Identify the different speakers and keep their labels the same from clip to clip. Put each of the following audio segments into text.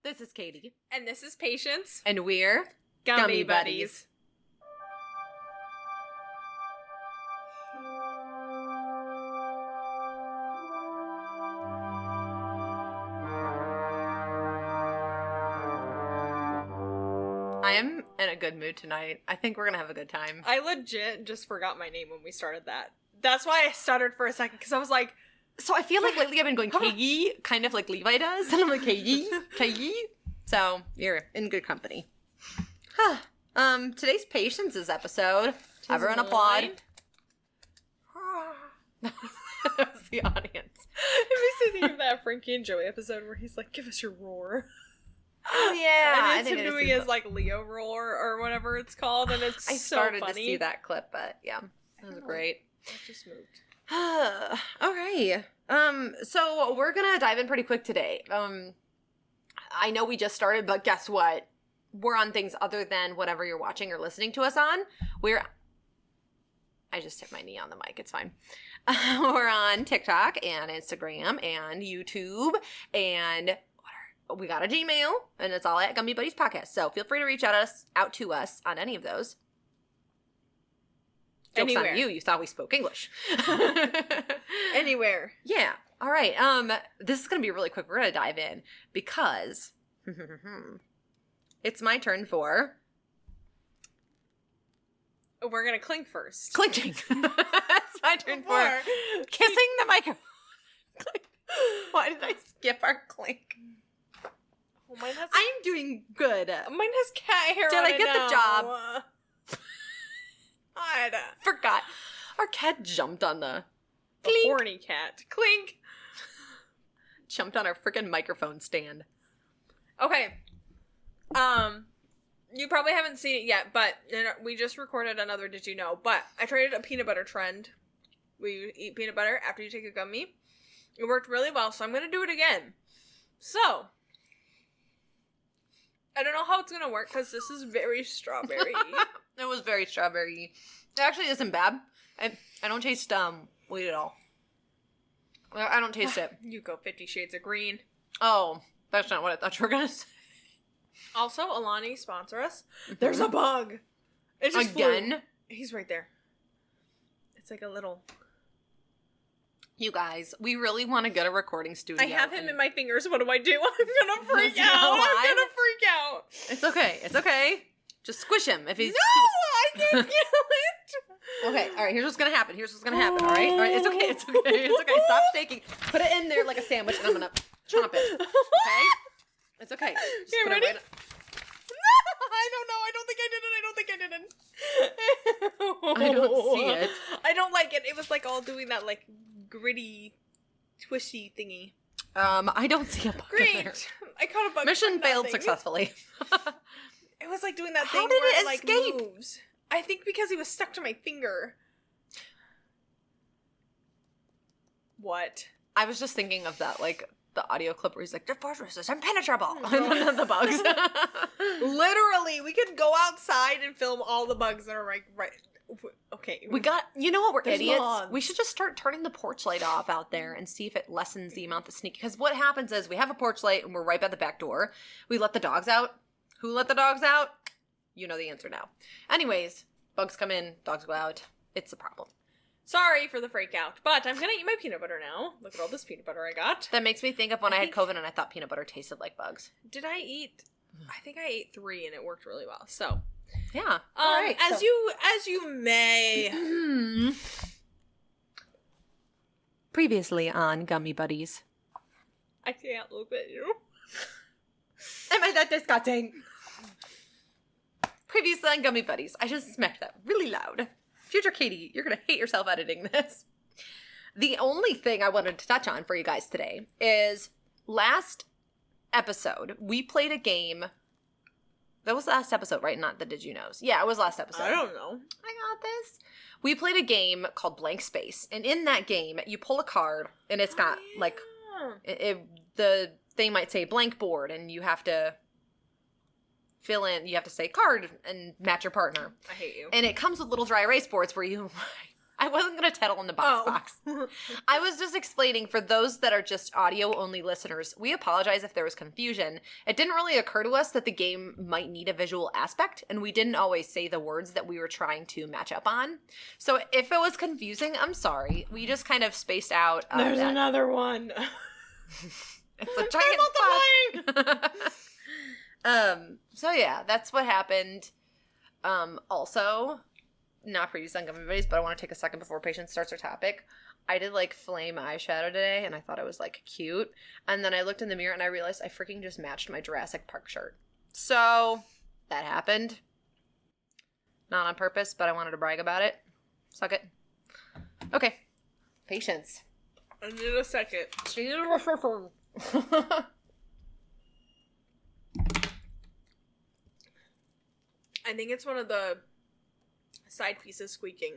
Speaker 1: This is Katie.
Speaker 2: And this is Patience.
Speaker 1: And we're
Speaker 2: Gummy Buddies.
Speaker 1: I am in a good mood tonight. I think we're going to have a good time.
Speaker 2: I legit just forgot my name when we started that. That's why I stuttered for a second, because I was like...
Speaker 1: So I feel like lately I've been going Katy, kind of like Levi does. And I'm like, Katy. So you're in good company. Today's Patience's episode. Everyone applaud. That was the audience.
Speaker 2: It makes me think of that Frankie and Joey episode where he's like, give us your roar.
Speaker 1: Oh, yeah.
Speaker 2: And it's him doing his, like, Leo roar or whatever it's called, and it's so funny.
Speaker 1: I started to see that clip, but yeah, that was great.
Speaker 2: It just moved.
Speaker 1: Okay. So we're gonna dive in pretty quick today. I know we just started, but guess what? We're on things other than whatever you're watching or listening to us on. I just hit my knee on the mic. It's fine. We're on TikTok and Instagram and YouTube, and we got a Gmail, and it's all at Gummy Buddies Podcast. So feel free to reach out to us on any of those. Joke's
Speaker 2: Anywhere.
Speaker 1: on you. You thought we spoke English.
Speaker 2: Anywhere.
Speaker 1: Yeah. All right. This is going to be really quick. We're going to dive in because it's my turn for...
Speaker 2: We're going to clink first.
Speaker 1: Clinking. It's my turn for kissing the microphone. Why did I skip our clink?
Speaker 2: Oh, mine has
Speaker 1: I'm doing good.
Speaker 2: mine has cat hair
Speaker 1: Did
Speaker 2: on
Speaker 1: I
Speaker 2: it
Speaker 1: get
Speaker 2: now.
Speaker 1: the job?
Speaker 2: I
Speaker 1: Forgot. Our cat jumped on the
Speaker 2: horny cat. Clink.
Speaker 1: Jumped on our freaking microphone stand.
Speaker 2: Okay. You probably haven't seen it yet, but we just recorded another Did You Know? But I tried a peanut butter trend where you eat peanut butter after you take a gummy. It worked really well, so I'm going to do it again. So, I don't know how it's going to work because this is very strawberry.
Speaker 1: It was very strawberry. It actually isn't bad. I don't taste weed at all. I don't taste it.
Speaker 2: You go 50 Shades of Green.
Speaker 1: Oh, that's not what I thought you were going to say.
Speaker 2: Also, Alani, sponsor us. There's a bug. It just
Speaker 1: Again?
Speaker 2: flew. He's right there. It's like a little...
Speaker 1: You guys, we really want to get a recording studio.
Speaker 2: I have him in my fingers. What do? I'm gonna freak out. I'm gonna freak out.
Speaker 1: It's okay. It's okay. Just squish him if he's...
Speaker 2: No, I can't kill it.
Speaker 1: Okay, all right, here's what's gonna happen. All right, it's okay. It's okay. Stop shaking. Put it in there like a sandwich, and I'm gonna chomp it. Okay? It's okay. Just
Speaker 2: Okay,
Speaker 1: put
Speaker 2: ready?
Speaker 1: it right
Speaker 2: No, I don't know. I don't think I did it.
Speaker 1: I don't see it.
Speaker 2: I don't like it. It was like all doing that like gritty, twishy thingy.
Speaker 1: I don't see a bug in
Speaker 2: Great.
Speaker 1: there.
Speaker 2: I caught a bug.
Speaker 1: Mission
Speaker 2: from
Speaker 1: failed
Speaker 2: nothing.
Speaker 1: successfully.
Speaker 2: It was like doing that
Speaker 1: How
Speaker 2: thing
Speaker 1: did
Speaker 2: where
Speaker 1: it
Speaker 2: it like
Speaker 1: escape?
Speaker 2: moves. I think because he was stuck to my finger. What?
Speaker 1: I was just thinking of that, like, the audio clip where he's like, the fortress is impenetrable. And then the bugs.
Speaker 2: Literally, we could go outside and film all the bugs that are right. Okay.
Speaker 1: You know what, we're
Speaker 2: There's
Speaker 1: idiots.
Speaker 2: moths.
Speaker 1: We should just start turning the porch light off out there and see if it lessens the amount of sneak. Because what happens is we have a porch light and we're right by the back door. We let the dogs out. Who let the dogs out? You know the answer now. Anyways, bugs come in, dogs go out. It's a problem.
Speaker 2: Sorry for the freak out, but I'm gonna eat my peanut butter now. Look at all this peanut butter I got.
Speaker 1: That makes me think of when I had COVID and I thought peanut butter tasted like bugs.
Speaker 2: Did I eat? I think I ate 3 and it worked really well. So,
Speaker 1: Yeah. All right.
Speaker 2: as you may.
Speaker 1: Previously on Gummy Buddies.
Speaker 2: I can't look at you.
Speaker 1: Am I that disgusting? Previously on Gummy Buddies. I just smacked that really loud. Future Katie, you're going to hate yourself editing this. The only thing I wanted to touch on for you guys today is last episode, we played a game. That was last episode, right? Not the Did You Knows. Yeah, it was last episode.
Speaker 2: I don't know.
Speaker 1: I got this. We played a game called Blank Space. And in that game, you pull a card and it's got like, the thing might say blank board and you have to fill in, you have to say card and match your partner.
Speaker 2: I hate you.
Speaker 1: And it comes with little dry erase boards where you, I wasn't going to tattle on the box. I was just explaining for those that are just audio-only listeners, we apologize if there was confusion. It didn't really occur to us that the game might need a visual aspect, and we didn't always say the words that we were trying to match up on. So if it was confusing, I'm sorry. We just kind of spaced out.
Speaker 2: There's another one.
Speaker 1: It's a giant fuck. So yeah, that's what happened. Also, not previous on Gummy Buddies, but I want to take a second before Patience starts her topic. I did, like, flame eyeshadow today, and I thought it was, like, cute. And then I looked in the mirror, and I realized I freaking just matched my Jurassic Park shirt. So, that happened. Not on purpose, but I wanted to brag about it. Suck it. Okay. Patience.
Speaker 2: I need a second. I think it's one of the side pieces squeaking.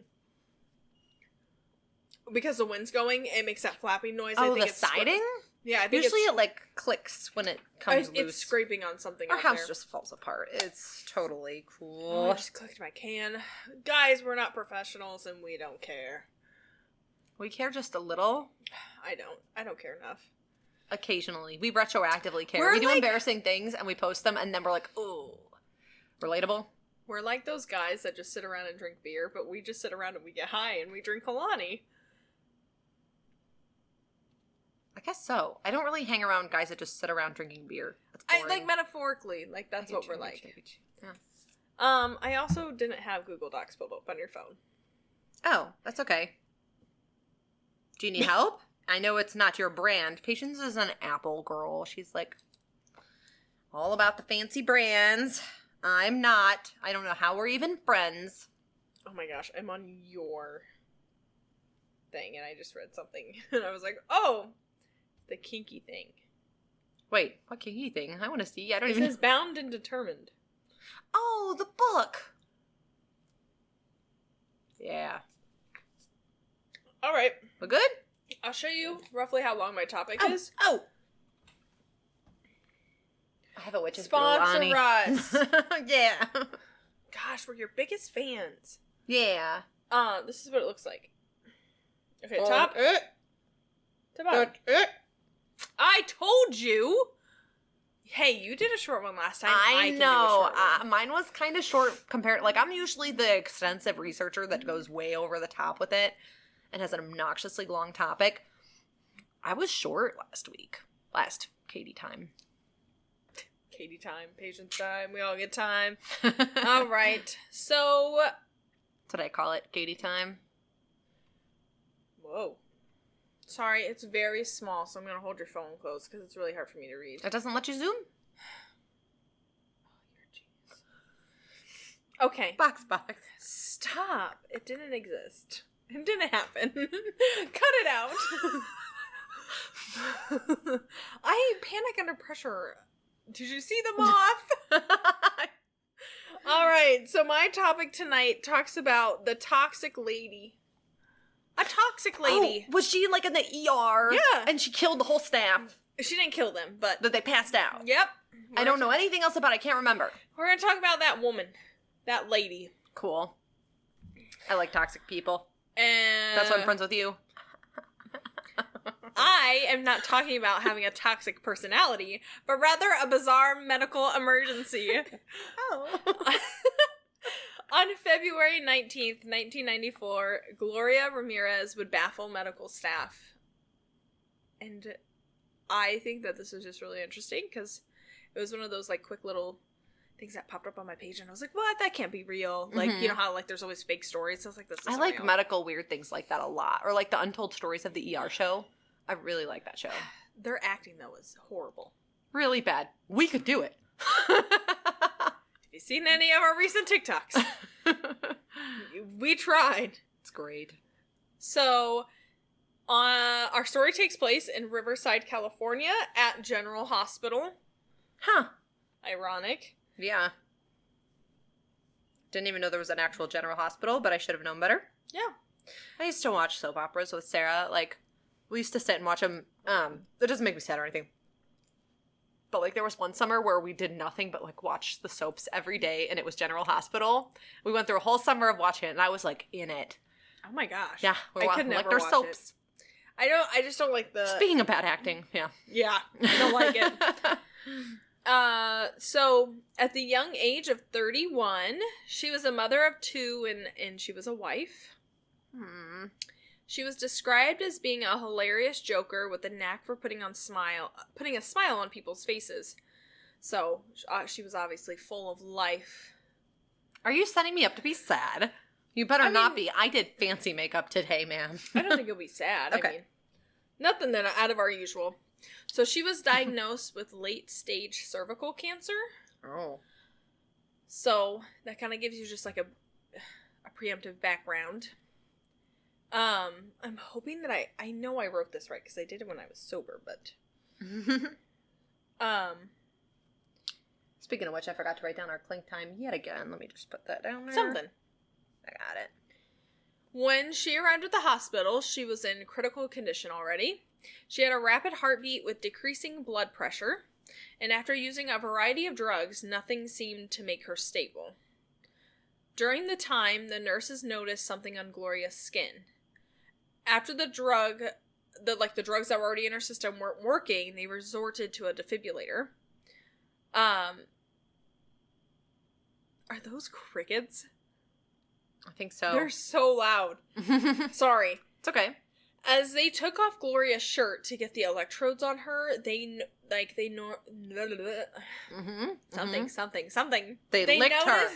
Speaker 2: Because the wind's going, it makes that flapping noise.
Speaker 1: Oh,
Speaker 2: I think
Speaker 1: the siding?
Speaker 2: Yeah, I think
Speaker 1: usually it, like, clicks when it comes loose.
Speaker 2: It's scraping on something
Speaker 1: Our
Speaker 2: out
Speaker 1: house
Speaker 2: there.
Speaker 1: just falls apart. It's totally cool.
Speaker 2: Oh, I just clicked my can. Guys, we're not professionals and we don't care.
Speaker 1: We care just a little.
Speaker 2: I don't care enough.
Speaker 1: Occasionally. We retroactively care.
Speaker 2: We're
Speaker 1: We do
Speaker 2: like-
Speaker 1: embarrassing things and we post them and then we're like, ooh. Relatable?
Speaker 2: We're like those guys that just sit around and drink beer, but we just sit around and we get high and we drink Kalani.
Speaker 1: I guess so. I don't really hang around guys that just sit around drinking beer. That's boring.
Speaker 2: Like metaphorically, like
Speaker 1: I
Speaker 2: that's
Speaker 1: get
Speaker 2: what
Speaker 1: you,
Speaker 2: we're
Speaker 1: I
Speaker 2: like.
Speaker 1: get you. Yeah.
Speaker 2: I also didn't have Google Docs pulled up on your phone.
Speaker 1: Oh, that's okay. Do you need help? I know it's not your brand. Patience is an Apple girl. She's like all about the fancy brands. I'm not. I don't know how we're even friends.
Speaker 2: Oh my gosh, I'm on your thing and I just read something and I was like, oh, the kinky thing.
Speaker 1: Wait, what kinky thing? I want to see. I don't
Speaker 2: It
Speaker 1: even
Speaker 2: says bound and determined.
Speaker 1: Oh, the book. Yeah.
Speaker 2: All right.
Speaker 1: We're good?
Speaker 2: I'll show you roughly how long my topic is.
Speaker 1: Oh. I have a witch's
Speaker 2: Sponsor
Speaker 1: brew,
Speaker 2: us.
Speaker 1: Yeah.
Speaker 2: Gosh, we're your biggest fans.
Speaker 1: Yeah.
Speaker 2: This is what it looks like. Okay, top. To bottom. I told you. Hey, you did a short one last time.
Speaker 1: I
Speaker 2: can
Speaker 1: know.
Speaker 2: Do a short one.
Speaker 1: Mine was kind of short compared. Like, I'm usually the extensive researcher that goes way over the top with it and has an obnoxiously long topic. I was short last Katy time.
Speaker 2: Katy time, patience time, we all get time. All right, so...
Speaker 1: That's what I call it, Katy time.
Speaker 2: Whoa. Sorry, it's very small, so I'm going to hold your phone close because it's really hard for me to read.
Speaker 1: It doesn't let you zoom?
Speaker 2: Oh, you're a genius. Okay.
Speaker 1: Box.
Speaker 2: Stop. It didn't exist. It didn't happen. Cut it out. I panic under pressure. Did you see the moth? All right, so my topic tonight talks about the toxic lady. A toxic lady.
Speaker 1: Oh, was she like in the ER?
Speaker 2: Yeah.
Speaker 1: And she killed the whole staff
Speaker 2: She didn't kill them, but...
Speaker 1: that they passed out.
Speaker 2: Yep.
Speaker 1: I don't know anything else about it. I can't remember.
Speaker 2: We're going to talk about that woman. That lady.
Speaker 1: Cool. I like toxic people.
Speaker 2: And...
Speaker 1: That's why I'm friends with you.
Speaker 2: I am not talking about having a toxic personality, but rather a bizarre medical emergency.
Speaker 1: Oh.
Speaker 2: On February 19th, 1994, Gloria Ramirez would baffle medical staff. And I think that this was just really interesting because it was one of those like quick little things that popped up on my page and I was like, what? That can't be real. Like, you know how like there's always fake stories? So I was like, this is
Speaker 1: I like
Speaker 2: real.
Speaker 1: medical weird things like that a lot. Or like the Untold Stories of the ER show. I really like that show.
Speaker 2: Their acting, though, was horrible.
Speaker 1: Really bad. We could do it.
Speaker 2: Have you seen any of our recent TikToks? We tried.
Speaker 1: It's great.
Speaker 2: So, our story takes place in Riverside, California at General Hospital.
Speaker 1: Huh.
Speaker 2: Ironic.
Speaker 1: Yeah. Didn't even know there was an actual general hospital, but I should have known better.
Speaker 2: Yeah.
Speaker 1: I used to watch soap operas with Sarah. Like, we used to sit and watch them. That doesn't make me sad or anything. But, like, there was one summer where we did nothing but, like, watch the soaps every day, and it was General Hospital. We went through a whole summer of watching it, and I was, like, in it.
Speaker 2: Oh my gosh.
Speaker 1: Yeah,
Speaker 2: I could never
Speaker 1: like our
Speaker 2: watch
Speaker 1: soaps.
Speaker 2: it. I just don't like the...
Speaker 1: Speaking of bad acting, yeah.
Speaker 2: Yeah, I don't like it. So at the young age of 31, she was a mother of 2 and she was a wife. She was described as being a hilarious joker with a knack for putting a smile on people's faces. So she was obviously full of life.
Speaker 1: Are you setting me up to be sad? You better not be. I did fancy makeup today, ma'am.
Speaker 2: I don't think you'll be sad.
Speaker 1: Okay.
Speaker 2: I mean, nothing that out of our usual. So she was diagnosed with late-stage cervical cancer.
Speaker 1: Oh.
Speaker 2: So that kind of gives you just like a preemptive background. I'm hoping that I know I wrote this right because I did it when I was sober, but
Speaker 1: Speaking of which, I forgot to write down our clink time yet again. Let me just put that down there.
Speaker 2: something.
Speaker 1: I got it.
Speaker 2: When she arrived at the hospital, she was in critical condition already. She had a rapid heartbeat with decreasing blood pressure, and after using a variety of drugs, nothing seemed to make her stable. During the time, the nurses noticed something on Gloria's skin. After the drugs that were already in her system weren't working, they resorted to a defibrillator. Are those crickets?
Speaker 1: I think so.
Speaker 2: They're so loud. Sorry.
Speaker 1: It's okay.
Speaker 2: As they took off Gloria's shirt to get the electrodes on her, something.
Speaker 1: They licked her.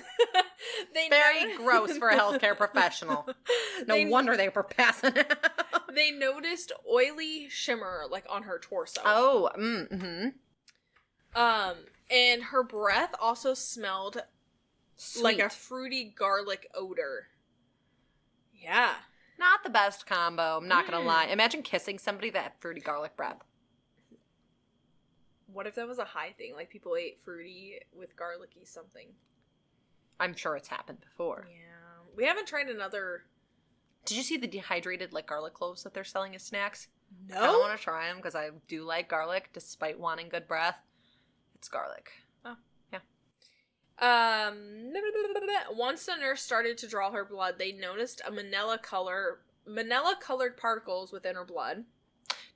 Speaker 1: Very gross for a healthcare professional. No wonder they were passing it.
Speaker 2: They noticed oily shimmer on her torso.
Speaker 1: Oh,
Speaker 2: and her breath also smelled
Speaker 1: sweet.
Speaker 2: like a fruity garlic odor. Yeah.
Speaker 1: Not the best combo, I'm not gonna lie. Imagine kissing somebody that had fruity garlic breath.
Speaker 2: What if that was a high thing? Like people ate fruity with garlicky something.
Speaker 1: I'm sure it's happened before.
Speaker 2: Yeah. We haven't tried another...
Speaker 1: Did you see the dehydrated garlic cloves that they're selling as snacks?
Speaker 2: No?
Speaker 1: I don't want to try them because I do like garlic despite wanting good breath. It's garlic.
Speaker 2: Oh.
Speaker 1: Yeah.
Speaker 2: Once the nurse started to draw her blood, they noticed a manila-colored particles within her blood.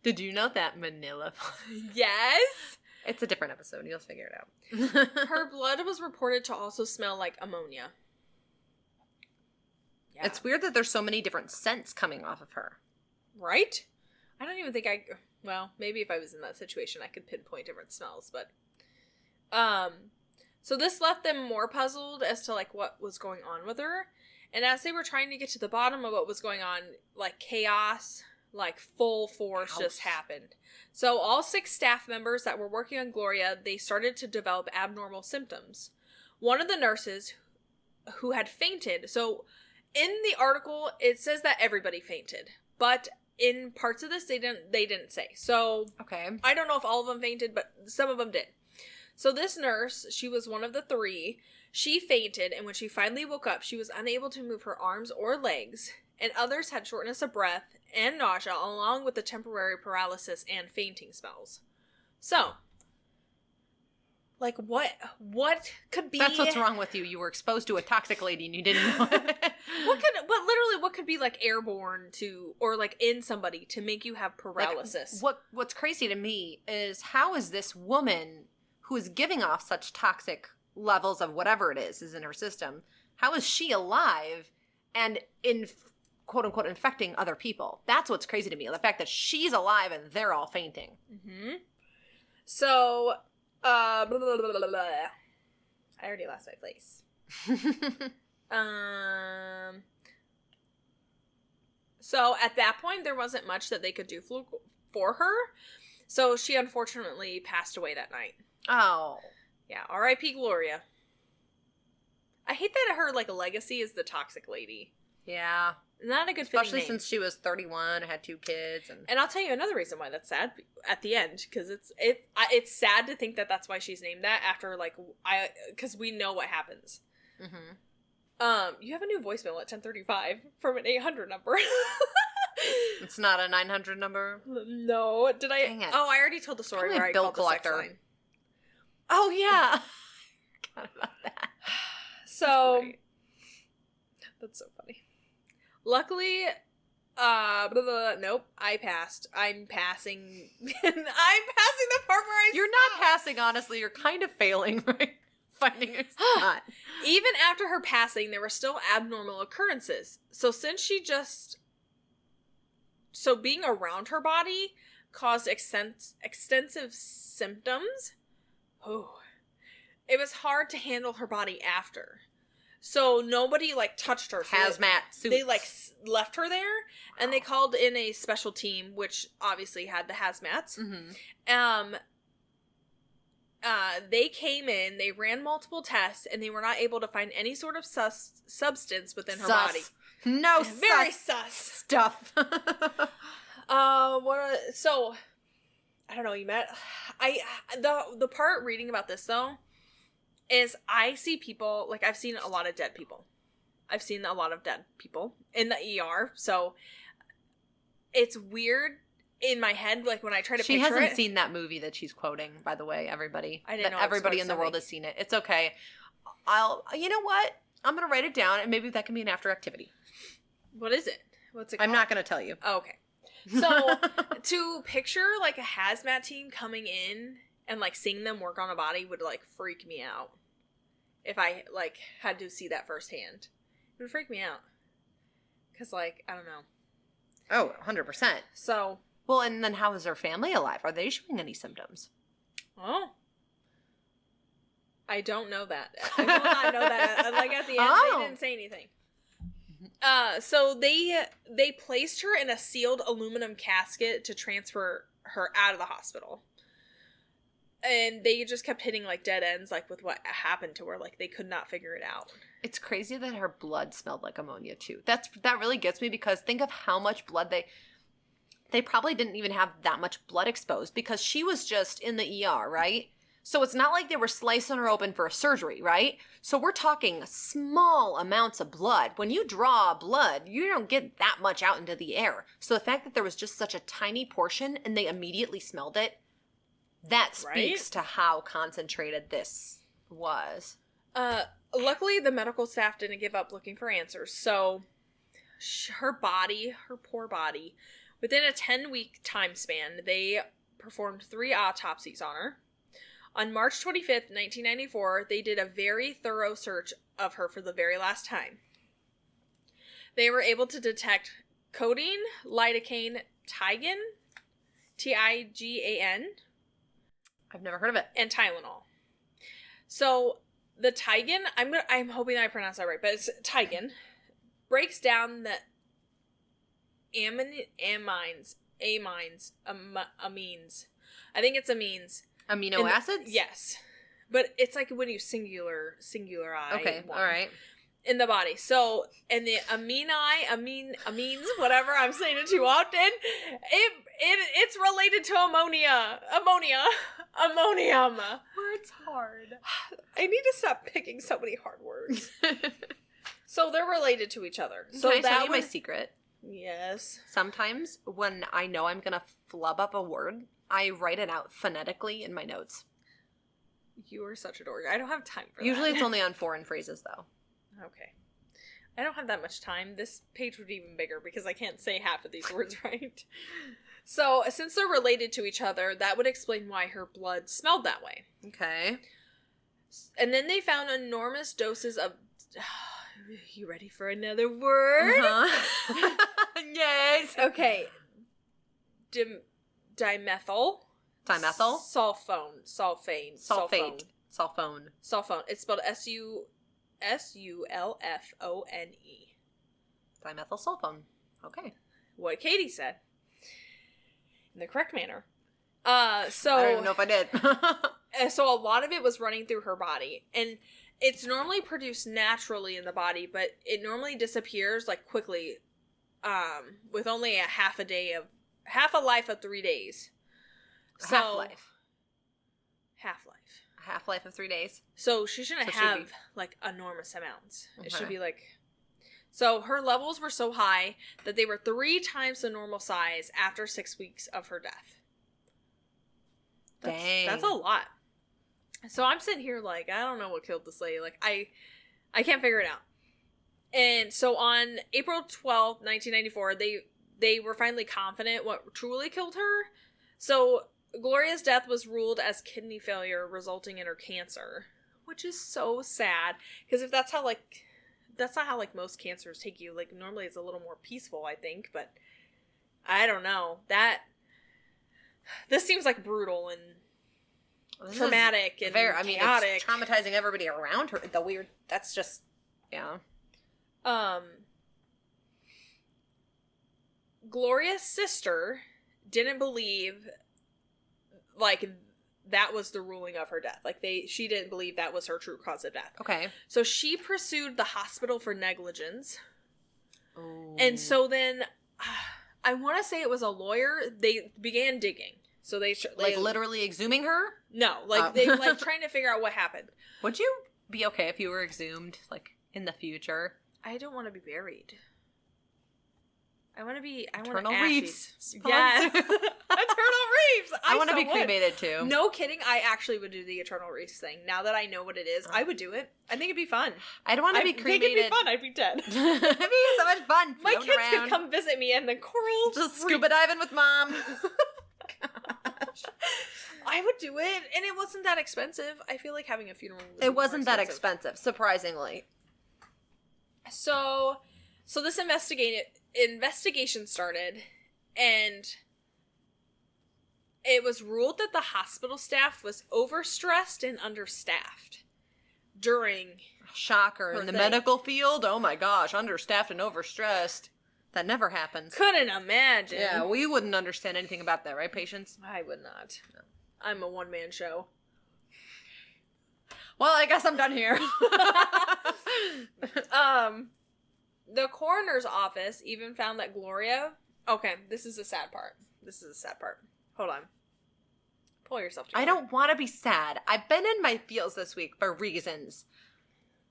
Speaker 1: Did you know that Manila?
Speaker 2: Yes!
Speaker 1: It's a different episode. You'll figure it out.
Speaker 2: Her blood was reported to also smell like ammonia. Yeah.
Speaker 1: It's weird that there's so many different scents coming off of her.
Speaker 2: Right? I don't even think well, maybe if I was in that situation, I could pinpoint different smells, but... So this left them more puzzled as to, what was going on with her. And as they were trying to get to the bottom of what was going on, chaos, full force just happened. So all 6 staff members that were working on Gloria, they started to develop abnormal symptoms. One of the nurses who had fainted, so in the article, it says that everybody fainted. But in parts of this, they didn't say. So
Speaker 1: okay.
Speaker 2: I don't know if all of them fainted, but some of them did. So this nurse, she was one of the 3. She fainted, and when she finally woke up, she was unable to move her arms or legs, and others had shortness of breath and nausea, along with the temporary paralysis and fainting spells. So, what could be...
Speaker 1: That's what's wrong with you. You were exposed to a toxic lady and you didn't know it.
Speaker 2: What could be airborne to, or in somebody to make you have paralysis?
Speaker 1: What's crazy to me is how is this woman who is giving off such toxic levels of whatever it is in her system, how is she alive and in quote unquote infecting other people? That's what's crazy to me. The fact that she's alive and they're all fainting.
Speaker 2: Mm-hmm. So, I already lost my place. So at that point, there wasn't much that they could do for her. So she unfortunately passed away that night.
Speaker 1: Oh.
Speaker 2: Yeah, R.I.P. Gloria. I hate that her, legacy is the toxic lady.
Speaker 1: Yeah.
Speaker 2: Not a good
Speaker 1: Especially
Speaker 2: name.
Speaker 1: since she was 31 and had 2 kids. And
Speaker 2: I'll tell you another reason why that's sad at the end, because it's sad to think that that's why she's named that after, because we know what happens. Mm-hmm. You have a new voicemail at 10:35 from an 800 number.
Speaker 1: It's not a 900 number?
Speaker 2: No. Did I?
Speaker 1: Dang it.
Speaker 2: Oh, I already told the story where I called the sex line.
Speaker 1: Oh, yeah. Forgot about that.
Speaker 2: So, that's so funny. Luckily, nope, I passed. I'm passing. I'm passing the part where
Speaker 1: You're not passing, honestly. You're kind of failing, right? Finding a spot.
Speaker 2: Even after her passing, there were still abnormal occurrences. So being around her body caused extensive symptoms. Oh. It was hard to handle her body after. So nobody, like, touched her. So
Speaker 1: Hazmat suits.
Speaker 2: They, like, left her there, and they called in a special team, which obviously had the hazmats.
Speaker 1: Mm-hmm.
Speaker 2: They came in, they ran multiple tests, and they were not able to find any sort of substance within her body.
Speaker 1: No
Speaker 2: Very
Speaker 1: sus
Speaker 2: sus
Speaker 1: stuff.
Speaker 2: So, I don't know, the part reading about this, though, is I see people, like, I've seen a lot of dead people. I've seen a lot of dead people in the ER, so it's weird in my head, like, when I try to picture it.
Speaker 1: She hasn't seen that movie that she's quoting, by the way, everybody.
Speaker 2: I didn't know
Speaker 1: everybody in the world has seen it. It's okay. You know what? I'm going to write it down, and maybe that can be an after activity.
Speaker 2: What is it? What's it called?
Speaker 1: I'm not going to tell you.
Speaker 2: Oh, okay. So, to picture, like, a hazmat team coming in and, like, seeing them work on a body would, like, freak me out. If I, like, had to see that firsthand. It would freak me out. Because, like, I don't know.
Speaker 1: Oh, 100%.
Speaker 2: So.
Speaker 1: Well, and then how is her family alive? Are they showing any symptoms?
Speaker 2: Oh. I don't know that. I will not know that. Like, at the end, they didn't say anything. So they placed her in a sealed aluminum casket to transfer her out of the hospital. And they just kept hitting, like, dead ends, like, with what happened to her. Like, they could not figure it out.
Speaker 1: It's crazy that her blood smelled like ammonia, too. That really gets me, because think of how much blood they probably didn't even have that much blood exposed, because she was just in the ER, right? So it's not like they were slicing her open for a surgery, right? So we're talking small amounts of blood. When you draw blood, you don't get that much out into the air. So the fact that there was just such a tiny portion and they immediately smelled it, that speaks to how concentrated this was.
Speaker 2: Luckily, the medical staff didn't give up looking for answers. So her poor body, within a 10-week time span, they performed 3 autopsies on her. On March 25th, 1994, they did a very thorough search of her for the very last time. They were able to detect codeine, lidocaine, Tigan, Tigan.
Speaker 1: I've never heard of it.
Speaker 2: And Tylenol. So the Tigan, I'm hoping I pronounced that right, but it's Tigan, breaks down the amines. I think it's amines.
Speaker 1: Amino acids?
Speaker 2: Yes. But it's like when you singular
Speaker 1: Okay, all right.
Speaker 2: In the body. So, and the amines, whatever, I'm saying it too often, it's related to ammonium.
Speaker 1: Words hard.
Speaker 2: I need to stop picking so many hard words. So they're related to each other. So
Speaker 1: Can I tell you my secret?
Speaker 2: Yes.
Speaker 1: Sometimes when I know I'm going to flub up a word, I write it out phonetically in my notes.
Speaker 2: You are such a dork. I don't have time for that.
Speaker 1: Usually it's only on foreign phrases, though.
Speaker 2: Okay. I don't have that much time. This page would be even bigger because I can't say half of these words right. So, since they're related to each other, that would explain why her blood smelled that way.
Speaker 1: Okay.
Speaker 2: And then they found enormous doses of... You ready for another word?
Speaker 1: Uh-huh. Yes.
Speaker 2: Okay. Dimethyl.
Speaker 1: Dimethyl?
Speaker 2: Sulfone. It's spelled S-U-L-F-O-N-E.
Speaker 1: Dimethyl sulfone. Okay.
Speaker 2: What Katy said. In the correct manner.
Speaker 1: I don't even know if I did.
Speaker 2: So a lot of it was running through her body. And it's normally produced naturally in the body, but it normally disappears, like, quickly, with only half a life of 3 days. So,
Speaker 1: Half-life of 3 days.
Speaker 2: So she shouldn't have, like, enormous amounts. Okay. It should be, like... So her levels were so high that they were 3 times the normal size after 6 weeks of her death.
Speaker 1: Dang.
Speaker 2: That's a lot. So I'm sitting here like, I don't know what killed this lady. Like, I can't figure it out. And so on April 12th, 1994, they were finally confident what truly killed her. So Gloria's death was ruled as kidney failure resulting in her cancer, which is so sad. Because if that's how, like, that's not how, like, most cancers take you. Like, normally it's a little more peaceful, I think. But I don't know. This seems, like, brutal and traumatic and chaotic. I mean,
Speaker 1: it's traumatizing everybody around her. That's just, yeah.
Speaker 2: Gloria's sister didn't believe, like, that was the ruling of her death. Like, she didn't believe that was her true cause of death.
Speaker 1: Okay.
Speaker 2: So she pursued the hospital for negligence.
Speaker 1: Oh.
Speaker 2: And so then, I want to say it was a lawyer. They began digging. So they
Speaker 1: like, literally exhuming her?
Speaker 2: No, like, they, like, trying to figure out what happened.
Speaker 1: Would you be okay if you were exhumed, like, in the future?
Speaker 2: I don't want to be buried. I want
Speaker 1: Eternal Reefs.
Speaker 2: Yeah. Eternal Reefs.
Speaker 1: I want to be cremated too.
Speaker 2: No kidding. I actually would do the Eternal Reefs thing. Now that I know what it is, I would do it. I think it'd be fun.
Speaker 1: I don't want to be cremated.
Speaker 2: I think it'd be fun. I'd be dead.
Speaker 1: It'd be so much fun.
Speaker 2: My kids could come visit me in the coral.
Speaker 1: Just scuba diving with mom.
Speaker 2: Gosh. I would do it, and it wasn't that expensive. I feel like having a funeral
Speaker 1: wasn't that expensive, surprisingly.
Speaker 2: So this investigation started, and it was ruled that the hospital staff was overstressed and understaffed during
Speaker 1: shocker in the medical field. Oh my gosh, understaffed and overstressed. That never happens.
Speaker 2: Couldn't imagine.
Speaker 1: Yeah, we wouldn't understand anything about that, right, patients?
Speaker 2: I would not. No. I'm a one-man show.
Speaker 1: Well, I guess I'm done here.
Speaker 2: The coroner's office even found that Gloria... Okay, this is a sad part. Hold on. Pull yourself together.
Speaker 1: I don't want to be sad. I've been in my feels this week for reasons.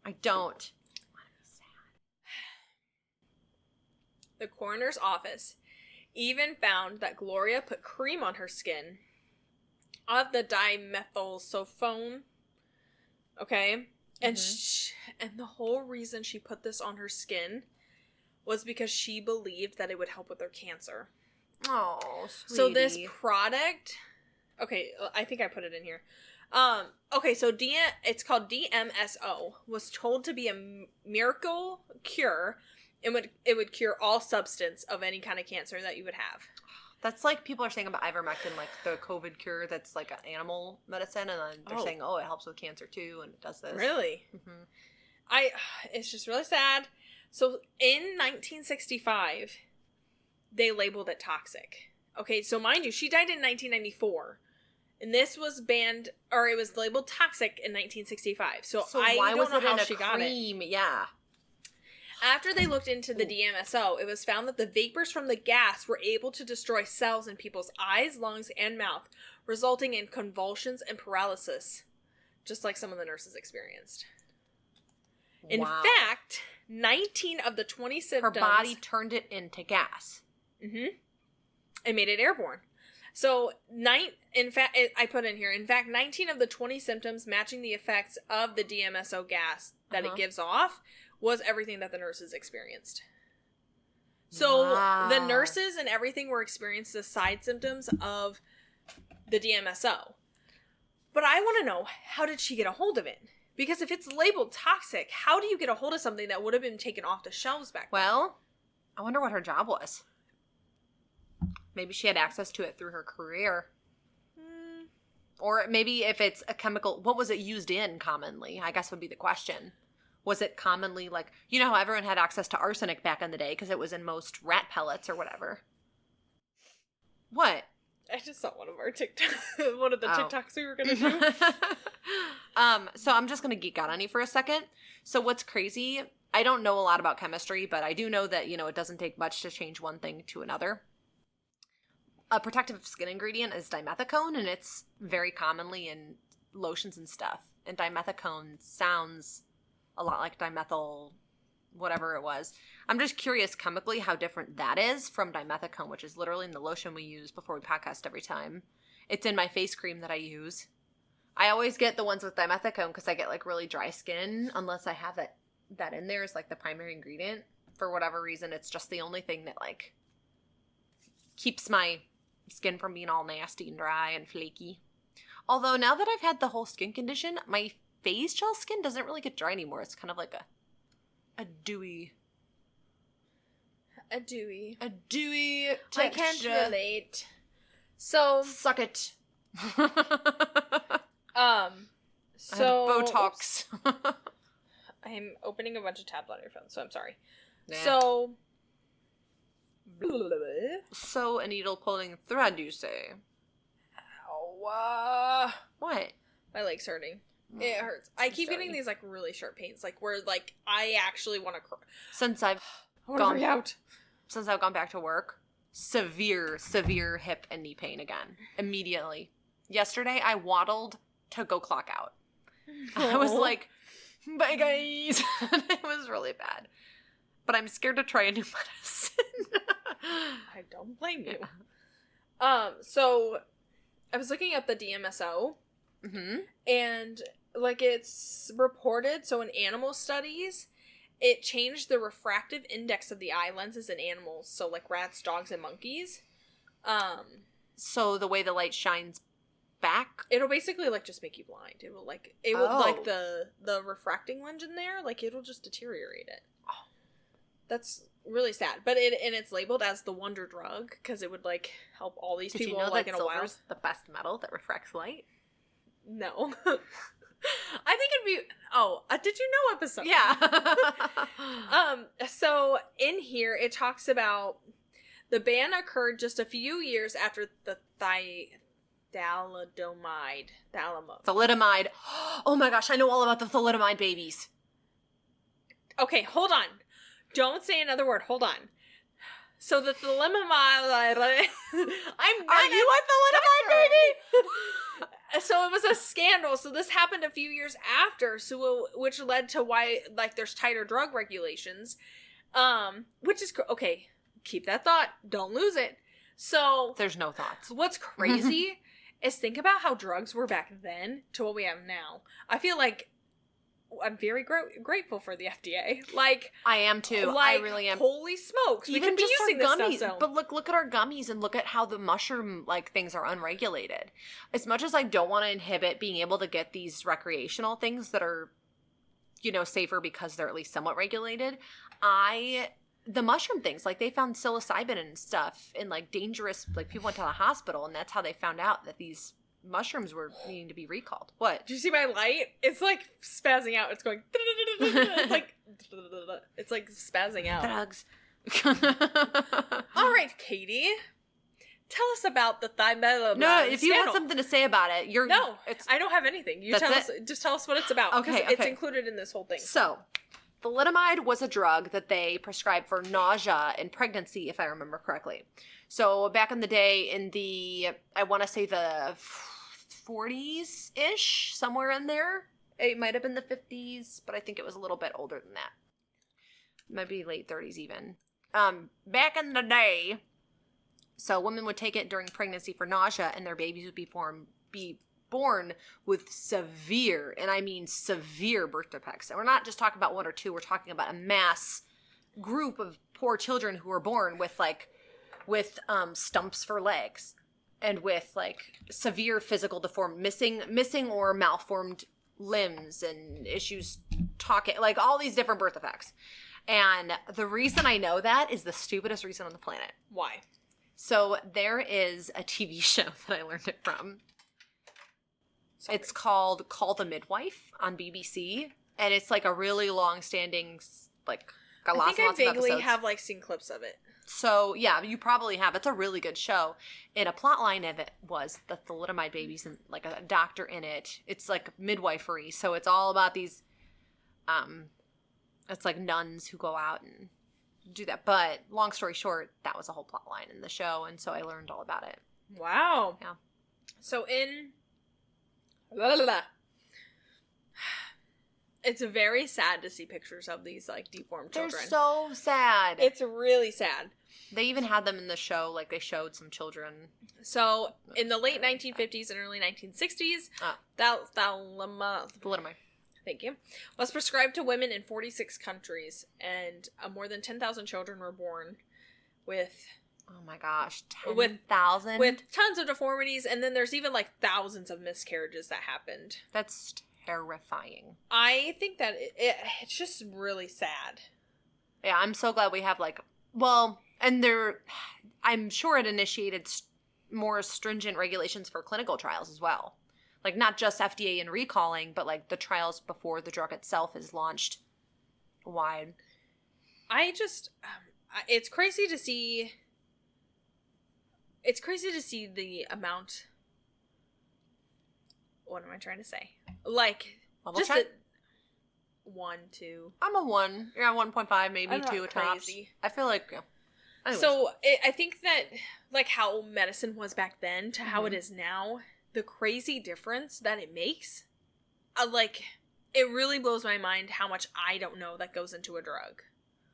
Speaker 1: I don't want to be sad.
Speaker 2: The coroner's office even found that Gloria put cream on her skin of the dimethylsulfone. Okay? And and the whole reason she put this on her skin was because she believed that it would help with her cancer.
Speaker 1: Oh, sweetie.
Speaker 2: So this product... Okay, I think I put it in here. Okay, so it's called DMSO. Was told to be a miracle cure. It would cure all substance of any kind of cancer that you would have.
Speaker 1: That's like people are saying about ivermectin, like the COVID cure that's like an animal medicine, and then they're saying, oh, it helps with cancer too, and it does this.
Speaker 2: Really? Mm-hmm. It's just really sad. So in 1965, they labeled it toxic. Okay, so mind you, she died in 1994. And this was banned, or it was labeled toxic in 1965. So I don't know how she got it.
Speaker 1: Yeah.
Speaker 2: After they looked into the DMSO, it was found that the vapors from the gas were able to destroy cells in people's eyes, lungs, and mouth, resulting in convulsions and paralysis, just like some of the nurses experienced. In fact, 19 of the 20 symptoms...
Speaker 1: Her body turned it into gas.
Speaker 2: Mm-hmm. It made it airborne. So, I put in here, in fact, 19 of the 20 symptoms matching the effects of the DMSO gas that it gives off was everything that the nurses experienced. So, the nurses and everything were experiencing the side symptoms of the DMSO. But I want to know, how did she get a hold of it? Because if it's labeled toxic, how do you get a hold of something that would have been taken off the shelves back then?
Speaker 1: Well, I wonder what her job was. Maybe she had access to it through her career. Or maybe if it's a chemical, what was it used in commonly? I guess would be the question. Was it commonly like, you know how everyone had access to arsenic back in the day because it was in most rat pellets or whatever? What?
Speaker 2: I just saw one of our TikToks, one of the TikToks we were going to do.
Speaker 1: So I'm just going to geek out on you for a second. So what's crazy, I don't know a lot about chemistry, but I do know that, it doesn't take much to change one thing to another. A protective skin ingredient is dimethicone, and it's very commonly in lotions and stuff. And dimethicone sounds a lot like dimethyl, whatever it was. I'm just curious chemically how different that is from dimethicone, which is literally in the lotion we use before we podcast every time. It's in my face cream that I use. I always get the ones with dimethicone because I get like really dry skin unless I have that that in there as, like, the primary ingredient. For whatever reason, it's just the only thing that, like, keeps my skin from being all nasty and dry and flaky. Although, now that I've had the whole skin condition, my face gel skin doesn't really get dry anymore. It's kind of like a dewy...
Speaker 2: A dewy
Speaker 1: texture.
Speaker 2: I can't relate. So...
Speaker 1: Suck it.
Speaker 2: So...
Speaker 1: I had Botox.
Speaker 2: I'm opening a bunch of tabs on your phone, so I'm sorry.
Speaker 1: Nah. So, a needle pulling thread, you say?
Speaker 2: Ow.
Speaker 1: What?
Speaker 2: My leg's hurting. It hurts. I keep getting these, like, really sharp pains, like, where, like, I actually want to cry.
Speaker 1: Since I've gone back to work, severe hip and knee pain again. Immediately. Yesterday, I waddled to go clock out. I was like, bye, guys. It was really bad. But I'm scared to try a new medicine.
Speaker 2: I don't blame you. So I was looking at the DMSO, and, like, it's reported, so in animal studies, it changed the refractive index of the eye lenses in animals, so, like, rats, dogs, and monkeys.
Speaker 1: So the way the light shines back?
Speaker 2: It'll basically, like, just make you blind. It will, like, the refracting lens in there, like, it'll just deteriorate it.
Speaker 1: Oh.
Speaker 2: That's really sad. But it's labeled as the wonder drug, because it would, like, help all these people,
Speaker 1: you know,
Speaker 2: like,
Speaker 1: that
Speaker 2: in a while.
Speaker 1: silver's the best metal that refracts light?
Speaker 2: No. I think it'd be... Oh, Did You Know episode.
Speaker 1: Yeah.
Speaker 2: So, in here, it talks about the ban occurred just a few years after the thalidomide.
Speaker 1: Thalidomide. Oh my gosh, I know all about the thalidomide babies.
Speaker 2: Okay, hold on. Don't say another word. Hold on. So the thalidomide...
Speaker 1: Are you a thalidomide baby?
Speaker 2: So it was a scandal. So this happened a few years after, so which led to why, like, there's tighter drug regulations. Which is... Okay, keep that thought. Don't lose it. So...
Speaker 1: There's no thoughts.
Speaker 2: What's crazy is think about how drugs were back then to what we have now. I feel like I'm very grateful for the FDA. Like,
Speaker 1: I am too.
Speaker 2: Like,
Speaker 1: I really am.
Speaker 2: Holy smokes! We
Speaker 1: Even
Speaker 2: could be
Speaker 1: just
Speaker 2: using
Speaker 1: our
Speaker 2: this
Speaker 1: gummies.
Speaker 2: stuff. So.
Speaker 1: But look at our gummies and look at how the mushroom things are unregulated. As much as I don't want to inhibit being able to get these recreational things that are, safer because they're at least somewhat regulated, the mushroom things, like, they found psilocybin and stuff in, like, dangerous, like, people went to the hospital, and that's how they found out that these mushrooms were needing to be recalled. What?
Speaker 2: Do you see my light? It's, like, spazzing out. It's going... It's like spazzing out.
Speaker 1: Drugs.
Speaker 2: All right, Katie. Tell us about the thymidine.
Speaker 1: No, if you had something to say about it,
Speaker 2: I don't have anything. Just tell us what it's about.
Speaker 1: Okay.
Speaker 2: It's included in this whole thing.
Speaker 1: So, thalidomide was a drug that they prescribed for nausea in pregnancy, if I remember correctly. So, back in the day, in I want to say the 40s-ish, somewhere in there. It might have been the 50s, but I think it was a little bit older than that. Maybe late 30s even. Back in the day, so women would take it during pregnancy for nausea, and their babies would be born with severe, and I mean severe, birth defects. And we're not just talking about one or two, we're talking about a mass group of poor children who were born with stumps for legs, and with, like, severe physical missing or malformed limbs and issues talking, like, all these different birth defects. And the reason I know that is the stupidest reason on the planet.
Speaker 2: Why?
Speaker 1: So there is a TV show that I learned it from. Sorry. It's called Call the Midwife on BBC, and it's, like, a really long-standing, like, got lots and lots of episodes.
Speaker 2: I think I vaguely have, like, seen clips of it.
Speaker 1: So, yeah, you probably have. It's a really good show. And a plot line of it was the thalidomide babies and, like, a doctor in it. It's, like, midwifery. So it's all about these, it's, like, nuns who go out and do that. But, long story short, that was a whole plot line in the show. And so I learned all about it.
Speaker 2: Wow.
Speaker 1: Yeah.
Speaker 2: So it's very sad to see pictures of these, like, deformed children.
Speaker 1: They're so sad.
Speaker 2: It's really sad.
Speaker 1: They even had them in the show, like, they showed some children.
Speaker 2: So, in the late 1950s and early 1960s, thalidomide Thank you. Was prescribed to women in 46 countries, and more than 10,000 children were born with...
Speaker 1: Oh my gosh, 10,000?
Speaker 2: With tons of deformities, and then there's even, like, thousands of miscarriages that happened.
Speaker 1: That's terrifying.
Speaker 2: I think that it's just really sad.
Speaker 1: Yeah, I'm so glad we have, like... Well, and I'm sure it initiated more stringent regulations for clinical trials as well. Like, not just FDA and recalling, but, like, the trials before the drug itself is launched wide.
Speaker 2: I just... it's crazy to see... It's crazy to see the amount... What am I trying to say? Like,
Speaker 1: Level
Speaker 2: just
Speaker 1: check?
Speaker 2: 1, 2...
Speaker 1: I'm a 1. Yeah, 1.5, maybe
Speaker 2: I'm not
Speaker 1: 2 tops.
Speaker 2: crazy.
Speaker 1: I feel like... Yeah. Anyways.
Speaker 2: So, I think that, like, how medicine was back then to how it is now... The crazy difference that it makes, like, it really blows my mind how much I don't know that goes into a drug.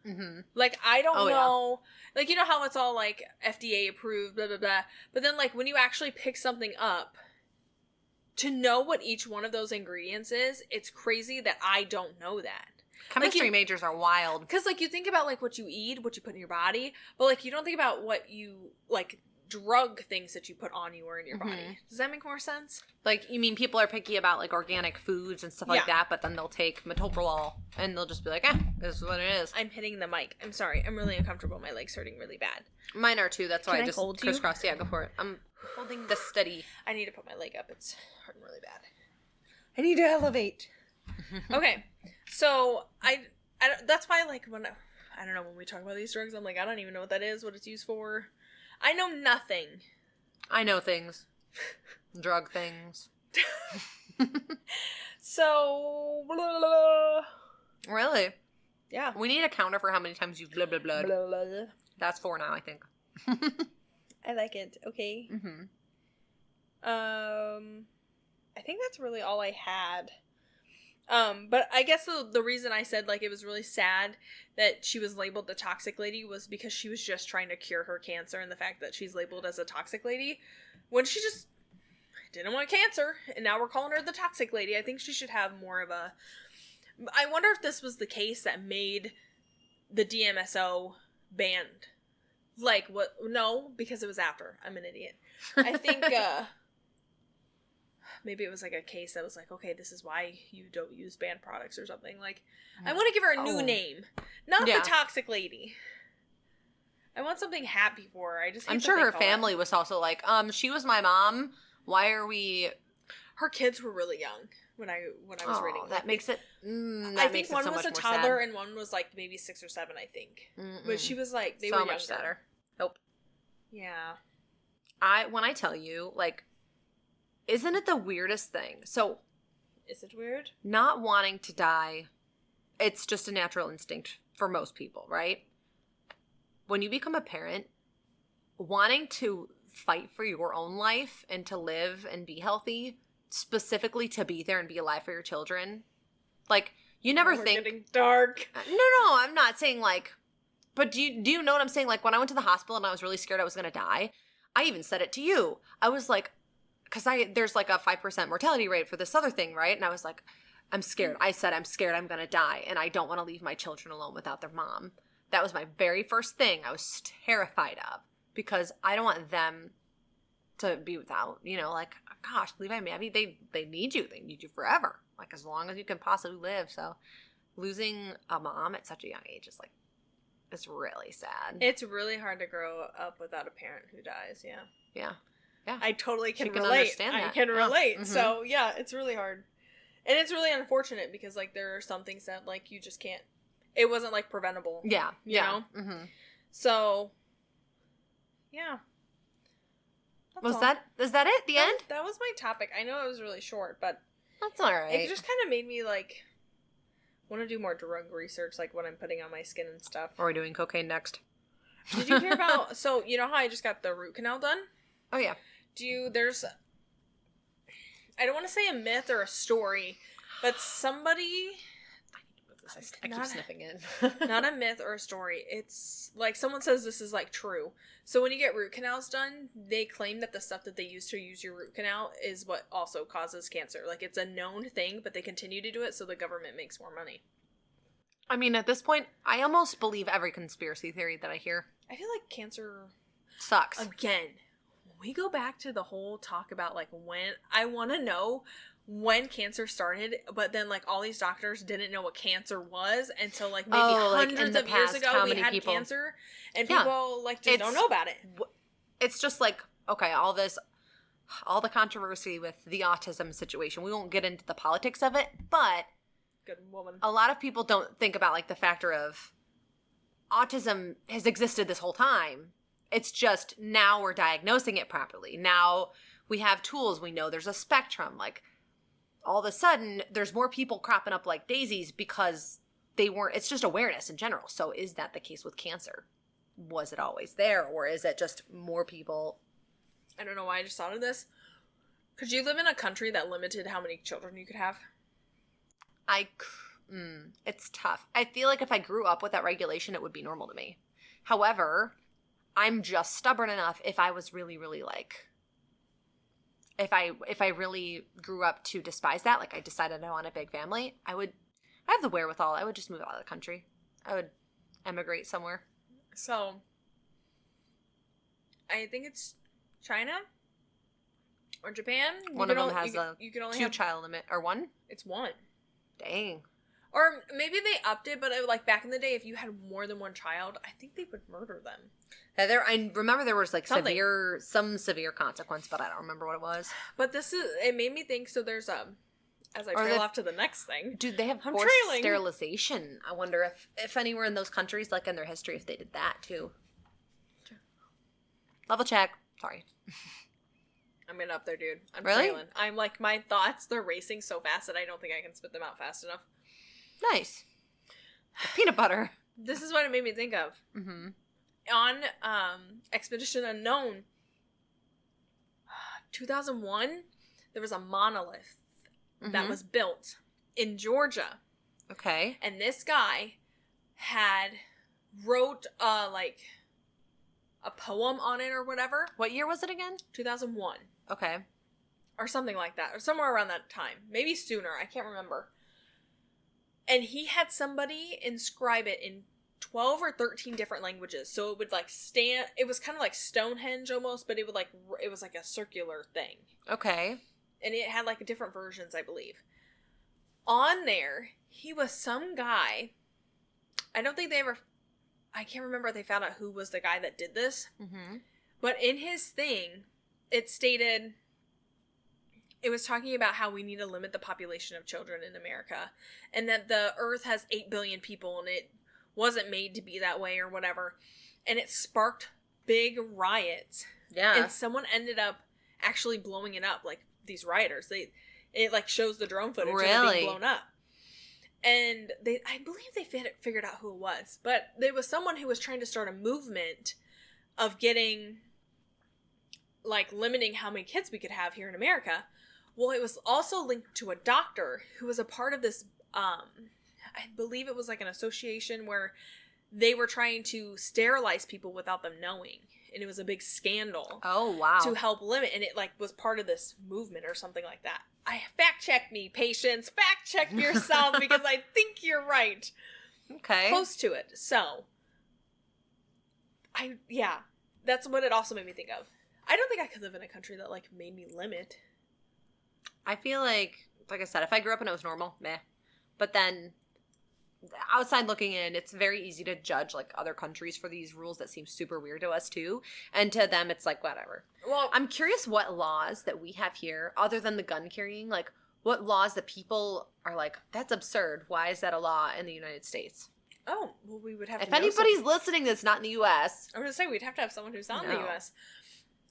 Speaker 2: Mm-hmm. Like, I don't know, like, you know how it's all, like, FDA approved, blah, blah, blah, but then, like, when you actually pick something up, to know what each one of those ingredients is, it's crazy that I don't know that.
Speaker 1: Chemistry majors are wild.
Speaker 2: Because, like, you think about, like, what you eat, what you put in your body, but, like, you don't think about what you, like, drug things that you put on you or in your body. Does that make more sense?
Speaker 1: Like, you mean people are picky about, like, organic foods and stuff like that, but then they'll take metoprolol and they'll just be like, this is what it is.
Speaker 2: I'm hitting the mic. I'm sorry. I'm really uncomfortable. My leg's hurting really bad.
Speaker 1: Mine are too. That's why
Speaker 2: Can
Speaker 1: I just
Speaker 2: hold
Speaker 1: crisscross. Yeah, go for it. I'm holding this steady.
Speaker 2: I need to put my leg up. It's hurting really bad. I need to elevate. Okay. So, I don't, that's why, like, when I don't know, when we talk about these drugs, I'm like, I don't even know what that is, what it's used for. I know nothing.
Speaker 1: I know things. Drug things.
Speaker 2: So, blah, blah, blah.
Speaker 1: Really?
Speaker 2: Yeah.
Speaker 1: We need a counter for how many times you've blah, blah, blah.
Speaker 2: Blah, blah, blah.
Speaker 1: That's 4 now, I think.
Speaker 2: I like it. Okay.
Speaker 1: Mm-hmm.
Speaker 2: I think that's really all I had. But I guess the reason I said, like, it was really sad that she was labeled the toxic lady was because she was just trying to cure her cancer, and the fact that she's labeled as a toxic lady when she just didn't want cancer, and now we're calling her the toxic lady. I think she should have more of a... I wonder if this was the case that made the DMSO banned. Like, what? No, because it was after. I'm an idiot. I think, maybe it was, like, a case that was like, okay, this is why you don't use banned products or something. Like, I want to give her a new name. Not the toxic lady. I want something happy for her. I just hate
Speaker 1: I'm sure her family was also like, she was my mom. Why are we...
Speaker 2: Her kids were really young when I was reading.
Speaker 1: That makes it...
Speaker 2: I think one was a toddler and one was, like, maybe 6 or 7, I think. Mm-mm. But she was, like, they were younger. So much sadder.
Speaker 1: Nope.
Speaker 2: Yeah.
Speaker 1: When I tell you, like... Isn't it the weirdest thing? So,
Speaker 2: is it weird?
Speaker 1: Not wanting to die, it's just a natural instinct for most people, right? When you become a parent, wanting to fight for your own life and to live and be healthy, specifically to be there and be alive for your children, like, you never think...
Speaker 2: We're getting dark.
Speaker 1: No, I'm not saying, like... But do you know what I'm saying? Like, when I went to the hospital and I was really scared I was going to die, I even said it to you. I was like... Because there's like a 5% mortality rate for this other thing, right? And I was like, I'm scared. I said, I'm scared I'm going to die. And I don't want to leave my children alone without their mom. That was my very first thing I was terrified of. Because I don't want them to be without, like, gosh, leave my mammy. They need you. They need you forever. Like, as long as you can possibly live. So losing a mom at such a young age is like, it's really sad.
Speaker 2: It's really hard to grow up without a parent who dies, yeah.
Speaker 1: Yeah. Yeah.
Speaker 2: I totally can relate.
Speaker 1: Understand that.
Speaker 2: I can relate.
Speaker 1: Mm-hmm.
Speaker 2: So, yeah, it's really hard. And it's really unfortunate because, like, there are some things that, like, you just can't... It wasn't, like, preventable.
Speaker 1: Yeah.
Speaker 2: You know?
Speaker 1: Mm-hmm.
Speaker 2: So, yeah.
Speaker 1: Is that it? The end?
Speaker 2: That was my topic. I know it was really short, but...
Speaker 1: That's all right.
Speaker 2: It just kind of made me, like, want to do more drug research, like, what I'm putting on my skin and stuff.
Speaker 1: Or are we doing cocaine next?
Speaker 2: Did you hear about... So, you know how I just got the root canal done?
Speaker 1: Oh, yeah.
Speaker 2: There's, I don't want to say a myth or a story, but somebody
Speaker 1: I keep sniffing in.
Speaker 2: Not a myth or a story. It's like someone says this is like true. So when you get root canals done, they claim that the stuff that they use to use your root canal is what also causes cancer. Like it's a known thing, but they continue to do it so the government makes more money.
Speaker 1: I mean, at this point, I almost believe every conspiracy theory that I hear.
Speaker 2: I feel like cancer
Speaker 1: sucks.
Speaker 2: Again, we go back to the whole talk about like when I want to know when cancer started, but then like all these doctors didn't know what cancer was until like maybe hundreds of years ago we had cancer, and people like just don't know about it.
Speaker 1: It's just like, okay, all the controversy with the autism situation. We won't get into the politics of it, but
Speaker 2: good woman.
Speaker 1: A lot of people don't think about like the factor of autism has existed this whole time. It's just now we're diagnosing it properly. Now we have tools. We know there's a spectrum. Like all of a sudden there's more people cropping up like daisies because it's just awareness in general. So is that the case with cancer? Was it always there, or is it just more people?
Speaker 2: I don't know why I just thought of this. Could you live in a country that limited how many children you could have?
Speaker 1: It's tough. I feel like if I grew up with that regulation, it would be normal to me. However, I'm just stubborn enough if I was really, really like, if I really grew up to despise that, like I decided I want a big family, I have the wherewithal. I would just move out of the country. I would emigrate somewhere.
Speaker 2: So, I think it's China or Japan.
Speaker 1: One of them has
Speaker 2: you can only
Speaker 1: 2 child limit, or 1?
Speaker 2: It's 1.
Speaker 1: Dang.
Speaker 2: Or maybe they upped it, but like back in the day, if you had more than 1 child, I think they would murder them.
Speaker 1: I remember there was like some severe consequence, but I don't remember what it was.
Speaker 2: But it made me think, so there's as I trail off to the next thing.
Speaker 1: Dude, they have forced sterilization. I wonder if anywhere in those countries, like in their history, if they did that too. Level check. Sorry.
Speaker 2: I'm getting up there, dude. I'm
Speaker 1: really?
Speaker 2: trailing. I'm like, my thoughts, they're racing so fast that I don't think I can spit them out fast enough.
Speaker 1: Nice. Peanut butter.
Speaker 2: This is what it made me think of.
Speaker 1: Mm-hmm.
Speaker 2: On Expedition Unknown, 2001, there was a monolith that was built in Georgia.
Speaker 1: Okay.
Speaker 2: And this guy wrote like a poem on it or whatever.
Speaker 1: What year was it again?
Speaker 2: 2001.
Speaker 1: Okay.
Speaker 2: Or something like that. Or somewhere around that time. Maybe sooner. I can't remember. And he had somebody inscribe it in 12 or 13 different languages. So it would like it was kind of like Stonehenge almost, but it was like a circular thing.
Speaker 1: Okay.
Speaker 2: And it had like different versions, I believe. On there, he was some guy. I can't remember if they found out who was the guy that did this.
Speaker 1: Mm-hmm.
Speaker 2: But in his thing, it stated, it was talking about how we need to limit the population of children in America. And that the earth has 8 billion people and it wasn't made to be that way or whatever. And it sparked big riots.
Speaker 1: Yeah.
Speaker 2: And someone ended up actually blowing it up, like these rioters. It like shows the drone footage of it being blown up. And I believe they figured out who it was. But there was someone who was trying to start a movement of getting, like, limiting how many kids we could have here in America. Well, it was also linked to a doctor who was a part of this, I believe it was like an association where they were trying to sterilize people without them knowing. And it was a big scandal.
Speaker 1: Oh, wow.
Speaker 2: To help limit. And it, like, was part of this movement or something like that. Fact check me, patience. Fact check yourself because I think you're right.
Speaker 1: Okay.
Speaker 2: Close to it. So, that's what it also made me think of. I don't think I could live in a country that, like, made me limit.
Speaker 1: I feel like I said, if I grew up and it was normal, meh. But then, outside looking in, it's very easy to judge, like, other countries for these rules that seem super weird to us, too. And to them, it's like, whatever.
Speaker 2: Well,
Speaker 1: I'm curious what laws that we have here, other than the gun carrying, like, what laws that people are like, that's absurd. Why is that a law in the United States?
Speaker 2: Oh, well, we would have to
Speaker 1: If anybody's listening that's not in the U.S.
Speaker 2: I'm going to say, we'd have to have someone who's not in the U.S.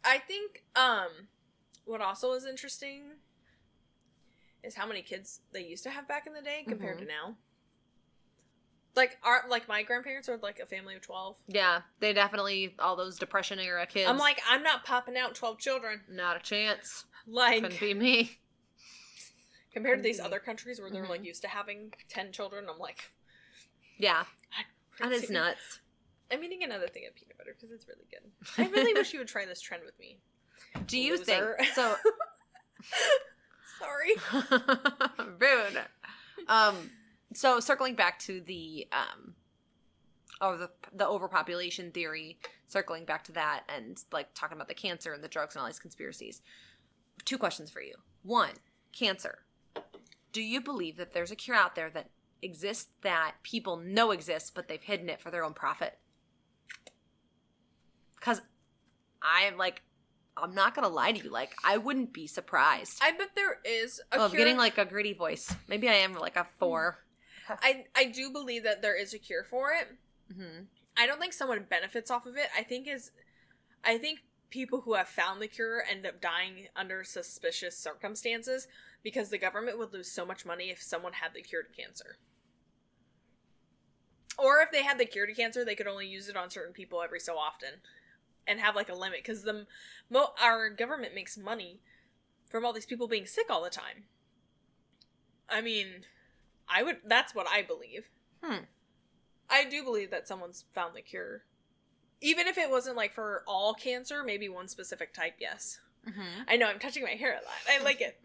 Speaker 2: I think, what also is interesting is how many kids they used to have back in the day compared to now. Like my grandparents are like a family of 12.
Speaker 1: Yeah, they definitely, all those Depression era kids.
Speaker 2: I'm like, I'm not popping out 12 children.
Speaker 1: Not a chance.
Speaker 2: Like,
Speaker 1: couldn't be me.
Speaker 2: Compared to these other countries where they're like used to having 10 children, I'm like,
Speaker 1: Yeah. That is nuts.
Speaker 2: I'm eating another thing of peanut butter because it's really good. I really wish you would try this trend with me.
Speaker 1: Do you think so?
Speaker 2: Sorry.
Speaker 1: Rude. So circling back to the overpopulation theory, circling back to that and like talking about the cancer and the drugs and all these conspiracies. 2 questions for you. 1, cancer. Do you believe that there's a cure out there that exists that people know exists, but they've hidden it for their own profit? Because I'm not going to lie to you. Like, I wouldn't be surprised.
Speaker 2: I bet there is a cure.
Speaker 1: I'm getting like a gritty voice. Maybe I am like a 4.
Speaker 2: I do believe that there is a cure for it.
Speaker 1: Mm-hmm.
Speaker 2: I don't think someone benefits off of it. I think people who have found the cure end up dying under suspicious circumstances because the government would lose so much money if someone had the cure to cancer. Or if they had the cure to cancer, they could only use it on certain people every so often and have like a limit because our government makes money from all these people being sick all the time. I mean, that's what I believe. I do believe that someone's found the cure. Even if it wasn't like for all cancer, maybe one specific type, yes. Mm-hmm. I know, I'm touching my hair a lot. I like it.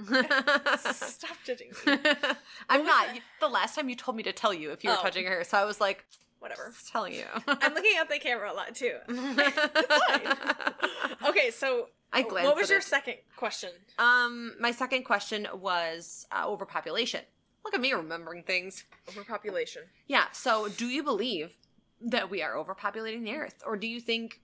Speaker 2: Stop touching me.
Speaker 1: I'm not. The last time you told me to tell you if you were touching her hair, so I was like,
Speaker 2: whatever.
Speaker 1: Just telling you.
Speaker 2: I'm looking at the camera a lot too. It's fine. Okay, so what was your second question?
Speaker 1: My second question was overpopulation. Look at me remembering things.
Speaker 2: Overpopulation. Yeah,
Speaker 1: so do you believe that we are overpopulating the earth? Or do you think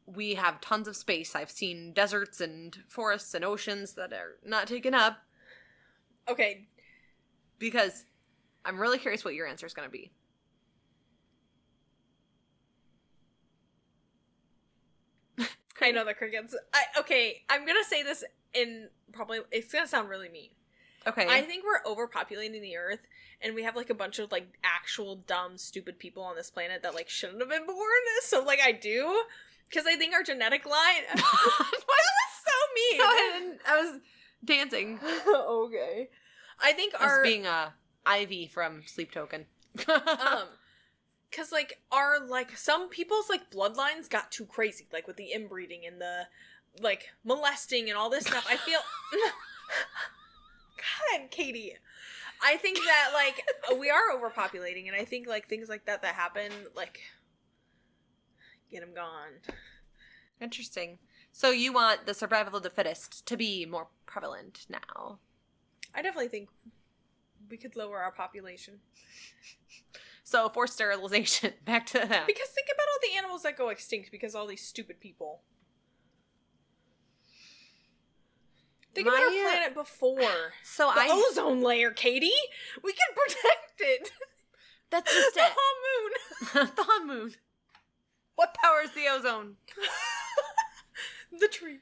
Speaker 1: we have tons of space? I've seen deserts and forests and oceans that are not taken up.
Speaker 2: Okay.
Speaker 1: Because I'm really curious what your answer is going to be.
Speaker 2: I know the crickets. I'm going to say this in probably, it's going to sound really mean.
Speaker 1: Okay.
Speaker 2: I think we're overpopulating the earth, and we have, like, a bunch of, like, actual dumb, stupid people on this planet that, like, shouldn't have been born. So, like, I do. Because I think our genetic line... That was so mean.
Speaker 1: No, I was dancing.
Speaker 2: Okay. I think our...
Speaker 1: being a Ivy from Sleep Token.
Speaker 2: Because, like, some people's, like, bloodlines got too crazy. Like, with the inbreeding and the, like, molesting and all this stuff. I feel... God, Katie. I think that, like, we are overpopulating, and I think, like, things like that happen, like, get them gone.
Speaker 1: Interesting. So you want the survival of the fittest to be more prevalent now?
Speaker 2: I definitely think we could lower our population.
Speaker 1: So forced sterilization. Back to that.
Speaker 2: Because think about all the animals that go extinct because of all these stupid people. Think about our planet before.
Speaker 1: So
Speaker 2: the ozone layer, Katie. We can protect it.
Speaker 1: That's just
Speaker 2: the
Speaker 1: it.
Speaker 2: hot moon.
Speaker 1: The hot moon. What powers the ozone?
Speaker 2: The tree.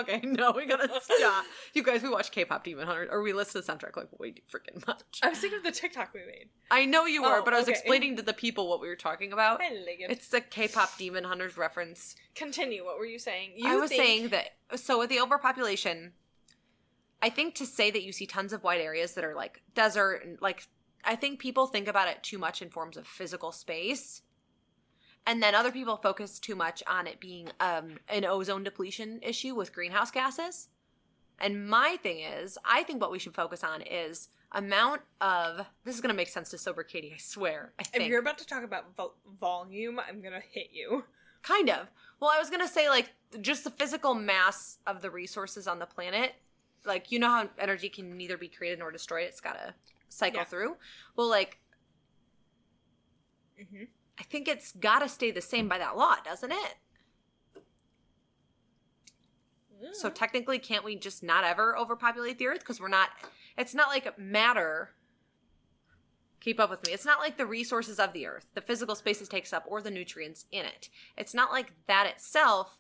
Speaker 1: Okay, no, we gotta stop. You guys, we watch K-pop Demon Hunters, or we listen to the soundtrack like way too freaking much.
Speaker 2: I was thinking of the TikTok we made.
Speaker 1: I know you were, but I was explaining to the people what we were talking about.
Speaker 2: I like it.
Speaker 1: It's the K-pop Demon Hunters reference.
Speaker 2: Continue. What were you saying?
Speaker 1: I was saying that, so with the overpopulation, I think to say that you see tons of wide areas that are like desert, and like, I think people think about it too much in forms of physical space. And then other people focus too much on it being an ozone depletion issue with greenhouse gases. And my thing is, I think what we should focus on is amount of... This is going to make sense to sober Katie, I swear. I think.
Speaker 2: If you're about to talk about volume, I'm going to hit you.
Speaker 1: Kind of. Well, I was going to say, like, just the physical mass of the resources on the planet. Like, you know how energy can neither be created nor destroyed? It's got to cycle through. Well, like... Mm-hmm. I think it's got to stay the same by that law, doesn't it? Mm. So technically, can't we just not ever overpopulate the earth? Because it's not like matter. Keep up with me. It's not like the resources of the earth, the physical space it takes up, or the nutrients in it. It's not like that itself,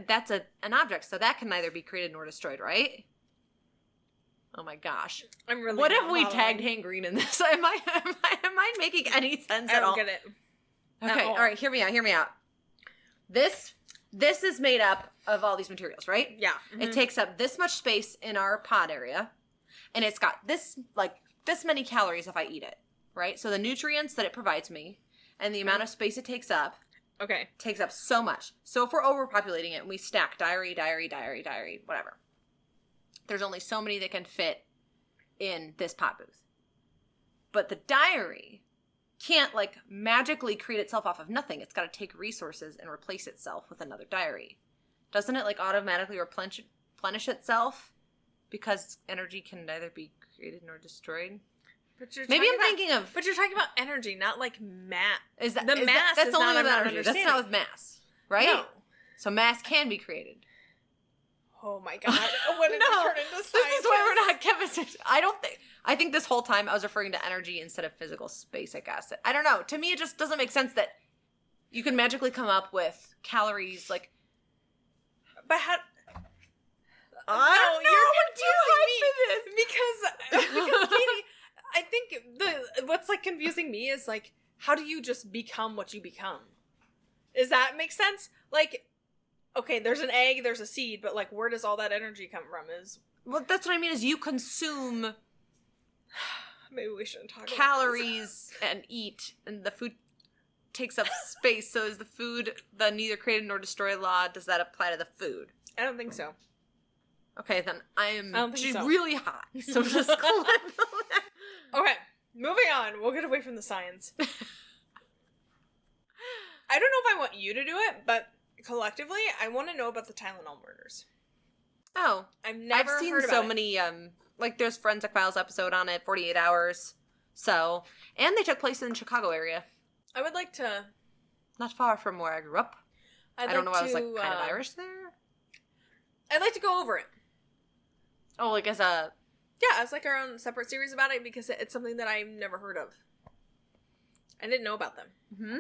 Speaker 1: that's an object. So that can neither be created nor destroyed, right? Oh my gosh.
Speaker 2: I'm really
Speaker 1: What if we tagged Hank Green in this? Am I making any sense at all?
Speaker 2: I don't get it.
Speaker 1: Okay, all right, hear me out. This is made up of all these materials, right?
Speaker 2: Yeah. Mm-hmm.
Speaker 1: It takes up this much space in our pod area, and it's got this, like, this many calories if I eat it, right? So the nutrients that it provides me and the amount of space it takes up takes up so much. So if we're overpopulating it and we stack diary, whatever, there's only so many that can fit in this pot booth. But the diary can't, like, magically create itself off of nothing. It's got to take resources and replace itself with another diary. Doesn't it, like, automatically replenish itself? Because energy can neither be created nor destroyed.
Speaker 2: But you're
Speaker 1: Maybe I'm thinking of...
Speaker 2: But you're talking about energy, not, like, mass.
Speaker 1: That's
Speaker 2: not
Speaker 1: only with
Speaker 2: I'm
Speaker 1: energy. That's not with mass, right?
Speaker 2: No.
Speaker 1: So mass can be created.
Speaker 2: Oh my god. When did it turn into science?
Speaker 1: This is why we're not chemists. I think this whole time I was referring to energy instead of physical space, I guess. I don't know. To me, it just doesn't make sense that you can magically come up with calories, like...
Speaker 2: But how...
Speaker 1: You're confusing me.
Speaker 2: Because Katie, I think what's, like, confusing me is, like, how do you just become what you become? Does that make sense? Like... Okay, there's an egg, there's a seed, but, like, where does all that energy come from?
Speaker 1: Well, that's what I mean, is you consume
Speaker 2: maybe we shouldn't talk
Speaker 1: calories and eat, and the food takes up space. So is the food the neither created nor destroyed law? Does that apply to the food?
Speaker 2: I don't think so.
Speaker 1: Okay, then she's
Speaker 2: so.
Speaker 1: really hot. So just
Speaker 2: Okay, moving on. We'll get away from the science. I don't know if I want you to do it, but collectively, I want to know about the Tylenol murders.
Speaker 1: Oh.
Speaker 2: I've
Speaker 1: seen
Speaker 2: heard about
Speaker 1: so
Speaker 2: it.
Speaker 1: many, like, there's Forensic Files episode on it, 48 Hours. So, and they took place in the Chicago area.
Speaker 2: I would like to...
Speaker 1: Not far from where I grew up. I don't know, I was, like, kind of Irish there.
Speaker 2: I'd like to go over it.
Speaker 1: Oh, like as a...
Speaker 2: Yeah, as, like, our own separate series about it, because it's something that I've never heard of. I didn't know about them.
Speaker 1: Mm-hmm.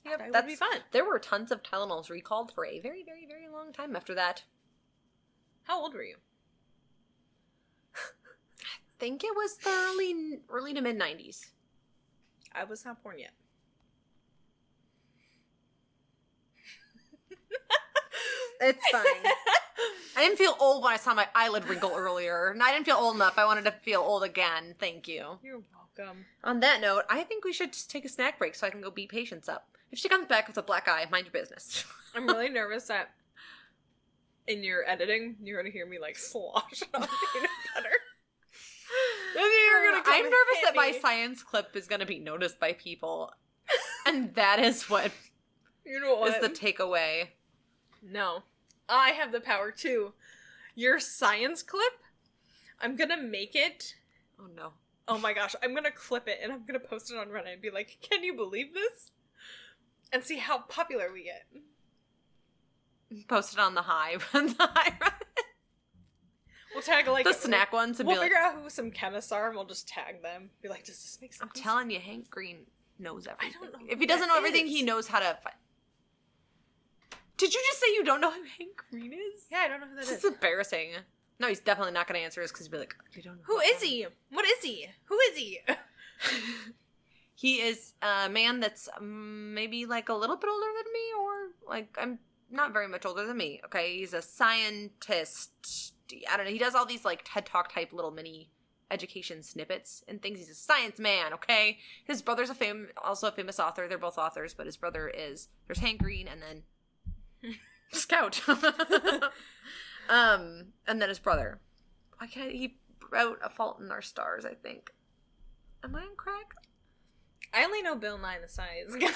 Speaker 2: Yep, that would be fun.
Speaker 1: There were tons of Tylenols recalled for a very, very, very long time after that.
Speaker 2: How old were you?
Speaker 1: I think it was the early to mid-90s.
Speaker 2: I was not born yet.
Speaker 1: It's fine. I didn't feel old when I saw my eyelid wrinkle earlier, and I didn't feel old enough. I wanted to feel old again. Thank you.
Speaker 2: You're welcome.
Speaker 1: On that note, I think we should just take a snack break so I can go beat Patience up. If she comes back with a black eye, mind your business.
Speaker 2: I'm really nervous that in your editing, you're going to hear me, like, slosh on peanut butter.
Speaker 1: I'm nervous that my science clip is going to be noticed by people. And that is what,
Speaker 2: you know what
Speaker 1: is the takeaway.
Speaker 2: No. I have the power too. Your science clip, I'm going to make it.
Speaker 1: Oh no.
Speaker 2: Oh my gosh. I'm going to clip it and I'm going to post it on Reddit and be like, can you believe this? And see how popular we get.
Speaker 1: Post it on the Hive.
Speaker 2: We'll tag, like,
Speaker 1: the snack ones. And
Speaker 2: we'll figure out who some chemists are and we'll just tag them. Be like, does this make sense?
Speaker 1: I'm telling you, Hank Green knows everything.
Speaker 2: I don't know.
Speaker 1: If he doesn't know everything, he knows how to... Did you just say you don't know who Hank Green is?
Speaker 2: Yeah, I don't know who that is.
Speaker 1: This is embarrassing. No, he's definitely not going to answer us because he'll be like, you don't know.
Speaker 2: Who is he? What is he? Who is he?
Speaker 1: He is a man that's maybe, like, a little bit older than me, or, like, I'm not very much older than me. Okay, he's a scientist. I don't know. He does all these, like, TED Talk type little mini education snippets and things. He's a science man, okay? His brother's also a famous author. They're both authors, but his brother is... There's Hank Green and then... Scout. And then his brother. He wrote A Fault in Our Stars, I think. Am I on crack?
Speaker 2: I only know Bill Nye the Science Guy.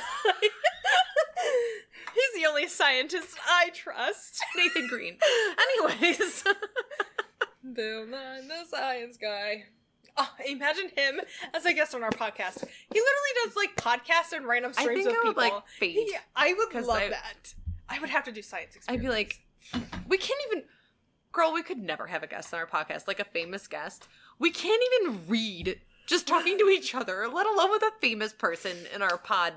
Speaker 2: He's the only scientist I trust.
Speaker 1: Nathan Green. Anyways.
Speaker 2: Bill Nye the Science Guy. Oh, imagine him as a guest on our podcast. He literally does, like, podcasts and random streams of people.
Speaker 1: Would, like, fade.
Speaker 2: I would love that. I would have to do science experiments.
Speaker 1: I'd be like, we can't even... Girl, we could never have a guest on our podcast, like a famous guest. We can't even read just talking to each other, let alone with a famous person in our pod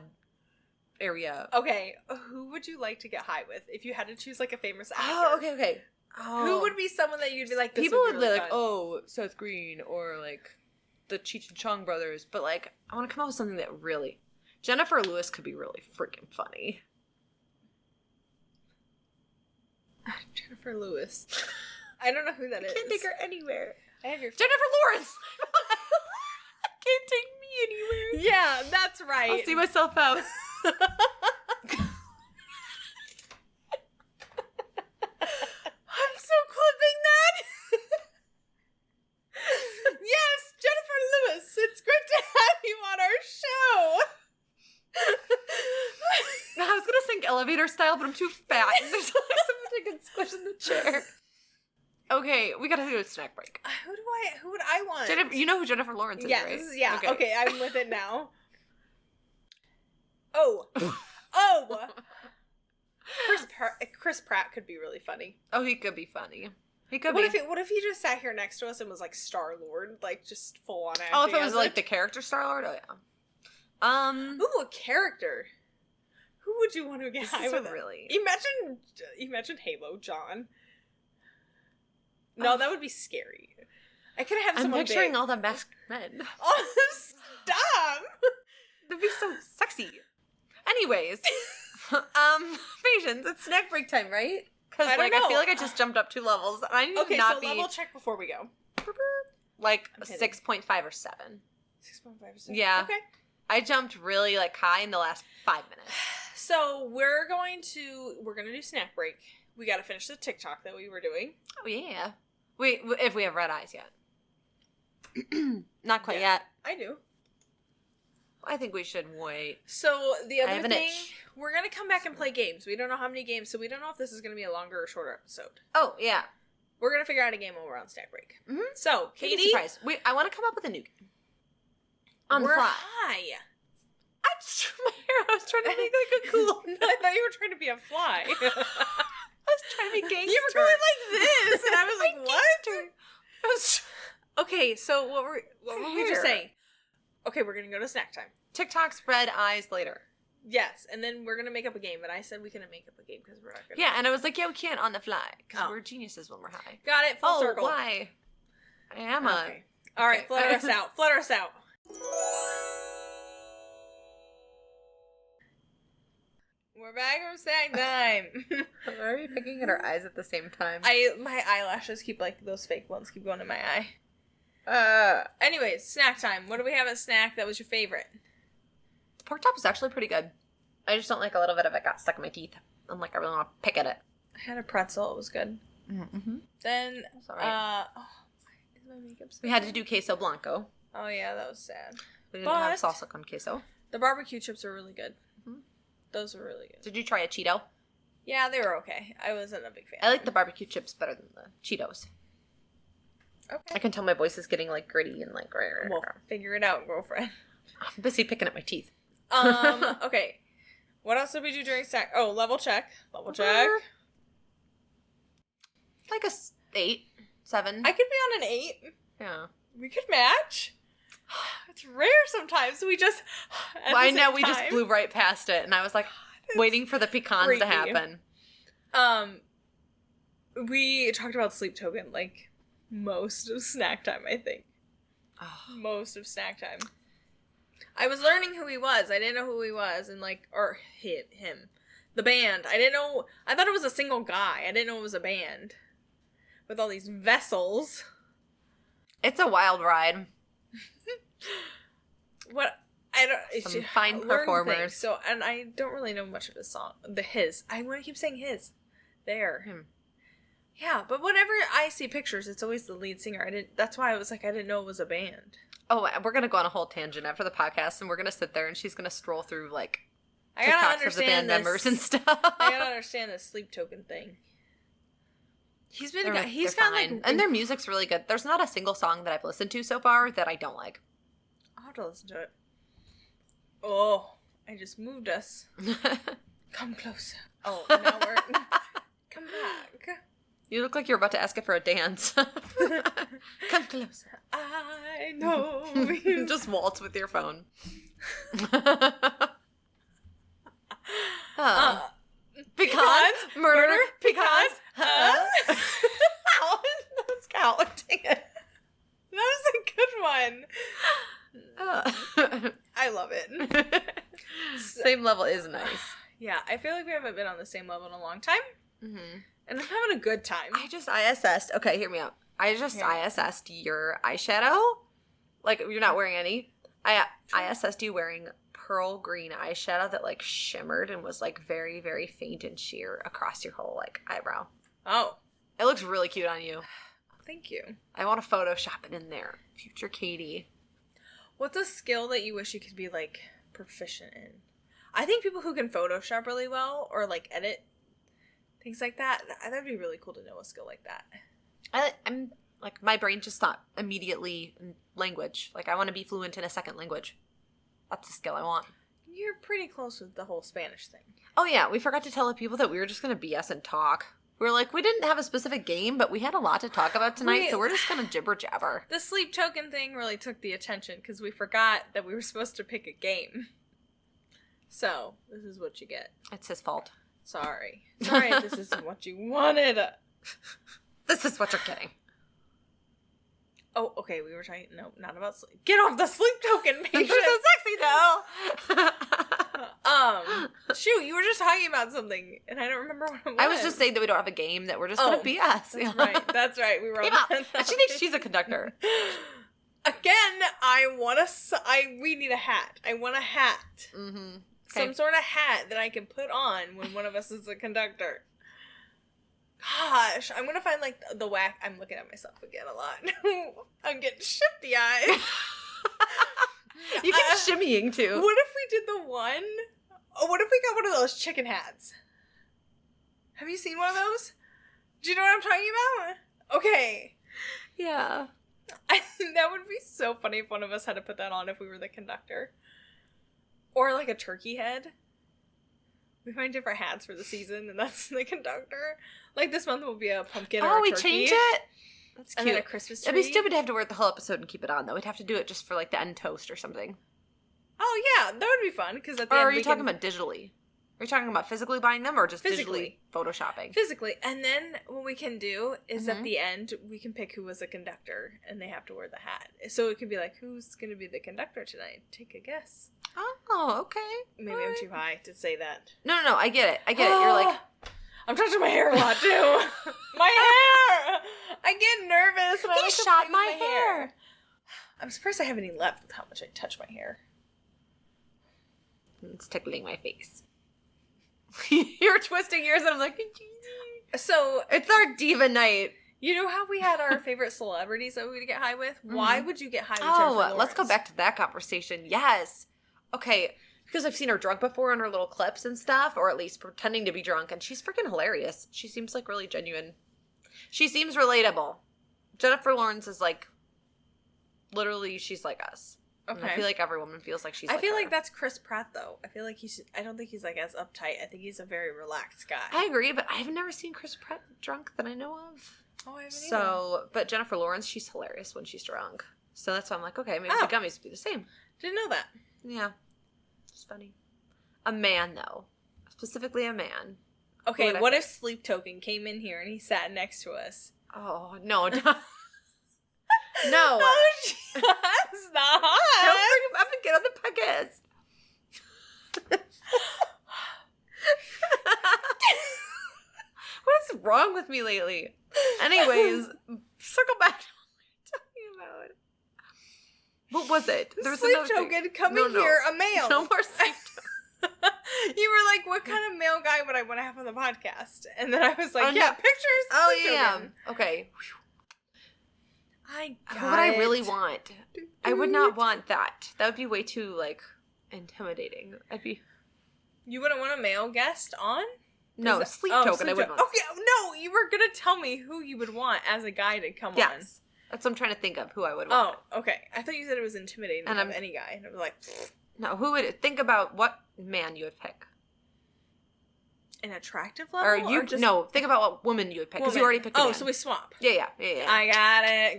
Speaker 1: area.
Speaker 2: Okay, who would you like to get high with if you had to choose, like, a famous actor?
Speaker 1: Oh, okay. Oh.
Speaker 2: Who would be someone that you'd be like, this
Speaker 1: people would
Speaker 2: really
Speaker 1: be like,
Speaker 2: fun?
Speaker 1: oh, Seth Green, or, like, the Cheech and Chong brothers, but, like, I want to come up with something that really... Jennifer Lewis could be really freaking funny.
Speaker 2: Jennifer Lewis. I don't know who that is.
Speaker 1: Can't take her anywhere.
Speaker 2: I have your
Speaker 1: Jennifer Lawrence!
Speaker 2: Yeah, that's right.
Speaker 1: I'll see myself out.
Speaker 2: I'm so clipping that. Yes, Jennifer Lewis, it's great to have you on our show.
Speaker 1: I was gonna sing elevator style, but I'm too fat. And there's like someone I can squish in the chair. Okay, we gotta do a snack break.
Speaker 2: Who would I want?
Speaker 1: Jennifer, you know who Jennifer Lawrence is,
Speaker 2: Yes,
Speaker 1: right?
Speaker 2: yeah. Okay, I'm with it now. Oh. Chris Pratt could be really funny.
Speaker 1: Oh, he could be funny. He could
Speaker 2: What
Speaker 1: be.
Speaker 2: if he just sat here next to us and was like Star-Lord, like just full on acting?
Speaker 1: Oh, if it was
Speaker 2: as
Speaker 1: like the character Star-Lord? Oh, yeah.
Speaker 2: Ooh, a character. Who would you want to get
Speaker 1: This
Speaker 2: high
Speaker 1: is
Speaker 2: with?
Speaker 1: really...
Speaker 2: Imagine Halo John. No, that would be scary. I could have someone
Speaker 1: I'm picturing
Speaker 2: big.
Speaker 1: all the masked men.
Speaker 2: Oh, stop!
Speaker 1: That'd be so sexy. Anyways, Patience, it's snack break time, right? Because
Speaker 2: I don't
Speaker 1: I
Speaker 2: know.
Speaker 1: feel like I just jumped up 2 levels. And I need
Speaker 2: Okay,
Speaker 1: to not
Speaker 2: so
Speaker 1: be
Speaker 2: level check before we go.
Speaker 1: like
Speaker 2: I'm kidding.
Speaker 1: 6.5 or 7.
Speaker 2: 6.5.
Speaker 1: Yeah.
Speaker 2: Okay.
Speaker 1: I jumped really like high in the last 5 minutes.
Speaker 2: So we're gonna do snack break. We got to finish the TikTok that we were doing.
Speaker 1: Oh yeah. If we have red eyes yet. Not quite yet.
Speaker 2: I do.
Speaker 1: I think we should wait.
Speaker 2: So the
Speaker 1: I
Speaker 2: other
Speaker 1: have an
Speaker 2: thing,
Speaker 1: itch.
Speaker 2: we're gonna come back and play games. We don't know how many games, so we don't know if this is gonna be a longer or shorter episode.
Speaker 1: Oh yeah.
Speaker 2: We're gonna figure out a game when we're on snack break.
Speaker 1: Mm-hmm.
Speaker 2: So Katie,
Speaker 1: Surprise. Wait, I want to come up with a new game. On the
Speaker 2: we're
Speaker 1: fly.
Speaker 2: high.
Speaker 1: I just my hair. I was trying to make like a cool.
Speaker 2: I thought you were trying to be a fly.
Speaker 1: I was trying to be gangster.
Speaker 2: You were going like this, and I was like, "What?"
Speaker 1: Gangster. I was
Speaker 2: Okay, so what were we just
Speaker 1: Hair.
Speaker 2: saying? Okay, we're gonna go to snack time.
Speaker 1: TikTok's red eyes later.
Speaker 2: Yes, and then we're gonna make up a game. And I said we couldn't make up a game because we're not gonna.
Speaker 1: Yeah, and I was like, yeah, we can't on the fly because
Speaker 2: Oh.
Speaker 1: we're geniuses when we're high.
Speaker 2: Got it. Full circle.
Speaker 1: Why? I am
Speaker 2: Okay. All right,
Speaker 1: Okay.
Speaker 2: flutter us out. Flutter us out. We're back from snack time.
Speaker 1: Why are we picking at our eyes at the same time?
Speaker 2: My eyelashes keep like those fake ones keep going in my eye. Anyways, snack time. What do we have at snack that was your favorite?
Speaker 1: The pork chop was actually pretty good. I just don't like a little bit of it got stuck in my teeth. I'm like, I really want to pick at it.
Speaker 2: I had a pretzel. It was good.
Speaker 1: Mm-hmm.
Speaker 2: Then,
Speaker 1: That's all right.
Speaker 2: is my makeup
Speaker 1: We had to do queso blanco.
Speaker 2: Oh yeah, that was sad.
Speaker 1: We didn't have
Speaker 2: But-
Speaker 1: salsa con queso.
Speaker 2: The barbecue chips are really good.
Speaker 1: Mhm.
Speaker 2: Those were really good.
Speaker 1: Did you try a Cheeto?
Speaker 2: Yeah, they were okay. I wasn't a big fan.
Speaker 1: I like the barbecue chips better than the Cheetos. I
Speaker 2: Okay.
Speaker 1: can tell my voice is getting like gritty and like.
Speaker 2: Well, figure it out, girlfriend.
Speaker 1: I'm busy picking at my teeth.
Speaker 2: Okay. What else did we do during snack? Oh, level check. Level check.
Speaker 1: Like a 8, 7.
Speaker 2: I could be on an 8.
Speaker 1: Yeah.
Speaker 2: We could match. It's rare sometimes. We just. at
Speaker 1: Well, I
Speaker 2: the
Speaker 1: know
Speaker 2: same
Speaker 1: we just
Speaker 2: time-
Speaker 1: blew right past it, and I was like
Speaker 2: It's
Speaker 1: waiting for the pecans
Speaker 2: freaky.
Speaker 1: to happen.
Speaker 2: We talked about Sleep Token like most of snack time, I think.
Speaker 1: Oh.
Speaker 2: Most of snack time. I was learning who he was. I didn't know who he was, and like, or him. The band. I didn't know. I thought it was a single guy. I didn't know it was a band. With all these vessels.
Speaker 1: It's a wild ride.
Speaker 2: What? I don't.
Speaker 1: Some fine
Speaker 2: learn
Speaker 1: performers.
Speaker 2: things. So, and I don't really know much of his song. His. I want to keep saying his. There.
Speaker 1: Him.
Speaker 2: Yeah, but whenever I see pictures, it's always the lead singer. That's why I was like, I didn't know it was a band.
Speaker 1: Oh, we're gonna go on a whole tangent after the podcast, and we're gonna sit there, and she's gonna stroll through like
Speaker 2: I gotta
Speaker 1: TikToks of the band
Speaker 2: understand this.
Speaker 1: members and stuff.
Speaker 2: I gotta understand this Sleep Token thing. He's been. He's
Speaker 1: they're
Speaker 2: got like.
Speaker 1: fine. And their music's really good. There's not a single song that I've listened to so far that I don't like.
Speaker 2: I'll have to listen to it. Oh, I just moved us. Come closer. Oh, now we're. Come back.
Speaker 1: You look like you're about to ask it for a dance. Come closer.
Speaker 2: I know you.
Speaker 1: Just waltz with your phone. Pecans, murder, pecans. Huh? That was counting it.
Speaker 2: That was a good one. I love it.
Speaker 1: Same level is nice.
Speaker 2: Yeah, I feel like we haven't been on the same level in a long time.
Speaker 1: Mm-hmm.
Speaker 2: And I'm having a good time.
Speaker 1: I just ISS'd. Okay, hear me out. I just ISS'd your eyeshadow. Like, you're not wearing any. I ISS'd you wearing pearl green eyeshadow that like shimmered and was like very, very faint and sheer across your whole like eyebrow.
Speaker 2: Oh.
Speaker 1: It looks really cute on you.
Speaker 2: Thank you.
Speaker 1: I want to Photoshop it in there. Future Katy.
Speaker 2: What's a skill that you wish you could be like proficient in? I think people who can Photoshop really well or like edit things like that, that'd be really cool to know a skill like that.
Speaker 1: I'm like, my brain just thought immediately language. Like, I want to be fluent in a second language. That's the skill I want.
Speaker 2: You're pretty close with the whole Spanish thing.
Speaker 1: Oh, yeah. We forgot to tell the people that we were just going to BS and talk. We were like, we didn't have a specific game, but we had a lot to talk about tonight, so we're just going to jibber jabber.
Speaker 2: The sleep token thing really took the attention because we forgot that we were supposed to pick a game. So, this is what you get.
Speaker 1: It's his fault.
Speaker 2: Sorry. This isn't what you wanted.
Speaker 1: This is what you're getting.
Speaker 2: Oh, okay, we were talking, no, not about sleep. Get off the sleep token, patient!
Speaker 1: You're so sexy, though!
Speaker 2: Shoot, you were just talking about something, and I don't remember what it was.
Speaker 1: I was just saying that we don't have a game, that we're just going to BS.
Speaker 2: That's right, we were on
Speaker 1: and she thinks she's a conductor.
Speaker 2: Again, we need a hat. I want a hat.
Speaker 1: Mm-hmm. Okay.
Speaker 2: Some sort of hat that I can put on when one of us is a conductor. Gosh, I'm gonna find like the whack. I'm looking at myself again a lot. I'm getting shifty eyes.
Speaker 1: You keep shimmying too.
Speaker 2: What if we did the one? Oh, what if we got one of those chicken hats? Have you seen one of those? Do you know what I'm talking about? Okay.
Speaker 1: Yeah.
Speaker 2: That would be so funny if one of us had to put that on if we were the conductor. Or like a turkey head. We find different hats for the season, and that's the conductor. Like this month will be a pumpkin or a turkey. Oh, we change it?
Speaker 1: That's
Speaker 2: cute. And then a Christmas tree.
Speaker 1: It'd be stupid to have to wear it the whole episode and keep it on, though. We'd have to do it just for like the end toast or something.
Speaker 2: Oh, yeah. That would be fun. Because at the
Speaker 1: end,
Speaker 2: are
Speaker 1: you talking about digitally? Are you talking about physically buying them or just digitally photoshopping?
Speaker 2: Physically. And then what we can do is at the end, we can pick who was a conductor, and they have to wear the hat. So it could be like, who's going to be the conductor tonight? Take a guess.
Speaker 1: Oh, okay.
Speaker 2: Maybe I'm too high to say that.
Speaker 1: No, I get it. You're like...
Speaker 2: I'm touching my hair a lot, too. My hair! I get nervous. And
Speaker 1: he shot my hair.
Speaker 2: I'm surprised I have any left with how much I touch my hair.
Speaker 1: It's tickling my face. You're twisting yours, and I'm like...
Speaker 2: So...
Speaker 1: It's our diva night.
Speaker 2: You know how we had our favorite celebrities that we would get high with? Mm-hmm. Why would you get high with Jennifer Lawrence?
Speaker 1: Let's go back to that conversation. Yes. Okay, because I've seen her drunk before in her little clips and stuff, or at least pretending to be drunk, and she's freaking hilarious. She seems like really genuine. She seems relatable. Jennifer Lawrence is like, literally, she's like us. Okay. And I feel like every woman feels like she's like
Speaker 2: I feel
Speaker 1: her.
Speaker 2: like that's Chris Pratt, though. I feel like I don't think he's like as uptight. I think he's a very relaxed guy.
Speaker 1: I agree, but I've never seen Chris Pratt drunk that I know of.
Speaker 2: Oh, I haven't
Speaker 1: either. But Jennifer Lawrence, she's hilarious when she's drunk. So that's why I'm like, okay, maybe the gummies would be the same.
Speaker 2: Didn't know that.
Speaker 1: Yeah. It's funny. A man, though. Specifically a man.
Speaker 2: Okay, what if Sleep Token came in here and he sat next to us?
Speaker 1: Oh, no. No.
Speaker 2: Oh, that's not.
Speaker 1: Don't bring him up and get on the podcast. What is wrong with me lately? Anyways, circle back to what we were talking about. What was it?
Speaker 2: There was Sleep Token coming here, a male.
Speaker 1: No more Sleep Token.
Speaker 2: You were like, what kind of male guy would I want to have on the podcast? And then I was like, pictures.
Speaker 1: Oh, yeah. Okay. Who would I really want? I would not want that. That would be way too, like, intimidating.
Speaker 2: You wouldn't want a male guest on?
Speaker 1: No, Sleep Token I would want.
Speaker 2: Okay, no, you were going to tell me who you would want as a guy to come on.
Speaker 1: Yes. That's what I'm trying to think of, who I would want.
Speaker 2: Oh, okay. I thought you said it was intimidating to have any guy. And I was like...
Speaker 1: No, who would... Think about what man you would pick.
Speaker 2: An attractive level?
Speaker 1: No, think about what woman you would pick, because you already picked a man.
Speaker 2: Oh, so we swap.
Speaker 1: Yeah.
Speaker 2: I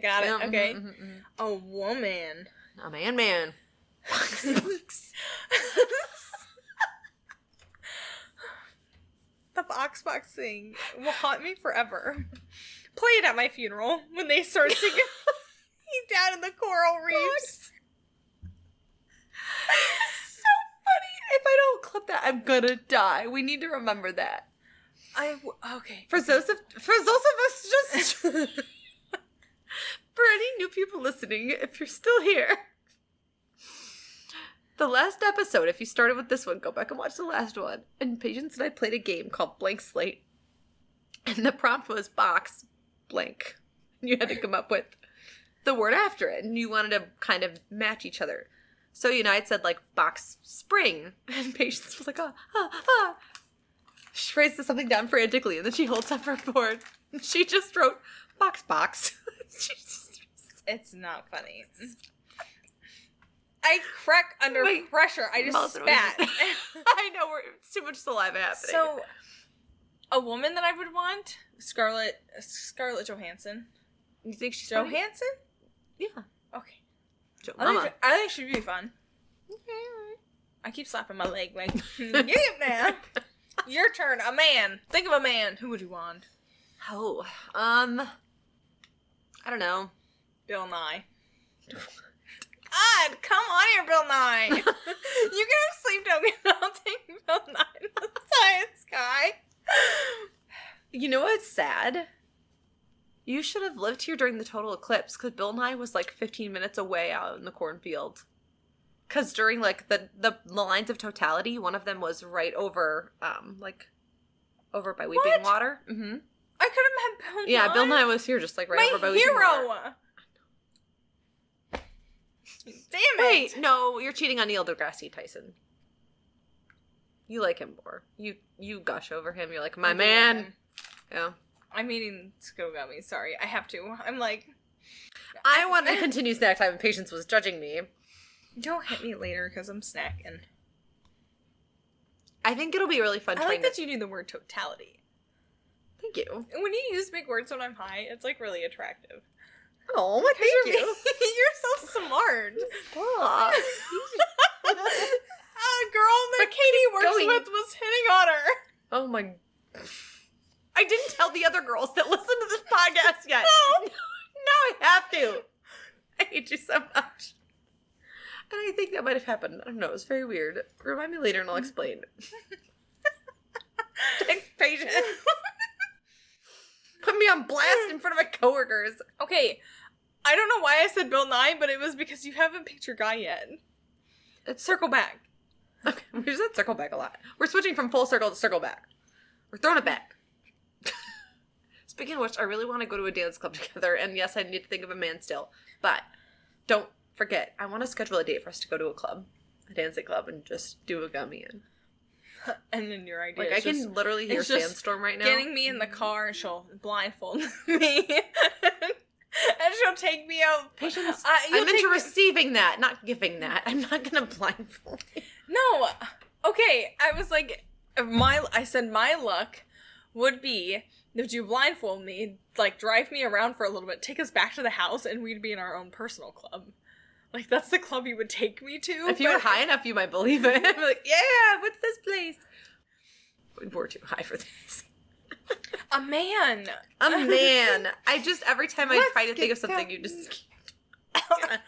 Speaker 2: got it. Okay. Mm-hmm. A woman.
Speaker 1: A man.
Speaker 2: The Box thing will haunt me forever. Play it at my funeral when they start singing. He's down in the coral reefs.
Speaker 1: It's so funny. If I don't clip that, I'm gonna die. We need to remember that.
Speaker 2: Okay.
Speaker 1: For those of us just for any new people listening, if you're still here, The last episode, if you started with this one, go back and watch the last one. And Patience and I played a game called Blank Slate. And the prompt was box blank. And you had to come up with the word after it. And you wanted to kind of match each other. So, you know, I'd said, like, box spring. And Patience was like, She writes something down frantically. And then she holds up her board. And she just wrote box.
Speaker 2: It's not funny. I crack under pressure. I just spat.
Speaker 1: I know, it's too much saliva happening.
Speaker 2: So, a woman that I would want, Scarlett Johansson.
Speaker 1: You think she's
Speaker 2: Johansson?
Speaker 1: Yeah.
Speaker 2: Okay.
Speaker 1: Mama.
Speaker 2: I think she'd be fun.
Speaker 1: Okay.
Speaker 2: I keep slapping my leg like, yeah, man. Your turn. A man. Think of a man. Who would you want?
Speaker 1: Oh, I don't know.
Speaker 2: Bill Nye. God, come on here, Bill Nye. You can have sleep tokens. I'll take Bill Nye in the science sky.
Speaker 1: You know what's sad? You should have lived here during the total eclipse, because Bill Nye was like 15 minutes away out in the cornfield. Because during like the lines of totality, one of them was right over, over by Weeping Water. Mm-hmm.
Speaker 2: I could have met Bill Nye.
Speaker 1: Yeah, Bill Nye was here, just like right over by Weeping Water.
Speaker 2: My hero! Damn it!
Speaker 1: Wait, no, you're cheating on Neil deGrasse Tyson. You like him more. You gush over him. You're like, my man. Yeah.
Speaker 2: I'm eating Skogami. Sorry, I have to. I'm like...
Speaker 1: I wanted to continue snack time and Patience was judging me.
Speaker 2: Don't hit me later because I'm snacking.
Speaker 1: I think it'll be really fun.
Speaker 2: I like that you do the word totality.
Speaker 1: Thank you.
Speaker 2: When you use big words when I'm high, it's like really attractive.
Speaker 1: Oh, thank you.
Speaker 2: You're so smart.
Speaker 1: Stop.
Speaker 2: A girl that Katy works with was hitting on her.
Speaker 1: Oh my... I didn't tell the other girls that listen to this podcast yet.
Speaker 2: No.
Speaker 1: Now I have to. I hate you so much. And I think that might have happened. I don't know. It was very weird. Remind me later and I'll explain. Thanks, Patience. Put me on blast in front of my coworkers.
Speaker 2: Okay, I don't know why I said Bill Nye, but it was because you haven't picked your guy yet. Circle back.
Speaker 1: Okay, we just said circle back a lot. We're switching from full circle to circle back. We're throwing it back. Speaking of which, I really want to go to a dance club together, and yes, I need to think of a man still. But don't forget, I want to schedule a date for us to go to a dancing club, and just do a gummy in.
Speaker 2: And then your idea
Speaker 1: like, I can literally hear Sandstorm right now.
Speaker 2: Getting me in the car, and she'll blindfold me. And she'll take me out.
Speaker 1: Patience. I'm into receiving that, not giving that. I'm not going to blindfold you.
Speaker 2: No. Okay, I was like, I said my luck would be that you blindfold me, like drive me around for a little bit, take us back to the house, and we'd be in our own personal club. Like, that's the club you would take me to.
Speaker 1: If you were high enough, you might believe it. I'm like, yeah, what's this place? We're too high for this.
Speaker 2: A man.
Speaker 1: Every time I try to think of something, you just... I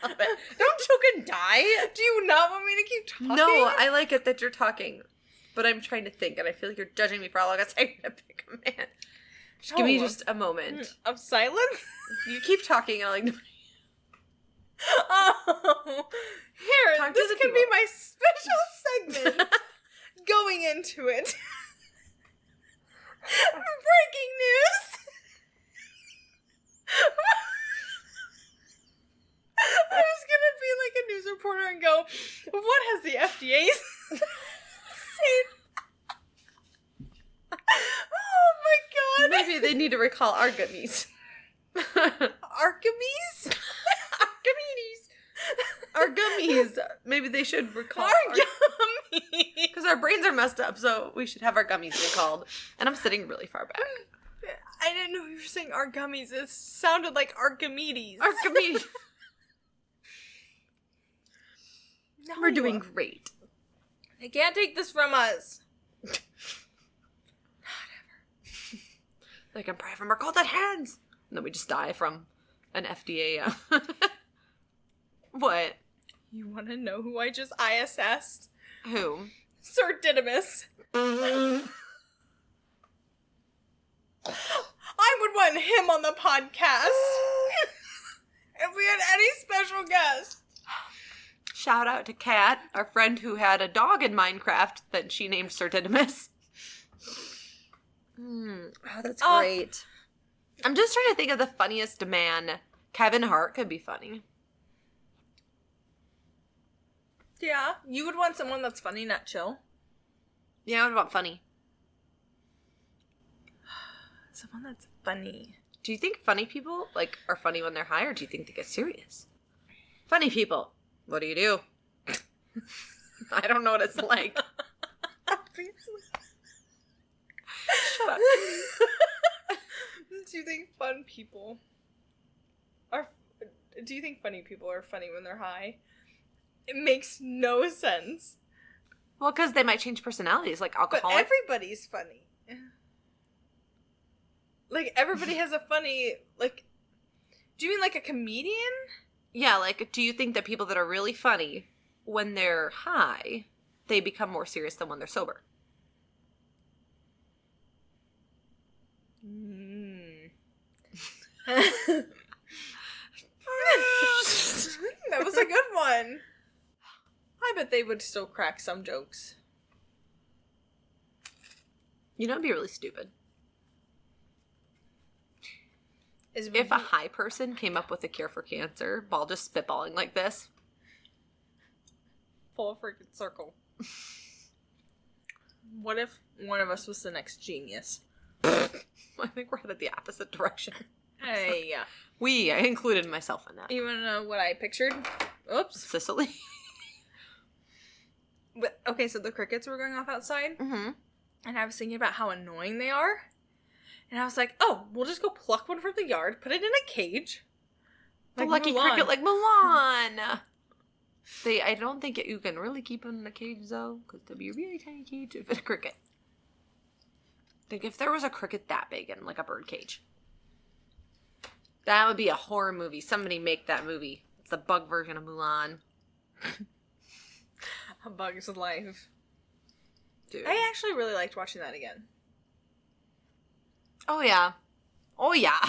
Speaker 1: love it. Don't choke and die.
Speaker 2: Do you not want me to keep talking?
Speaker 1: No, I like it that you're talking. But I'm trying to think, and I feel like you're judging me for how long it's taking to pick a man. Give me just a moment.
Speaker 2: Of silence?
Speaker 1: You keep talking, and I'll ignore you.
Speaker 2: Oh, here, this could be my special segment. Going into it. Breaking news. I was gonna be like a news reporter and go, what has the FDA said? Oh my god.
Speaker 1: Maybe they need to recall our gummies.
Speaker 2: Archimedes?
Speaker 1: Our gummies. Maybe they should recall
Speaker 2: our gummies.
Speaker 1: Because our brains are messed up, so we should have our gummies recalled. And I'm sitting really far back.
Speaker 2: I didn't know you were saying our gummies. It sounded like Archimedes.
Speaker 1: Archimedes.
Speaker 2: No.
Speaker 1: We're doing great.
Speaker 2: They can't take this from us.
Speaker 1: Not ever. They can pray from our cold dead hands. And then we just die from an FDA. What?
Speaker 2: You want to know who I just ISS'd?
Speaker 1: Who?
Speaker 2: Sir Didymus. I would want him on the podcast. If we had any special guests.
Speaker 1: shout out to Kat, our friend who had a dog in Minecraft that she named Sir Didymus. Oh, that's great. I'm just trying to think of the funniest man. Kevin Hart could be funny.
Speaker 2: Yeah. You would want someone that's funny, not chill.
Speaker 1: Yeah, I would want funny.
Speaker 2: Someone that's funny.
Speaker 1: Do you think funny people, like, are funny when they're high, or do you think they get serious? Funny people. What do you do? I don't know what it's like. Shut up.
Speaker 2: Do you think funny people are funny when they're high? It makes no sense.
Speaker 1: Well, because they might change personalities, like alcoholic.
Speaker 2: But everybody's funny. Like, everybody has a funny, like... Do you mean like a comedian?
Speaker 1: Yeah, like, do you think that people that are really funny, when they're high, they become more serious than when they're sober?
Speaker 2: That was a good one. I bet they would still crack some jokes.
Speaker 1: You know, it'd be really stupid. If a high person came up with a cure for cancer, while just spitballing like this.
Speaker 2: Full freaking circle. What if one of us was the next genius?
Speaker 1: I think we're headed the opposite direction.
Speaker 2: Hey, yeah.
Speaker 1: I included myself in that.
Speaker 2: You wanna know what I pictured? Oops.
Speaker 1: Sicily.
Speaker 2: But, okay, so the crickets were going off outside.
Speaker 1: Mm-hmm.
Speaker 2: And I was thinking about how annoying they are. And I was like, oh, we'll just go pluck one from the yard, put it in a cage.
Speaker 1: The lucky
Speaker 2: Mulan.
Speaker 1: cricket like Mulan. I don't think you can really keep them in a cage, though, because they'd be a really tiny cage if it's a cricket. Like, if there was a cricket that big in, like, a bird cage. That would be a horror movie. Somebody make that movie. It's the bug version of Mulan.
Speaker 2: A Bug's Life.
Speaker 1: Dude.
Speaker 2: I actually really liked watching that again.
Speaker 1: Oh, yeah. Oh, yeah.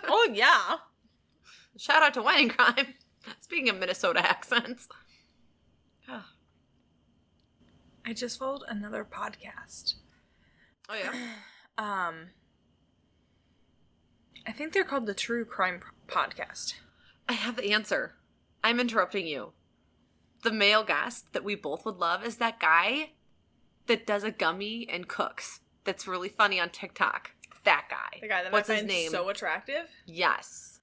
Speaker 2: Oh, yeah.
Speaker 1: Shout out to Wine and Crime. Speaking of Minnesota accents.
Speaker 2: I just followed another podcast.
Speaker 1: Oh, yeah?
Speaker 2: I think they're called the True Crime Podcast.
Speaker 1: I have the answer. I'm interrupting you. The male guest that we both would love is that guy that does a gummy and cooks. That's really funny on TikTok. That guy.
Speaker 2: The guy that
Speaker 1: What's
Speaker 2: I
Speaker 1: his
Speaker 2: find
Speaker 1: name?
Speaker 2: so attractive?
Speaker 1: Yes.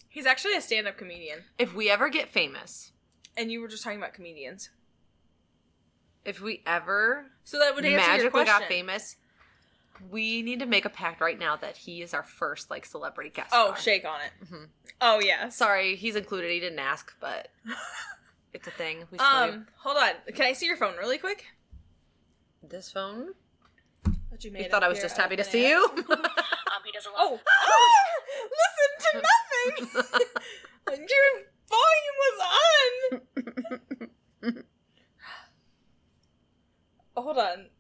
Speaker 2: He's actually a stand-up comedian.
Speaker 1: If we ever get famous.
Speaker 2: And you were just talking about comedians.
Speaker 1: If we ever
Speaker 2: so that would answer
Speaker 1: magically
Speaker 2: your question.
Speaker 1: got famous, we need to make a pact right now that he is our first, like, celebrity guest
Speaker 2: Oh,
Speaker 1: star.
Speaker 2: shake on it.
Speaker 1: Mm-hmm.
Speaker 2: Oh, yes.
Speaker 1: Sorry, he's included. He didn't ask, but it's a thing. We still do.
Speaker 2: Hold on. Can I see your phone really quick?
Speaker 1: This phone?
Speaker 2: That
Speaker 1: You thought I was just happy to see you?
Speaker 2: He doesn't love listen to nothing! Your volume was on! Hold on.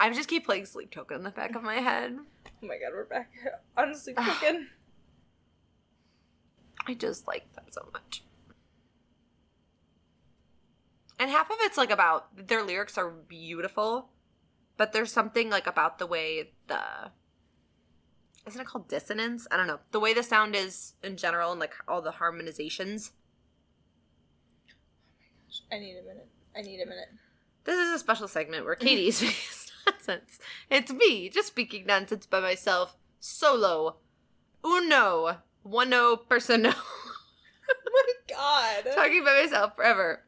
Speaker 1: I just keep playing Sleep Token in the back of my head.
Speaker 2: Oh my god, we're back on Sleep Token.
Speaker 1: I just like that so much. And half of it's, like, about... Their lyrics are beautiful, but there's something, like, about the way the... Isn't it called dissonance? I don't know. The way the sound is in general and, like, all the harmonizations.
Speaker 2: I need a minute.
Speaker 1: This is a special segment where Katy speaks nonsense. It's me, just speaking nonsense by myself. Solo. Uno. Persona.
Speaker 2: Oh my god.
Speaker 1: Talking by myself forever.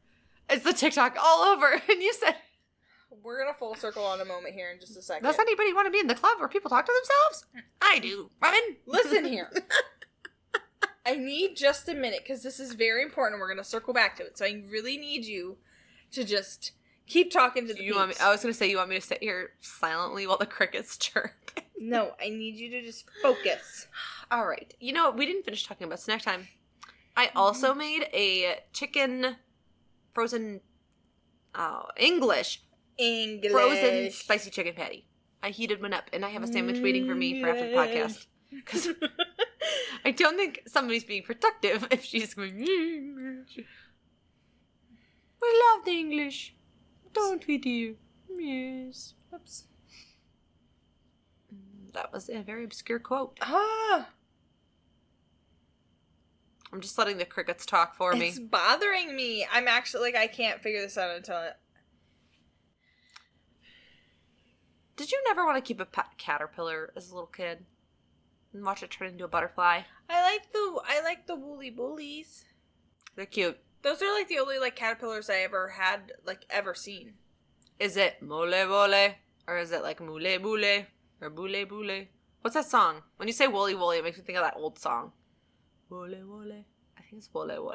Speaker 1: It's the TikTok all over. And you said...
Speaker 2: We're gonna full circle on a moment here in just a second.
Speaker 1: Does anybody want to be in the club where people talk to themselves? I do. Robin?
Speaker 2: Listen here. I need just a minute because this is very important. We're gonna circle back to it. So I really need you to just keep talking to the
Speaker 1: you want me? I was gonna say you want me to sit here silently while the crickets chirp.
Speaker 2: No, I need you to just focus.
Speaker 1: All right. You know what? We didn't finish talking about snack time. I also made a chicken frozen English frozen spicy chicken patty. I heated one up, and I have a sandwich waiting for me for after the podcast. Because I don't think somebody's being productive if she's going, we love the English. Don't we, dear? Yes.
Speaker 2: Oops.
Speaker 1: That was a very obscure quote.
Speaker 2: Ah.
Speaker 1: I'm just letting the crickets talk for me.
Speaker 2: It's bothering me. I'm actually, like, I can't figure this out until it...
Speaker 1: Did you never want to keep a pet caterpillar as a little kid? And watch it turn into a butterfly?
Speaker 2: I like the woolly bullies.
Speaker 1: They're cute.
Speaker 2: Those are, like, the only, like, caterpillars I ever had, like, ever seen.
Speaker 1: Is it mole vole? Or is it like mule bule? Or bule bule? What's that song? When you say woolly woolly, it makes me think of that old song. Wole wole. I think it's wole wole.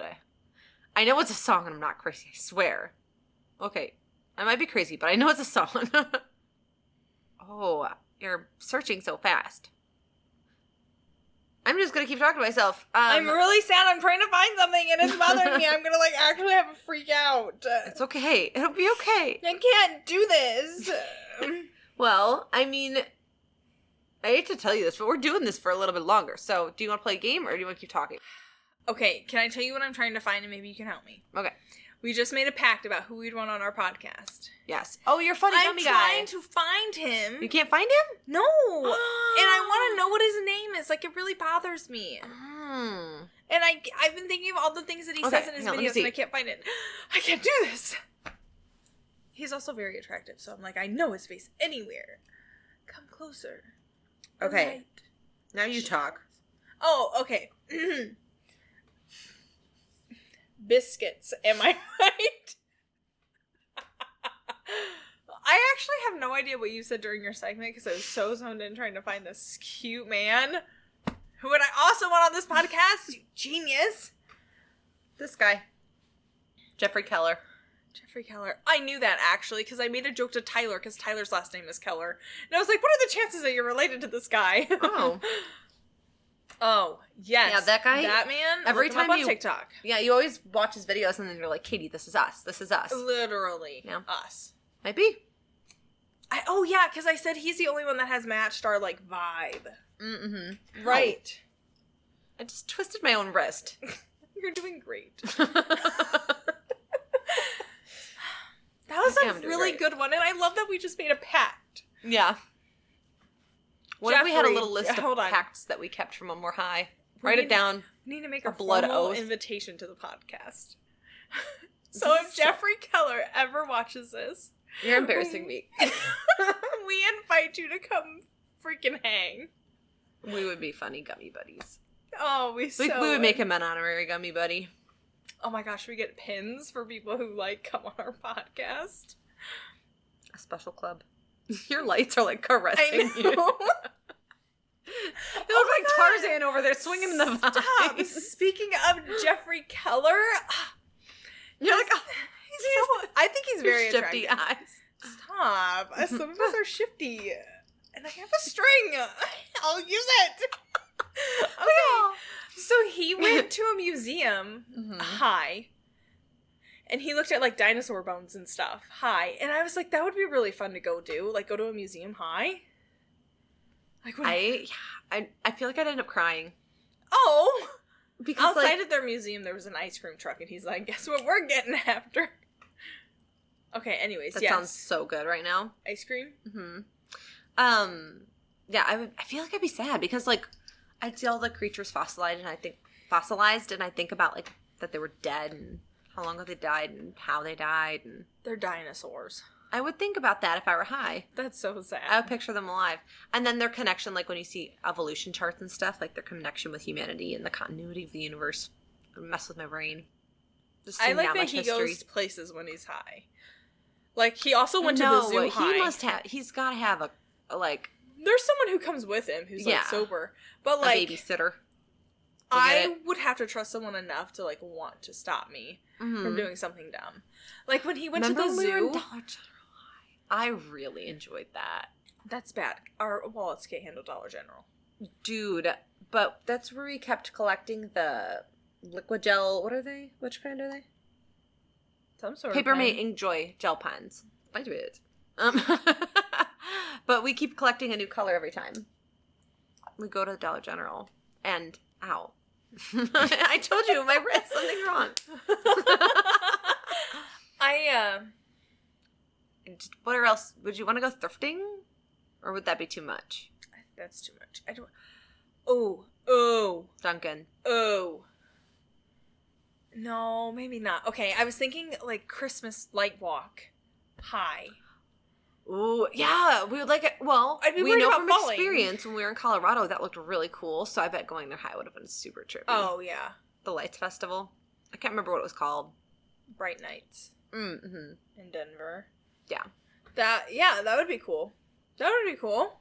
Speaker 1: I know it's a song and I'm not crazy, I swear. Okay, I might be crazy, but I know it's a song. Oh, you're searching so fast. I'm just gonna keep talking to myself.
Speaker 2: I'm really sad. I'm trying to find something and it's bothering me. I'm gonna, like, actually have a freak out.
Speaker 1: It's okay. It'll be okay.
Speaker 2: I can't do this.
Speaker 1: Well, I mean, I hate to tell you this, but we're doing this for a little bit longer. So, do you want to play a game or do you want to keep talking?
Speaker 2: Okay, can I tell you what I'm trying to find and maybe you can help me?
Speaker 1: Okay.
Speaker 2: We just made a pact about who we'd want on our podcast.
Speaker 1: Yes. Oh, you're funny
Speaker 2: I'm
Speaker 1: gummy guy.
Speaker 2: trying to find him.
Speaker 1: You can't find him?
Speaker 2: No. And I want to know what his name is. Like, it really bothers me.
Speaker 1: Mm.
Speaker 2: And I've been thinking of all the things that he says in his videos and I can't find it. I can't do this. He's also very attractive, so I'm like, I know his face anywhere. Come closer.
Speaker 1: Okay.
Speaker 2: Right.
Speaker 1: Now you talk.
Speaker 2: Oh, okay. Biscuits, am I right? I actually have no idea what you said during your segment because I was so zoned in trying to find this cute man who would I also want on this podcast. You genius.
Speaker 1: This guy. Jeffrey Keller.
Speaker 2: Jeffrey Keller. I knew that actually because I made a joke to Tyler because Tyler's last name is Keller. And I was like, what are the chances that you're related to this guy?
Speaker 1: Oh.
Speaker 2: Oh, yes.
Speaker 1: Yeah, that guy.
Speaker 2: That man.
Speaker 1: Every
Speaker 2: look him
Speaker 1: time
Speaker 2: up
Speaker 1: you
Speaker 2: on TikTok.
Speaker 1: Yeah, you always watch his videos and then you're like, Katie, this is us. This is us.
Speaker 2: Literally.
Speaker 1: Yeah.
Speaker 2: Us.
Speaker 1: Might be.
Speaker 2: Oh, yeah, because I said he's the only one that has matched our, like, vibe.
Speaker 1: Mm-hmm.
Speaker 2: Right.
Speaker 1: I just twisted my own wrist.
Speaker 2: You're doing great. That was a really good one, and I love that we just made a pact.
Speaker 1: Yeah. What if we had a
Speaker 2: Jeffrey,
Speaker 1: little list of pacts that we kept from when we're high? Write it down.
Speaker 2: We need to make
Speaker 1: a
Speaker 2: a
Speaker 1: blood
Speaker 2: formal
Speaker 1: oath.
Speaker 2: invitation to the podcast. So if Jeffrey Keller ever watches this...
Speaker 1: You're embarrassing me.
Speaker 2: We invite you to come freaking hang.
Speaker 1: We would be funny gummy buddies.
Speaker 2: Oh, we
Speaker 1: would make him an honorary gummy buddy.
Speaker 2: Oh my gosh, we get pins for people who, like, come on our podcast.
Speaker 1: A special club. Your lights are, like, caressing you. You look like Tarzan over there swinging the vines.
Speaker 2: Stop. Speaking of Jeffrey Keller,
Speaker 1: you're like, oh,
Speaker 2: I think he's very
Speaker 1: shifty
Speaker 2: attractive.
Speaker 1: eyes.
Speaker 2: Stop. Some of us are shifty. And I have a string. I'll use it. Okay. So he went to a museum high. And he looked at, like, dinosaur bones and stuff high. And I was like, that would be really fun to go do. Like, go to a museum high. Like,
Speaker 1: I feel like I'd end up crying.
Speaker 2: Oh!
Speaker 1: Because,
Speaker 2: outside
Speaker 1: like,
Speaker 2: of their museum, there was an ice cream truck. And he's like, guess what we're getting after? Okay, anyways,
Speaker 1: that sounds so good right now.
Speaker 2: Ice cream?
Speaker 1: Mm-hmm. Yeah, I feel like I'd be sad because, like, I'd see all the creatures fossilized and I think about, like, that they were dead and how long ago they died and how they died. And
Speaker 2: They're dinosaurs.
Speaker 1: I would think about that if I were high.
Speaker 2: That's so sad.
Speaker 1: I would picture them alive. And then their connection, like, when you see evolution charts and stuff, like, their connection with humanity and the continuity of the universe would mess with my brain. Just
Speaker 2: I like
Speaker 1: that
Speaker 2: he
Speaker 1: history.
Speaker 2: goes places when he's high. Like, he also went to the zoo high.
Speaker 1: He's got to have a, like...
Speaker 2: There's someone who comes with him who's, like, sober. But, like...
Speaker 1: A babysitter.
Speaker 2: I would have to trust someone enough to, like, want to stop me from doing something dumb. Like, when he went to the zoo...
Speaker 1: I really enjoyed that.
Speaker 2: That's bad. Our wallets can't handle Dollar General.
Speaker 1: Dude, but that's where we kept collecting the liquid gel... What are they? Which kind are they?
Speaker 2: Some sort
Speaker 1: Paper
Speaker 2: of
Speaker 1: Mate Enjoy gel pens. I do it. But we keep collecting a new color every time. We go to the Dollar General. And Ow. I told you, my wrist, something's wrong. What else? Would you want to go thrifting? Or would that be too much?
Speaker 2: That's too much. I don't... Oh.
Speaker 1: Duncan.
Speaker 2: Oh. No, maybe not. Okay, I was thinking, like, Christmas light walk. High.
Speaker 1: Ooh, yeah, we would like it. Well,
Speaker 2: I'd be
Speaker 1: we
Speaker 2: worried
Speaker 1: know
Speaker 2: about
Speaker 1: from
Speaker 2: falling.
Speaker 1: experience when we were in Colorado that looked really cool. So I bet going there high would have been super trippy.
Speaker 2: Oh, yeah.
Speaker 1: The Lights Festival. I can't remember what it was called.
Speaker 2: Bright Nights.
Speaker 1: Mm-hmm.
Speaker 2: In Denver.
Speaker 1: Yeah.
Speaker 2: That would be cool. That would be cool.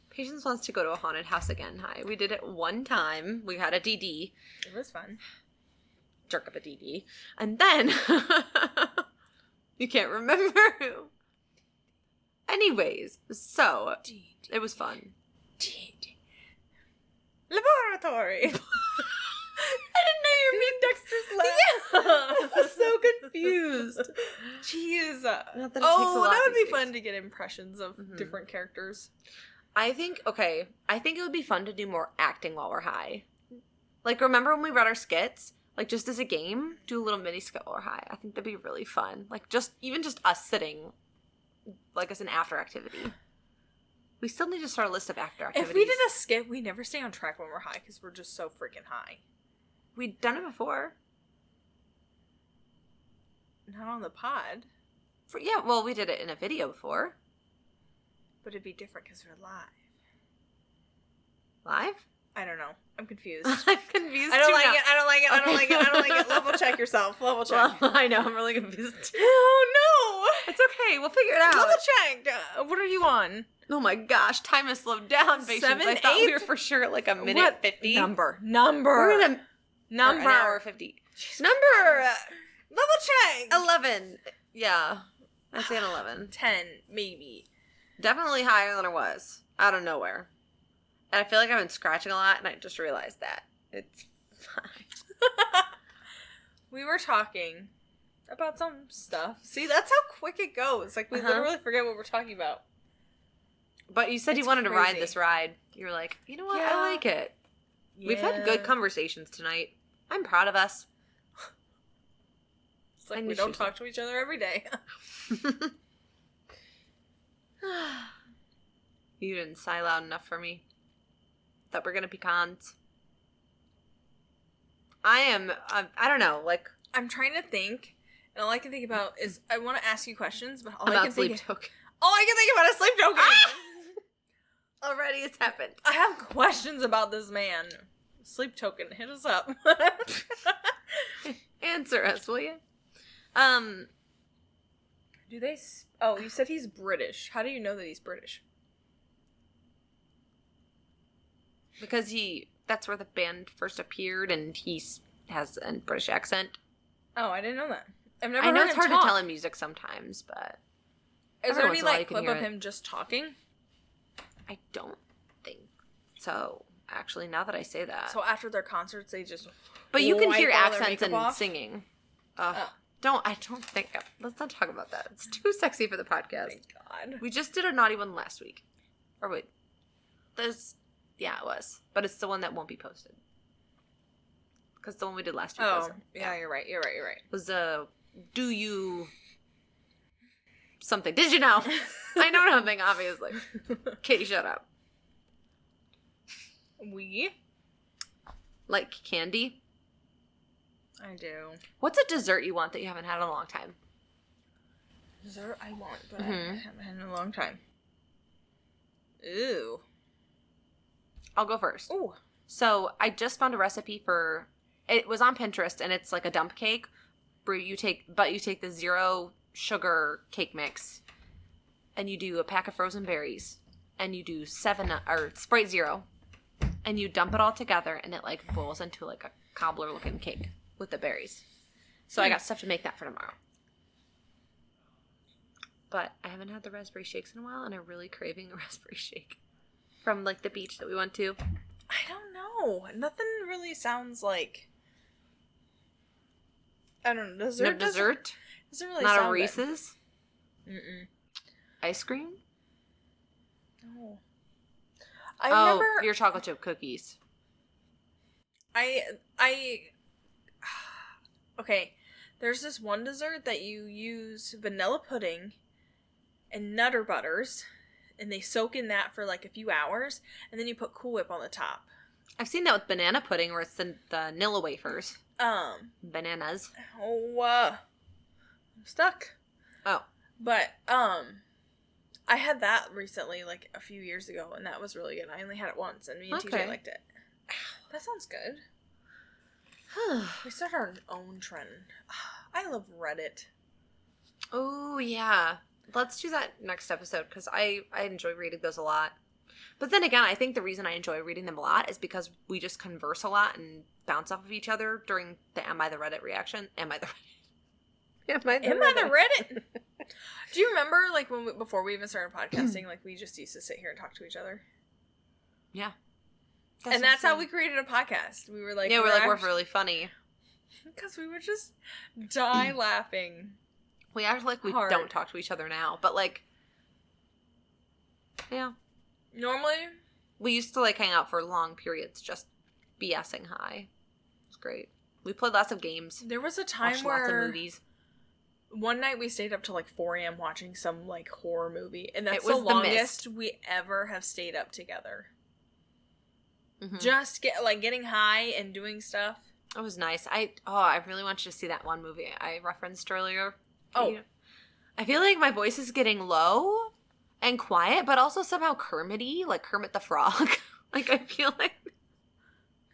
Speaker 1: Patience wants to go to a haunted house again. Hi. We did it one time. We had a DD.
Speaker 2: It was fun.
Speaker 1: Jerk up a DD. And then you can't remember who. Anyways, so it was fun.
Speaker 2: Laboratory.
Speaker 1: I didn't know you were being Dexter's Lab.
Speaker 2: Yeah.
Speaker 1: I was so confused.
Speaker 2: Jeez.
Speaker 1: Not that it takes a
Speaker 2: Oh,
Speaker 1: lot
Speaker 2: that would
Speaker 1: these
Speaker 2: be
Speaker 1: days.
Speaker 2: fun to get impressions of different characters.
Speaker 1: I think it would be fun to do more acting while we're high. Like, remember when we read our skits? Like, just as a game, do a little mini skit while we're high. I think that'd be really fun. Like, even just us sitting, like, as an after activity. We still need to start a list of after activities.
Speaker 2: If we did a skit, we never stay on track when we're high because we're just so freaking high.
Speaker 1: We'd done it before.
Speaker 2: Not on the pod.
Speaker 1: Yeah, well, we did it in a video before.
Speaker 2: But it'd be different because we're live.
Speaker 1: Live?
Speaker 2: I don't know. I'm confused.
Speaker 1: I'm confused
Speaker 2: I don't
Speaker 1: too
Speaker 2: like
Speaker 1: now.
Speaker 2: it. I don't like it. I don't like it. I don't like it. Level check yourself. Level check.
Speaker 1: Well, I know, I'm really confused.
Speaker 2: Oh,
Speaker 1: It's okay, we'll figure it out.
Speaker 2: no. Level check. What are you on?
Speaker 1: Oh my gosh, time has slowed down, patience.
Speaker 2: 7,
Speaker 1: I thought we
Speaker 2: 8?
Speaker 1: were for sure at like a minute
Speaker 2: What?
Speaker 1: 50.
Speaker 2: Number.
Speaker 1: We're in a
Speaker 2: Number.
Speaker 1: An hour 50. Number
Speaker 2: Level check.
Speaker 1: 11. Yeah. I say an 11.
Speaker 2: 10, maybe.
Speaker 1: Definitely higher than it was. Out of nowhere. And I feel like I've been scratching a lot, and I just realized that. It's fine.
Speaker 2: We were talking about some stuff. See, that's how quick it goes. Like, we literally forget what we're talking about.
Speaker 1: But you said
Speaker 2: It's
Speaker 1: you wanted to
Speaker 2: crazy.
Speaker 1: ride this ride. You were like, you know what?
Speaker 2: Yeah.
Speaker 1: I like it. We've had good conversations tonight. I'm proud of us.
Speaker 2: It's like we don't talk to each other every day.
Speaker 1: You didn't sigh loud enough for me. Thought we're gonna be cons. I don't know, like...
Speaker 2: I'm trying to think, and all I can think about is, I want to ask you questions, but all I
Speaker 1: about
Speaker 2: can think
Speaker 1: sleep token.
Speaker 2: all I can think about is sleep token.
Speaker 1: Already it's happened.
Speaker 2: I have questions about this man. Sleep token, hit us up.
Speaker 1: Answer us, will you?
Speaker 2: Do they... Oh, you said he's British. How do you know that he's British?
Speaker 1: Because that's where the band first appeared, and he has a British accent.
Speaker 2: Oh, I didn't know that. I've never
Speaker 1: I know
Speaker 2: heard
Speaker 1: it's
Speaker 2: him
Speaker 1: hard
Speaker 2: talk.
Speaker 1: to tell in music sometimes, but...
Speaker 2: Is there
Speaker 1: every
Speaker 2: any,
Speaker 1: once in a while you
Speaker 2: like,
Speaker 1: can
Speaker 2: clip
Speaker 1: hear
Speaker 2: of
Speaker 1: it.
Speaker 2: him just talking?
Speaker 1: I don't think so. Actually, now that I say that.
Speaker 2: So after their concerts, they just...
Speaker 1: But you can
Speaker 2: wipe
Speaker 1: hear
Speaker 2: all their
Speaker 1: accents
Speaker 2: makeup
Speaker 1: and
Speaker 2: off?
Speaker 1: singing.
Speaker 2: Oh.
Speaker 1: I don't think... Let's not talk about that. It's too sexy for the podcast.
Speaker 2: Thank God.
Speaker 1: We just did a naughty one last week. Or wait. Yeah, it was. But it's the one that won't be posted. Because the one we did last week
Speaker 2: Oh,
Speaker 1: wasn't.
Speaker 2: yeah, you're right.
Speaker 1: Was do you... something. Did you know? I know nothing, obviously. Katie, shut up.
Speaker 2: We?
Speaker 1: Like candy?
Speaker 2: I do.
Speaker 1: What's a dessert you want that you haven't had in a long time?
Speaker 2: Dessert I want, but
Speaker 1: Mhm.
Speaker 2: I haven't had in a long time. Ooh.
Speaker 1: I'll go first.
Speaker 2: Ooh.
Speaker 1: So I just found a recipe for... It was on Pinterest, and it's like a dump cake. Where you take the 0 sugar cake mix, and you do a pack of frozen berries, and you do Sprite Zero, and you dump it all together, and it like boils into like a cobbler looking cake with the berries. So I got stuff to make that for tomorrow. But I haven't had the raspberry shakes in a while, and I'm really craving a raspberry shake from like the beach that we went to.
Speaker 2: I don't know. Nothing really sounds like... I don't know.
Speaker 1: No dessert?
Speaker 2: Doesn't really
Speaker 1: Not
Speaker 2: sound
Speaker 1: a Reese's?
Speaker 2: good. Mm-mm.
Speaker 1: Ice cream?
Speaker 2: No. I've never...
Speaker 1: your chocolate chip cookies.
Speaker 2: Okay, there's this one dessert that you use vanilla pudding and Nutter Butters, and they soak in that for like a few hours, and then you put Cool Whip on the top.
Speaker 1: I've seen that with banana pudding where it's the Nilla wafers. Bananas.
Speaker 2: Oh, I'm stuck.
Speaker 1: Oh.
Speaker 2: But, I had that recently, like a few years ago, and that was really good. I only had it once, and me and TJ liked it. That sounds good. We start our own trend. I love Reddit.
Speaker 1: Oh, yeah. Let's do that next episode, because I enjoy reading those a lot. But then again, I think the reason I enjoy reading them a lot is because we just converse a lot and bounce off of each other during the Am I the Reddit reaction. Am I the
Speaker 2: Reddit? Do you remember, like, before we even started podcasting, like, we just used to sit here and talk to each other?
Speaker 1: Yeah.
Speaker 2: That's how we created a podcast. We were like...
Speaker 1: Yeah, we're really funny.
Speaker 2: Because we would just die laughing.
Speaker 1: We act like we don't talk to each other now, but, like... Yeah.
Speaker 2: Normally...
Speaker 1: We used to, like, hang out for long periods, just BSing high. It was great. We played lots of games.
Speaker 2: There was a time
Speaker 1: watched
Speaker 2: where...
Speaker 1: lots of movies.
Speaker 2: One night we stayed up till like 4 a.m. watching some like horror movie, and that's
Speaker 1: the
Speaker 2: longest we ever have stayed up together. Mm-hmm. Just getting high and doing stuff.
Speaker 1: It was nice. I really want you to see that one movie I referenced earlier.
Speaker 2: Oh,
Speaker 1: I feel like my voice is getting low and quiet, but also somehow Kermit-y, like Kermit the Frog. Like I feel like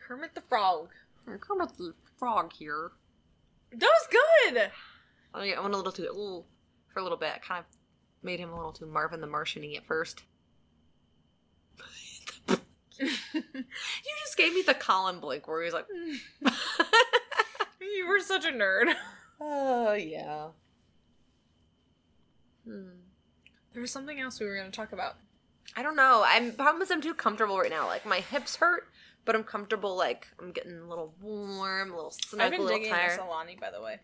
Speaker 2: Kermit the Frog.
Speaker 1: Kermit the Frog here.
Speaker 2: That was good.
Speaker 1: I went a little too, for a little bit. I kind of made him a little too Marvin the Martian-y at first. You just gave me the Colin blink where he was like...
Speaker 2: You were such a nerd.
Speaker 1: Oh, yeah.
Speaker 2: There was something else we were going to talk about.
Speaker 1: I don't know. Problem is I'm too comfortable right now. Like, my hips hurt, but I'm comfortable, like, I'm getting a little warm, a little snug, a little tired.
Speaker 2: I've been digging the Alani, by the way.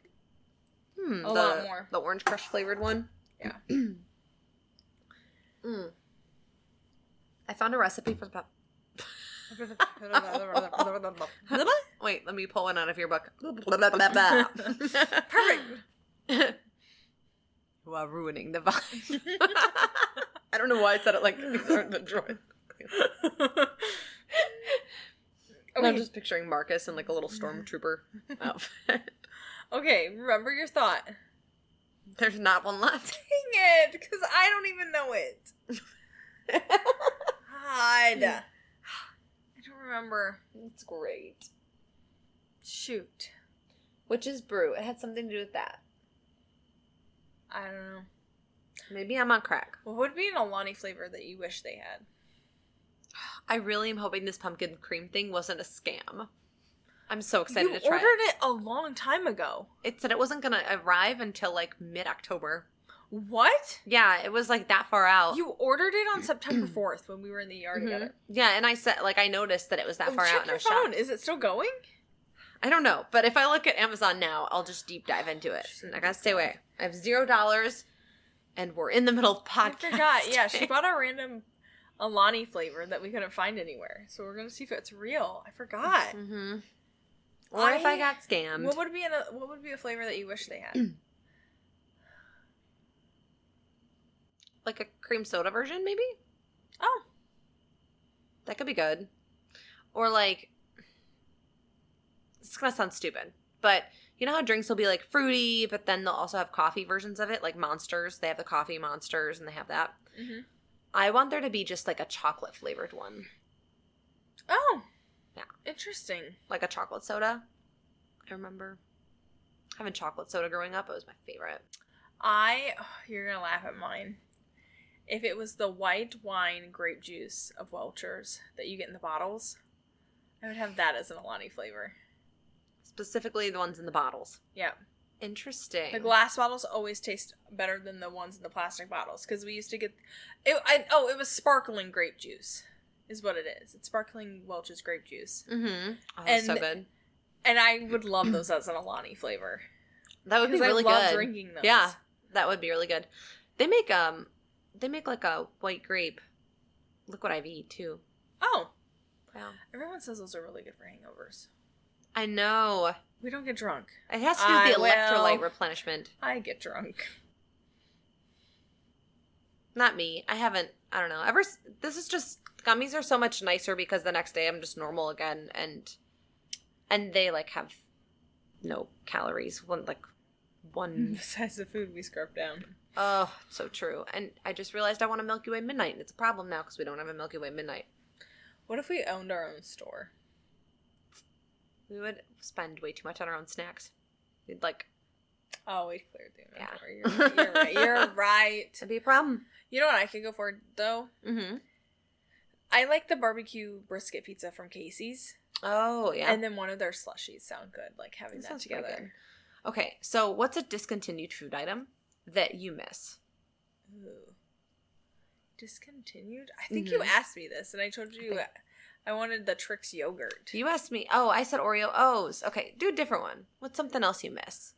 Speaker 2: A lot more.
Speaker 1: The Orange Crush flavored one?
Speaker 2: Yeah.
Speaker 1: I found a recipe for the... Wait, let me pull one out of your book.
Speaker 2: Perfect.
Speaker 1: You are ruining the vibe. I don't know why I said it like the droid. Okay. I'm just picturing Marcus in like a little stormtrooper outfit.
Speaker 2: Okay, remember your thought.
Speaker 1: There's not one left.
Speaker 2: Dang it, because I don't even know it. God. I don't remember.
Speaker 1: It's great.
Speaker 2: Shoot.
Speaker 1: Witch's Brew. It had something to do with that.
Speaker 2: I don't know.
Speaker 1: Maybe I'm on crack.
Speaker 2: What would be an Alani flavor that you wish they had?
Speaker 1: I really am hoping this pumpkin cream thing wasn't a scam. I'm so excited to try it.
Speaker 2: You ordered it a long time ago.
Speaker 1: It said it wasn't going to arrive until like mid-October.
Speaker 2: What?
Speaker 1: Yeah, it was like that far out.
Speaker 2: You ordered it on September 4th when we were in the yard together.
Speaker 1: Yeah, and I said, like, I noticed that it was that far out and I was shocked.
Speaker 2: Is it still going?
Speaker 1: I don't know, but if I look at Amazon now, I'll just deep dive into it. I gotta stay away. I have $0 and we're in the middle of podcast.
Speaker 2: I forgot. Yeah, she bought a random Alani flavor that we couldn't find anywhere. So we're gonna see if it's real. I forgot.
Speaker 1: Or if I got scammed.
Speaker 2: What would be a flavor that you wish they had?
Speaker 1: Like a cream soda version, maybe?
Speaker 2: Oh.
Speaker 1: That could be good. Or like, it's gonna sound stupid, but you know how drinks will be like fruity, but then they'll also have coffee versions of it, like Monsters. They have the coffee Monsters and they have that. I want there to be just like a chocolate flavored one.
Speaker 2: Oh.
Speaker 1: Yeah.
Speaker 2: Interesting.
Speaker 1: Like a chocolate soda. I remember having chocolate soda growing up. It was my favorite.
Speaker 2: You're gonna laugh at mine. If it was the white wine grape juice of Welch's that you get in the bottles, I would have that as an Alani flavor.
Speaker 1: Specifically the ones in the bottles.
Speaker 2: Yeah.
Speaker 1: Interesting.
Speaker 2: The glass bottles always taste better than the ones in the plastic bottles because we used to get it was sparkling grape juice is what it is. It's sparkling Welch's grape juice.
Speaker 1: Oh, that's so good.
Speaker 2: And I would love those as an Alani flavor.
Speaker 1: That would be really good. I love
Speaker 2: drinking those.
Speaker 1: Yeah, that would be really good. They make like a white grape liquid IV too.
Speaker 2: Oh.
Speaker 1: Wow.
Speaker 2: Everyone says those are really good for hangovers.
Speaker 1: I know.
Speaker 2: We don't get drunk.
Speaker 1: It has to do with the electrolyte replenishment.
Speaker 2: I get drunk.
Speaker 1: Not me. I don't know. This is just, gummies are so much nicer because the next day I'm just normal again, and they, like, have no calories. One
Speaker 2: besides the food we scrub down.
Speaker 1: Oh, so true. And I just realized I want a Milky Way Midnight, and it's a problem now because we don't have a Milky Way Midnight.
Speaker 2: What if we owned our own store?
Speaker 1: We would spend way too much on our own snacks. We'd
Speaker 2: Oh, we'd clear the inventory. Yeah. You're right. You're right.
Speaker 1: It'd be a problem.
Speaker 2: You know what I could go for, though?
Speaker 1: Mm-hmm.
Speaker 2: I like the barbecue brisket pizza from Casey's.
Speaker 1: Oh, yeah.
Speaker 2: And then one of their slushies sound good, like having that together.
Speaker 1: Okay, so what's a discontinued food item that you miss?
Speaker 2: Ooh. Discontinued? I think you asked me this, and I told you I wanted the Trix yogurt.
Speaker 1: You asked me. Oh, I said Oreo O's. Okay, do a different one. What's something else you miss?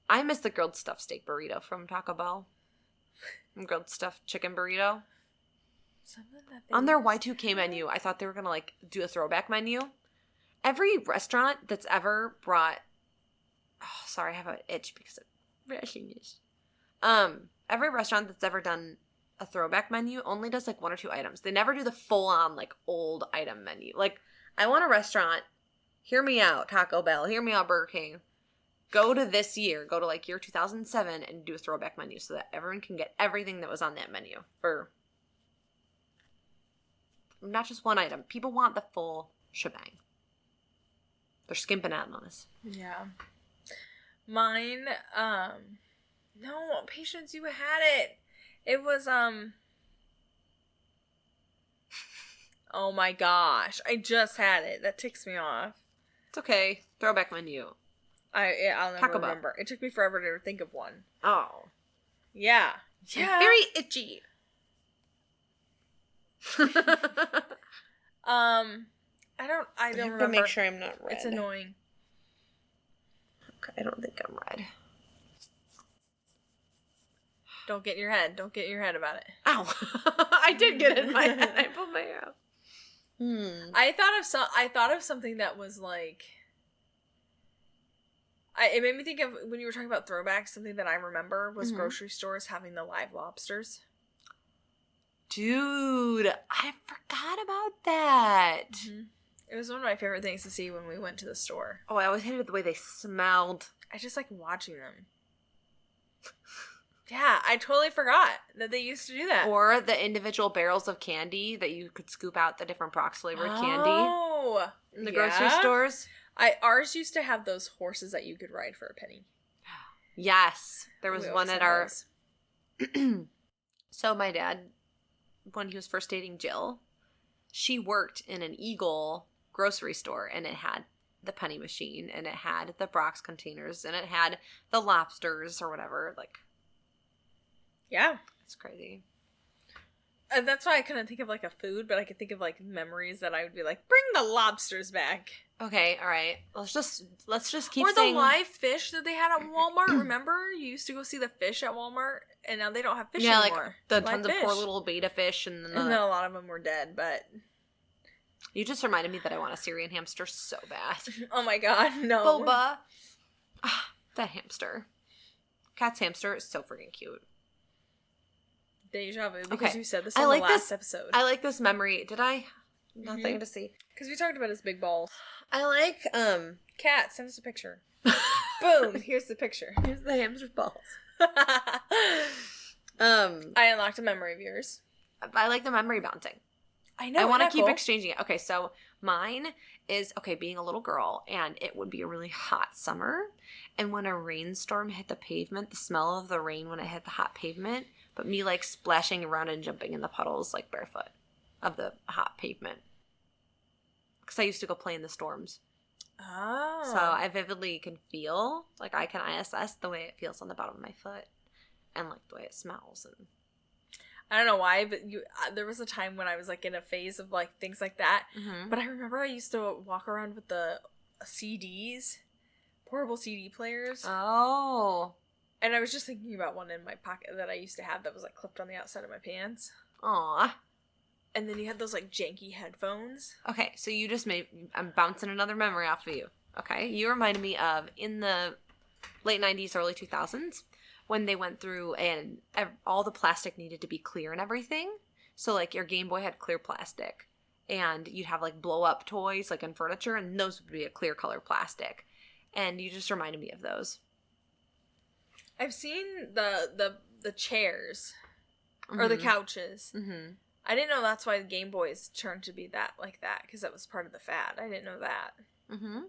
Speaker 1: I miss the grilled stuffed steak burrito from Taco Bell. Grilled stuffed chicken burrito. On their Y2K menu, I thought they were going to, do a throwback menu. Every restaurant that's ever brought... Oh, sorry, I have an itch because of rashiness. Every restaurant that's ever done a throwback menu only does, 1 or 2 items. They never do the full-on, old item menu. I want a restaurant... Hear me out, Taco Bell. Hear me out, Burger King. Go to this year. Go to, year 2007 and do a throwback menu so that everyone can get everything that was on that menu. For... Not just one item. People want the full shebang. They're skimping out on us.
Speaker 2: Yeah. Mine, no, Patience, you had it. It was, oh my gosh. I just had it. That ticks me off.
Speaker 1: It's okay. Throwback menu.
Speaker 2: I'll never remember. It took me forever to think of one.
Speaker 1: Oh.
Speaker 2: Yeah. Yeah.
Speaker 1: Very itchy.
Speaker 2: I don't remember.
Speaker 1: To make sure I'm not red.
Speaker 2: It's annoying.
Speaker 1: Okay, I don't think I'm red.
Speaker 2: Don't get in your head. Don't get in your head about it.
Speaker 1: Ow. I did get in my head. I pulled my hair out.
Speaker 2: I thought of something that was it made me think of, when you were talking about throwbacks, something that I remember was grocery stores having the live lobsters.
Speaker 1: Dude, I forgot about that.
Speaker 2: Mm-hmm. It was one of my favorite things to see when we went to the store.
Speaker 1: Oh, I always hated the way they smelled.
Speaker 2: I just like watching them. Yeah, I totally forgot that they used to do that.
Speaker 1: Or the individual barrels of candy that you could scoop out the different Brock's flavored candy in the grocery stores.
Speaker 2: Ours used to have those horses that you could ride for a penny.
Speaker 1: Yes. There was one at our... So my dad, when he was first dating Jill, she worked in an Eagle grocery store, and it had the penny machine, and it had the Brock's containers, and it had the lobsters or whatever.
Speaker 2: Yeah.
Speaker 1: It's crazy.
Speaker 2: That's why I couldn't think of a food, but I could think of memories that I would be bring the lobsters back.
Speaker 1: Okay, all right. Let's just keep
Speaker 2: or
Speaker 1: saying...
Speaker 2: the live fish that they had at Walmart. Remember, you used to go see the fish at Walmart, and now they don't have fish anymore.
Speaker 1: The tons of poor little beta fish, and then
Speaker 2: a lot of them were dead. But
Speaker 1: you just reminded me that I want a Syrian hamster so bad.
Speaker 2: Oh my god, no!
Speaker 1: Boba, that hamster, Cat's hamster is so freaking cute.
Speaker 2: Deja vu, because you said this on the last episode.
Speaker 1: I like this memory. Did I? Nothing to see.
Speaker 2: Because we talked about his big balls.
Speaker 1: I like,
Speaker 2: Cat, send us a picture. Boom, here's the picture.
Speaker 1: Here's the hamster's balls.
Speaker 2: I unlocked a memory of yours.
Speaker 1: I like the memory bouncing.
Speaker 2: I know.
Speaker 1: I want to keep exchanging it. Okay, so mine is, being a little girl, and it would be a really hot summer, and when a rainstorm hit the pavement, the smell of the rain when it hit the hot pavement, but me splashing around and jumping in the puddles barefoot of the hot pavement. Because I used to go play in the storms.
Speaker 2: Oh.
Speaker 1: So I vividly can feel, I can ISS the way it feels on the bottom of my foot, and the way it smells. And
Speaker 2: I don't know why, but there was a time when I was in a phase of things like that.
Speaker 1: Mm-hmm.
Speaker 2: But I remember I used to walk around with the CDs, portable CD players.
Speaker 1: Oh.
Speaker 2: And I was just thinking about one in my pocket that I used to have that was clipped on the outside of my pants.
Speaker 1: Aw.
Speaker 2: And then you had those janky headphones.
Speaker 1: Okay, so you just I'm bouncing another memory off of you. Okay, you reminded me of in the late 90s, early 2000s when they went through and all the plastic needed to be clear and everything. So, like, your Game Boy had clear plastic. And you'd have, like, blow-up toys, like, in furniture, and those would be a clear color plastic. And you just reminded me of those.
Speaker 2: I've seen the chairs. Or the couches.
Speaker 1: Mm-hmm.
Speaker 2: I didn't know that's why the Game Boys turned to be that, like that, because that was part of the fad. I didn't know that.
Speaker 1: Mm-hmm.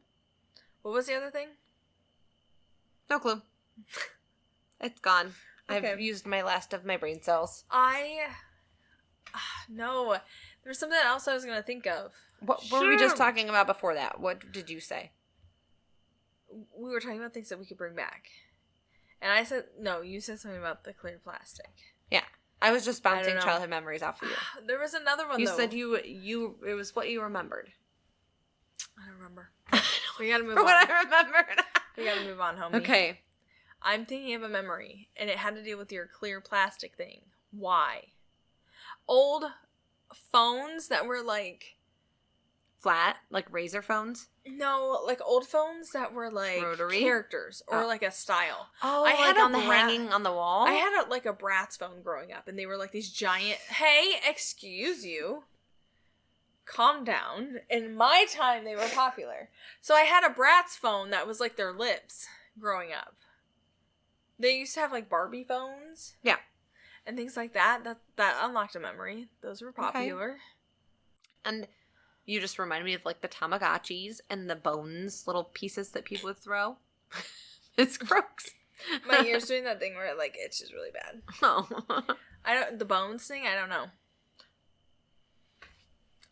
Speaker 2: What was the other thing?
Speaker 1: No clue. It's gone.
Speaker 2: Okay.
Speaker 1: I've used my last of my brain cells.
Speaker 2: No. There's something else I was going to think of.
Speaker 1: What were we just talking about before that? What did you say?
Speaker 2: We were talking about things that we could bring back. And I said, no, you said something about the clear plastic.
Speaker 1: Yeah. I was just bouncing childhood memories off of you.
Speaker 2: There was another one,
Speaker 1: You
Speaker 2: though.
Speaker 1: said it was what you remembered.
Speaker 2: I don't remember. We gotta move
Speaker 1: For
Speaker 2: on.
Speaker 1: what I remembered.
Speaker 2: We gotta move on, homie.
Speaker 1: Okay.
Speaker 2: I'm thinking of a memory, and it had to do with your clear plastic thing. Why? Old phones that were like...
Speaker 1: Flat? Like razor phones?
Speaker 2: No, like old phones that were like
Speaker 1: Rotary?
Speaker 2: characters or like a style.
Speaker 1: Oh,
Speaker 2: I had
Speaker 1: on the
Speaker 2: Brat-
Speaker 1: hanging on the wall?
Speaker 2: I had a Bratz phone growing up, and they were like these giant... Hey, excuse you. Calm down. In my time, they were popular. So I had a Bratz phone that was like their lips growing up. They used to have like Barbie phones.
Speaker 1: Yeah.
Speaker 2: And things like that. That unlocked a memory. Those were popular.
Speaker 1: Okay. And you just reminded me of like the Tamagotchis and the bones, little pieces that people would throw. It's gross.
Speaker 2: My ear's doing that thing where it like itches really bad.
Speaker 1: Oh.
Speaker 2: The bones thing, I don't know.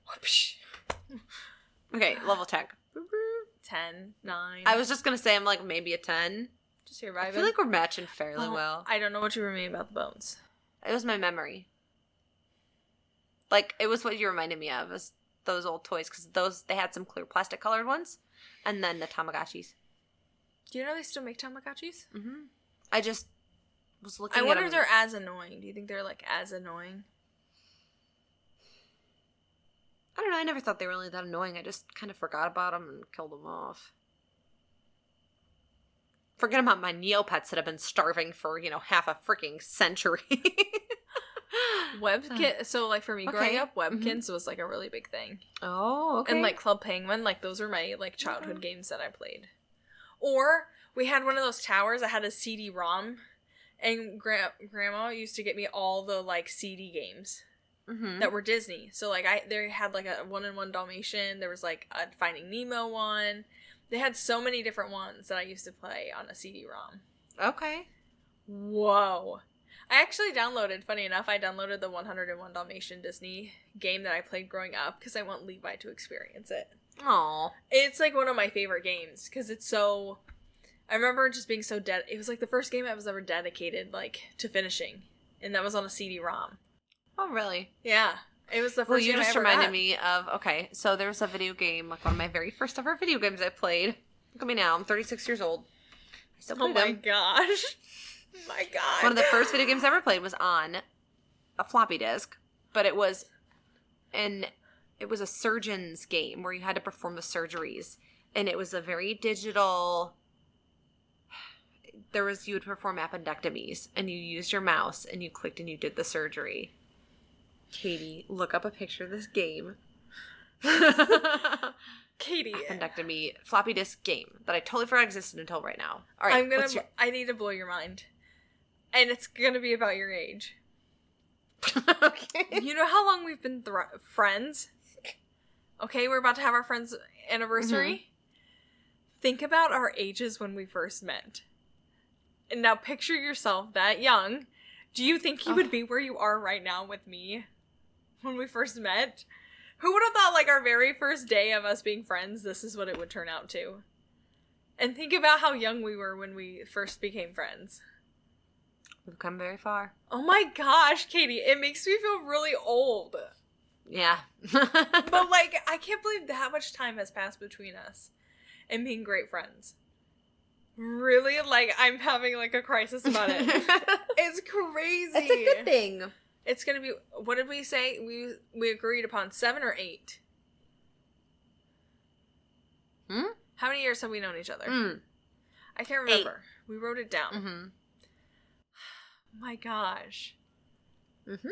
Speaker 2: Whoopsh.
Speaker 1: Okay, level check.
Speaker 2: 10, 9.
Speaker 1: I was just going to say I'm like maybe a 10.
Speaker 2: Just here vibing.
Speaker 1: I feel like we're matching fairly well.
Speaker 2: I don't know what you were meaning about the bones.
Speaker 1: It was my memory. Like, it was what you reminded me of, was those old toys, because they had some clear plastic colored ones, and then the Tamagotchis.
Speaker 2: Do you know they still make Tamagotchis?
Speaker 1: Mm-hmm. I just was looking at
Speaker 2: I wonder
Speaker 1: them.
Speaker 2: if they're as annoying. Do you think they're like as annoying?
Speaker 1: I don't know, I never thought they were really that annoying. I just kind of forgot about them and killed them off. Forget about my Neopets that have been starving for, half a freaking century.
Speaker 2: Webkin. So, like, for me growing up, Webkins
Speaker 1: Mm-hmm.
Speaker 2: was, like, a really big thing.
Speaker 1: Oh, okay.
Speaker 2: And, like, Club Penguin, like, those were my, like, childhood games that I played. Or, we had one of those towers that had a CD-ROM, and Grandma used to get me all the, like, CD games that were Disney. So, like, they had, like, a 1-in-1 Dalmatian, there was, like, a Finding Nemo one. They had so many different ones that I used to play on a CD-ROM.
Speaker 1: Okay.
Speaker 2: Whoa. I actually funny enough, I downloaded the 101 Dalmatian Disney game that I played growing up because I want Levi to experience it.
Speaker 1: Aw.
Speaker 2: It's like one of my favorite games because it's so... I remember just being so it was like the first game I was ever dedicated like to finishing, and that was on a CD-ROM.
Speaker 1: Oh, really?
Speaker 2: Yeah. It was the first
Speaker 1: Well, you
Speaker 2: game I
Speaker 1: just
Speaker 2: ever
Speaker 1: reminded
Speaker 2: got.
Speaker 1: me of, okay, so there was a video game, like one of my very first ever video games I played. Look at me now, I'm 36 years old. I still play
Speaker 2: Oh my
Speaker 1: them.
Speaker 2: gosh. My god.
Speaker 1: One of the first video games I ever played was on a floppy disk, but it was a surgeon's game where you had to perform the surgeries, and it was a very digital... you would perform appendectomies, and you used your mouse, and you clicked and you did the surgery. Katie, look up a picture of this game.
Speaker 2: Katie.
Speaker 1: Appendectomy floppy disk game that I totally forgot existed until right now. All right,
Speaker 2: I need to blow your mind. And it's gonna be about your age.
Speaker 1: Okay.
Speaker 2: You know how long we've been friends? Okay, we're about to have our friend's anniversary. Think about our ages when we first met. And now picture yourself that young. Do you think you would be where you are right now with me when we first met? Who would have thought, like, our very first day of us being friends, this is what it would turn out to? And think about how young we were when we first became friends.
Speaker 1: We've come very far.
Speaker 2: Oh my gosh, Katie, it makes me feel really old.
Speaker 1: Yeah.
Speaker 2: But, like, I can't believe that much time has passed between us and being great friends. Really? Like, I'm having, like, a crisis about it. It's crazy.
Speaker 1: It's a good thing.
Speaker 2: It's gonna be, what did we say? We agreed upon 7 or 8. How many years have we known each other? I can't
Speaker 1: 8.
Speaker 2: remember. We wrote it down.
Speaker 1: Mm-hmm.
Speaker 2: Oh my gosh.
Speaker 1: Mm-hmm.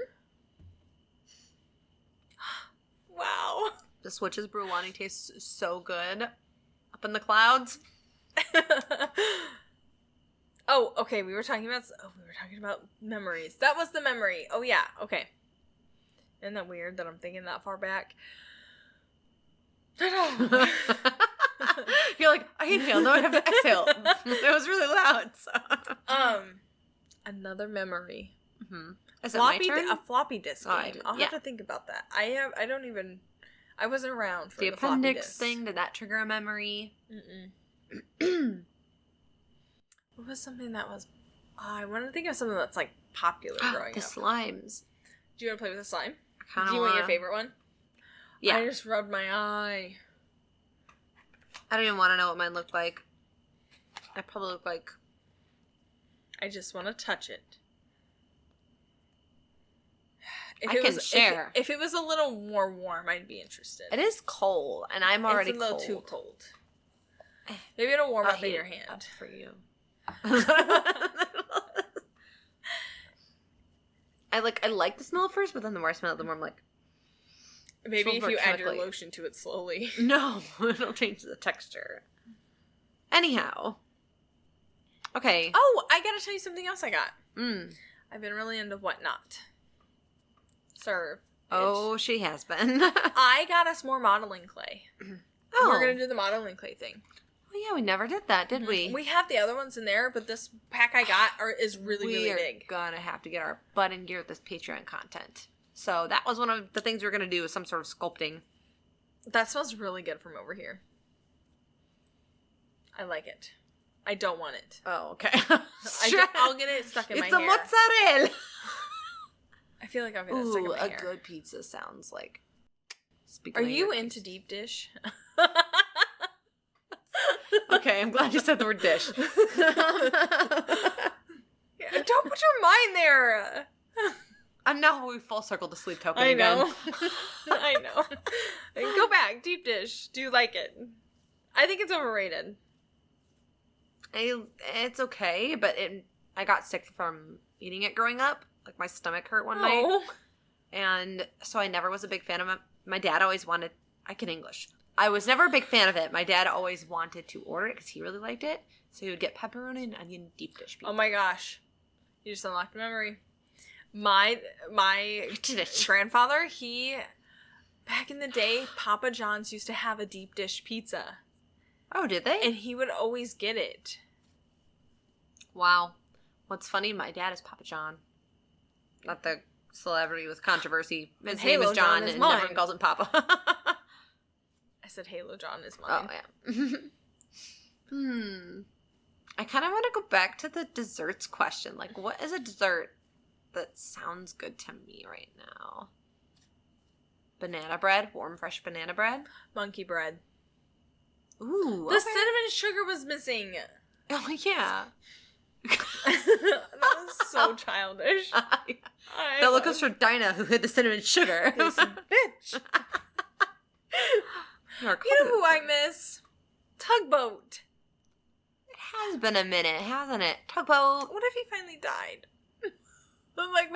Speaker 2: Wow.
Speaker 1: The Switch's Brewani tastes so good. Up in the clouds.
Speaker 2: Oh, okay. We were talking about memories. That was the memory. Oh yeah. Okay. Isn't that weird that I'm thinking that far back?
Speaker 1: You're like, I inhale, now I have to exhale. It was really loud. So.
Speaker 2: Another memory.
Speaker 1: Mm-hmm. Is it my turn?
Speaker 2: A floppy disk
Speaker 1: Oh,
Speaker 2: game. I'll have to think about that. I wasn't around for
Speaker 1: the
Speaker 2: the floppy
Speaker 1: appendix
Speaker 2: disk
Speaker 1: thing. Did that trigger a memory?
Speaker 2: What was something that was? I want to think of something that's like popular growing
Speaker 1: The
Speaker 2: up.
Speaker 1: slimes.
Speaker 2: Do you want to play with the slime?
Speaker 1: Do
Speaker 2: you want your favorite one?
Speaker 1: Yeah.
Speaker 2: I just rubbed my eye.
Speaker 1: I don't even want to know what mine looked like. I probably look like...
Speaker 2: I just want to touch it.
Speaker 1: I can share.
Speaker 2: If it was a little more warm, I'd be interested.
Speaker 1: It is cold, and I'm already
Speaker 2: cold. It's a little
Speaker 1: cold.
Speaker 2: too cold. Maybe it'll warm
Speaker 1: I'll
Speaker 2: up in your
Speaker 1: heat it
Speaker 2: hand.
Speaker 1: up for you. I like the smell at first, but then the more I smell it, the more I'm like...
Speaker 2: Maybe if you add your
Speaker 1: chemically.
Speaker 2: lotion to it slowly.
Speaker 1: No, it'll change the texture. Anyhow. Okay.
Speaker 2: Oh, I gotta tell you something else I got.
Speaker 1: Mm.
Speaker 2: I've been really into Whatnot. Serve.
Speaker 1: Oh, she has been.
Speaker 2: I got us more modeling clay.
Speaker 1: Oh.
Speaker 2: We're gonna do the modeling clay thing.
Speaker 1: Oh, yeah, we never did that, did we?
Speaker 2: We have the other ones in there, but this pack I got is really, really big.
Speaker 1: We're gonna have to get our butt in gear with this Patreon content. So that was one of the things we were gonna do, was some sort of sculpting.
Speaker 2: That smells really good from over here. I like it. I don't want it.
Speaker 1: Oh, okay.
Speaker 2: I'll get it stuck in my
Speaker 1: hair. It's a mozzarella.
Speaker 2: I feel like I'll get it stuck in my hair.
Speaker 1: A good pizza sounds like.
Speaker 2: Are you into deep dish?
Speaker 1: Okay, I'm glad you said the word dish.
Speaker 2: Yeah, don't put your mind there.
Speaker 1: I'm now full circle to sleep token
Speaker 2: I know.
Speaker 1: again.
Speaker 2: I know. Go back. Deep dish. Do you like it? I think it's overrated.
Speaker 1: It's okay, but I got sick from eating it growing up. Like, my stomach hurt one night. And so I never was a big fan of it. My dad always wanted... I can English. I was never a big fan of it. My dad always wanted to order it because he really liked it. So he would get pepperoni and onion deep dish pizza.
Speaker 2: Oh my gosh. You just unlocked a memory. My grandfather, back in the day, Papa John's used to have a deep dish pizza.
Speaker 1: Oh, did they?
Speaker 2: And he would always get it.
Speaker 1: Wow. What's funny, my dad is Papa John. Not the celebrity with controvery. His name is John, and everyone calls him Papa.
Speaker 2: I said Halo John is mine.
Speaker 1: Oh, yeah. I kind of want to go back to the desserts question. Like, what is a dessert that sounds good to me right now? Banana bread? Warm, fresh banana bread?
Speaker 2: Monkey bread.
Speaker 1: Ooh.
Speaker 2: The cinnamon sugar was missing.
Speaker 1: Oh, yeah.
Speaker 2: That was so childish.
Speaker 1: That look was for Dinah, who hid the cinnamon sugar.
Speaker 2: This bitch. You know who I miss? Tugboat.
Speaker 1: It has been a minute, hasn't it? Tugboat.
Speaker 2: What if he finally died? I'm like,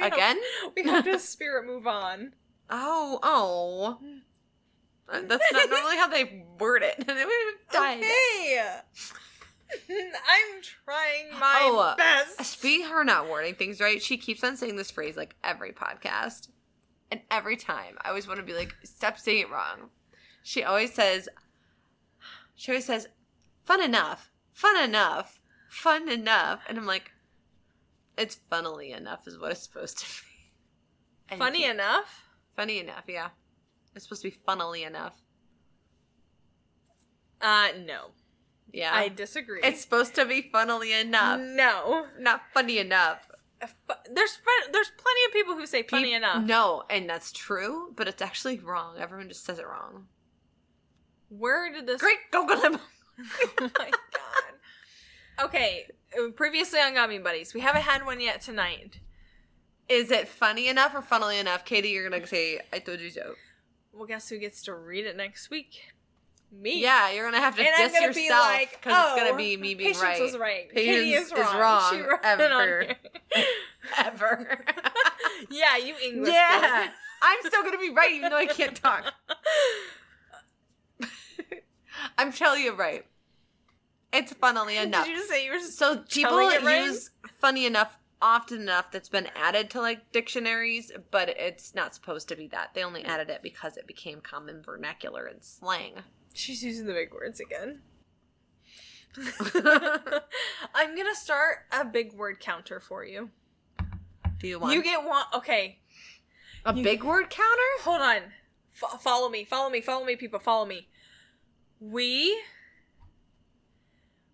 Speaker 2: we have to spirit move on.
Speaker 1: Oh. That's not normally how they word it. They died.
Speaker 2: Okay. I'm trying my best.
Speaker 1: Speaking of her not wording things right, she keeps on saying this phrase like every podcast. And every time, I always want to be like, stop saying it wrong. She always says, fun enough. And I'm like, it's funnily enough is what it's supposed to be.
Speaker 2: Funny enough?
Speaker 1: Funny enough, yeah. It's supposed to be funnily enough.
Speaker 2: No.
Speaker 1: Yeah.
Speaker 2: I disagree.
Speaker 1: It's supposed to be funnily enough.
Speaker 2: No.
Speaker 1: Not funny enough.
Speaker 2: There's plenty of people who say funny enough.
Speaker 1: No, and that's true, but it's actually wrong. Everyone just says it wrong.
Speaker 2: Where did this...
Speaker 1: Great, go get him!
Speaker 2: Oh my god. Okay, previously on Gummy Buddies. We haven't had one yet tonight.
Speaker 1: Is it funny enough or funnily enough? Katie, you're going to say, I told you so.
Speaker 2: Well, guess who gets to read it next week? me.
Speaker 1: Yeah, you're gonna have to
Speaker 2: And I'm
Speaker 1: diss
Speaker 2: gonna
Speaker 1: yourself
Speaker 2: be like,
Speaker 1: because it's gonna be me being
Speaker 2: Patience
Speaker 1: right.
Speaker 2: was right.
Speaker 1: Patience
Speaker 2: Katie is wrong.
Speaker 1: wrong
Speaker 2: She wrote it
Speaker 1: ever.
Speaker 2: on here.
Speaker 1: Ever.
Speaker 2: Yeah, you English.
Speaker 1: Yeah,
Speaker 2: kid.
Speaker 1: I'm still gonna be right even though I can't talk. I'm telling you right. It's funnily enough.
Speaker 2: Did you just say you were
Speaker 1: So people
Speaker 2: telling it right?
Speaker 1: use funny enough often enough that's been added to like dictionaries, but it's not supposed to be that. They only added it because it became common vernacular and slang.
Speaker 2: She's using the big words again. I'm gonna start a big word counter for you.
Speaker 1: Do you want
Speaker 2: You get one. Okay.
Speaker 1: a big word counter?
Speaker 2: Hold on. Follow me, people. Follow me. We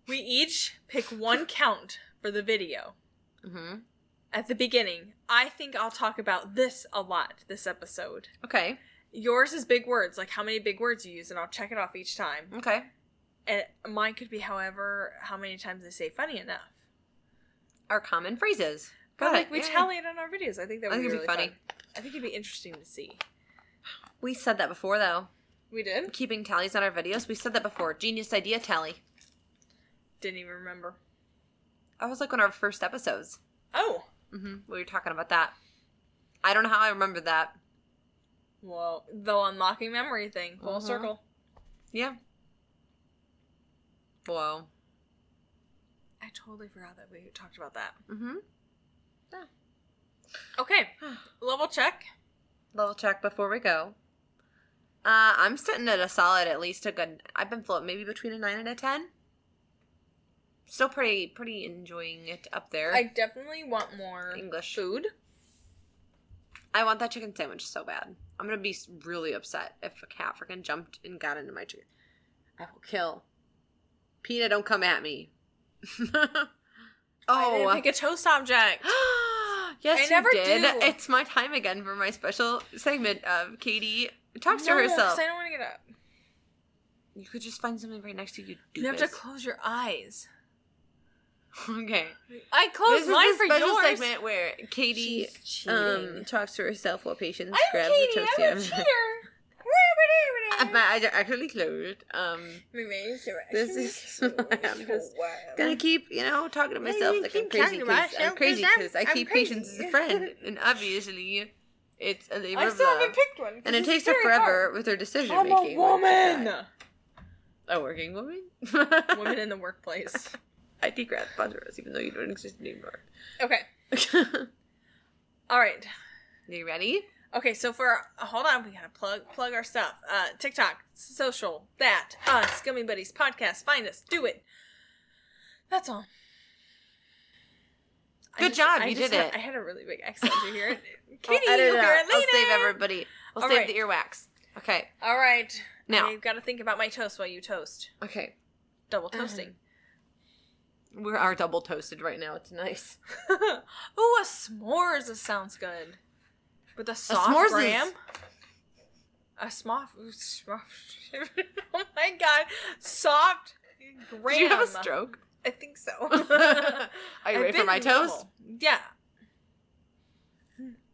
Speaker 2: each pick one count for the video.
Speaker 1: Mm-hmm.
Speaker 2: At the beginning. I think I'll talk about this a lot this episode.
Speaker 1: Okay.
Speaker 2: Yours is big words, like how many big words you use, and I'll check it off each time.
Speaker 1: Okay.
Speaker 2: And mine could be how many times I say funny enough.
Speaker 1: Our common phrases. Go
Speaker 2: But
Speaker 1: ahead.
Speaker 2: like we
Speaker 1: Yeah.
Speaker 2: tally it on our videos. I think that would be really
Speaker 1: funny.
Speaker 2: fun. I think it'd be interesting to see.
Speaker 1: We said that before though.
Speaker 2: We did?
Speaker 1: Keeping tallies on our videos. We said that before. Genius idea tally.
Speaker 2: Didn't even remember.
Speaker 1: That was like one of our first episodes.
Speaker 2: Oh.
Speaker 1: Mm-hmm. We were talking about that. I don't know how I remember that.
Speaker 2: Well, the unlocking memory thing. Full circle.
Speaker 1: Yeah. Whoa.
Speaker 2: I totally forgot that we talked about that.
Speaker 1: Mm-hmm. Yeah.
Speaker 2: Okay. Level check.
Speaker 1: Level check before we go. I'm sitting at a solid, at least a good. I've been floating maybe between a 9 and a 10. Still pretty enjoying it up there.
Speaker 2: I definitely want more
Speaker 1: English
Speaker 2: food.
Speaker 1: I want that chicken sandwich so bad. I'm gonna be really upset if a cat freaking jumped and got into my chicken. I will kill. PETA, don't come at me.
Speaker 2: I didn't pick a toast object.
Speaker 1: Yes,
Speaker 2: I never
Speaker 1: did.
Speaker 2: do.
Speaker 1: It's my time again for my special segment of Katie talks to
Speaker 2: No,
Speaker 1: herself.
Speaker 2: 'cause I don't want to get up.
Speaker 1: You could just find something right next to you.
Speaker 2: You have to close your eyes.
Speaker 1: Okay.
Speaker 2: I closed mine
Speaker 1: This is
Speaker 2: for
Speaker 1: the special
Speaker 2: yours.
Speaker 1: segment where Katie
Speaker 2: She's cheating.
Speaker 1: talks to herself while Patience
Speaker 2: I'm
Speaker 1: grabs
Speaker 2: Katie.
Speaker 1: the toast
Speaker 2: I'm a
Speaker 1: sandwich.
Speaker 2: cheater.
Speaker 1: My eyes are actually closed. This is I'm just gonna keep, talking to myself like I'm crazy because I keep Patience as a friend, and obviously it's a labor
Speaker 2: I
Speaker 1: of
Speaker 2: still
Speaker 1: love,
Speaker 2: haven't picked one.
Speaker 1: and it
Speaker 2: it's
Speaker 1: takes her
Speaker 2: very
Speaker 1: forever
Speaker 2: hard.
Speaker 1: with her decision
Speaker 2: I'm
Speaker 1: making.
Speaker 2: a woman.
Speaker 1: A working woman.
Speaker 2: Woman in the workplace.
Speaker 1: I grad sponsor us, even though you don't exist anymore.
Speaker 2: Okay. All right.
Speaker 1: You ready?
Speaker 2: Okay, so hold on, we gotta plug our stuff. TikTok, social, that, us, Gummy Buddies podcast, find us, do it. That's all.
Speaker 1: Good job, you did it.
Speaker 2: I had a really big accent, you hear it? Katie,
Speaker 1: I'll edit
Speaker 2: you'll
Speaker 1: it
Speaker 2: hear
Speaker 1: out.
Speaker 2: it later.
Speaker 1: I'll save everybody. I'll
Speaker 2: All
Speaker 1: save
Speaker 2: right.
Speaker 1: the earwax. Okay.
Speaker 2: All right.
Speaker 1: Now.
Speaker 2: I've got to think about my toast while you toast.
Speaker 1: Okay.
Speaker 2: Double toasting.
Speaker 1: We are double toasted right now. It's nice.
Speaker 2: Ooh, a s'mores. This sounds good. With a soft
Speaker 1: s'mores
Speaker 2: graham.
Speaker 1: is-
Speaker 2: A soft. Oh my god. Soft graham.
Speaker 1: Did you have a stroke?
Speaker 2: I think so.
Speaker 1: Are you ready for my toast?
Speaker 2: Yeah.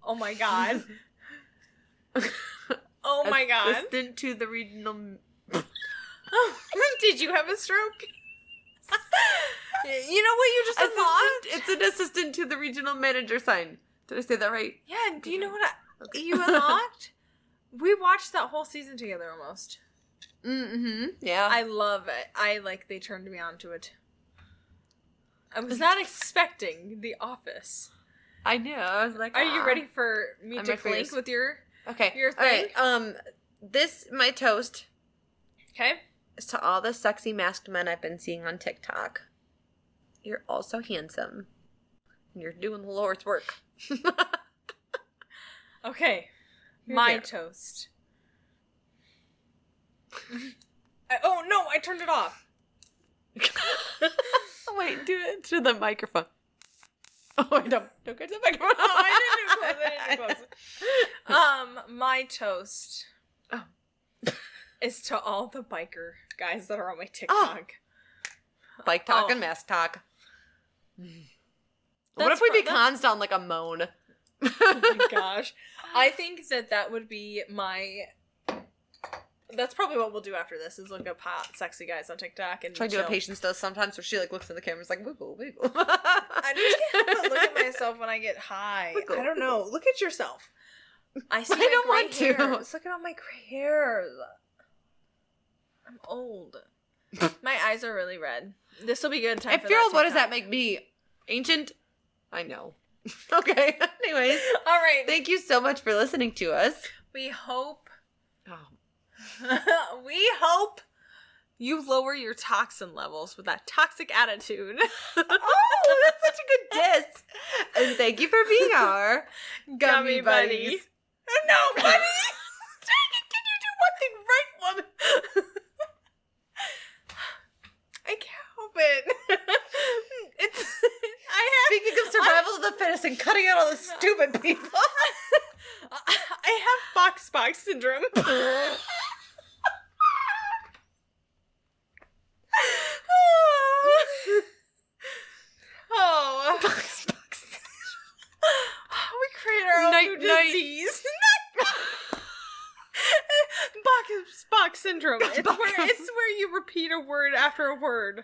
Speaker 2: Oh my god. Oh my god.
Speaker 1: Assistant to the regional...
Speaker 2: Did you have a stroke? You know what you just unlocked?
Speaker 1: It's an assistant to the regional manager sign. Did I say that right?
Speaker 2: Yeah, do you know what you unlocked? We watched that whole season together almost.
Speaker 1: Mm-hmm. Yeah.
Speaker 2: I love it. They turned me on to it. I was not expecting The Office.
Speaker 1: I know. I was like,
Speaker 2: Are you ready for me
Speaker 1: I'm
Speaker 2: to
Speaker 1: ready for
Speaker 2: clink
Speaker 1: yours.
Speaker 2: with your
Speaker 1: Okay.
Speaker 2: your
Speaker 1: All
Speaker 2: thing?
Speaker 1: right. My toast
Speaker 2: Okay.
Speaker 1: is to all the sexy masked men I've been seeing on TikTok. You're all so handsome. And you're doing the Lord's work.
Speaker 2: Okay.
Speaker 1: You're
Speaker 2: My
Speaker 1: there.
Speaker 2: toast. Oh no, I turned it off.
Speaker 1: Wait, do it to the microphone. Oh, I don't get to the microphone.
Speaker 2: Oh, I didn't do close. My toast is to all the biker guys that are on my TikTok.
Speaker 1: Bike talk
Speaker 2: Oh.
Speaker 1: and mask talk. What if we be cons sound like a moan?
Speaker 2: Oh my gosh. I think that would be my That's probably what we'll do after this, is look up hot, sexy guys on TikTok and
Speaker 1: Try to do
Speaker 2: chill.
Speaker 1: what Patience does sometimes where she like looks in the camera and is like, wiggle, wiggle.
Speaker 2: I just can't help but look at myself when I get high.
Speaker 1: Wiggle.
Speaker 2: I don't know. Look at yourself. I see
Speaker 1: I
Speaker 2: my
Speaker 1: don't
Speaker 2: gray
Speaker 1: want to.
Speaker 2: hairs. Look at all my gray hairs. I'm old. My eyes are really red. This will be good time.
Speaker 1: If you're old, what does that make me? Ancient? I know. Okay. Anyways.
Speaker 2: All right.
Speaker 1: Thank you so much for listening to us.
Speaker 2: We hope.
Speaker 1: Oh.
Speaker 2: We hope you lower your toxin levels with that toxic attitude.
Speaker 1: Oh, that's such a good diss. And thank you for being our gummy buddies.
Speaker 2: No, buddy. Dang it, can you do one thing right, woman? I can't help it.
Speaker 1: Speaking of survival of the fittest and cutting out all the stupid people.
Speaker 2: I have box syndrome. Oh. We create our own new disease. Box syndrome. It's where you repeat a word after a word.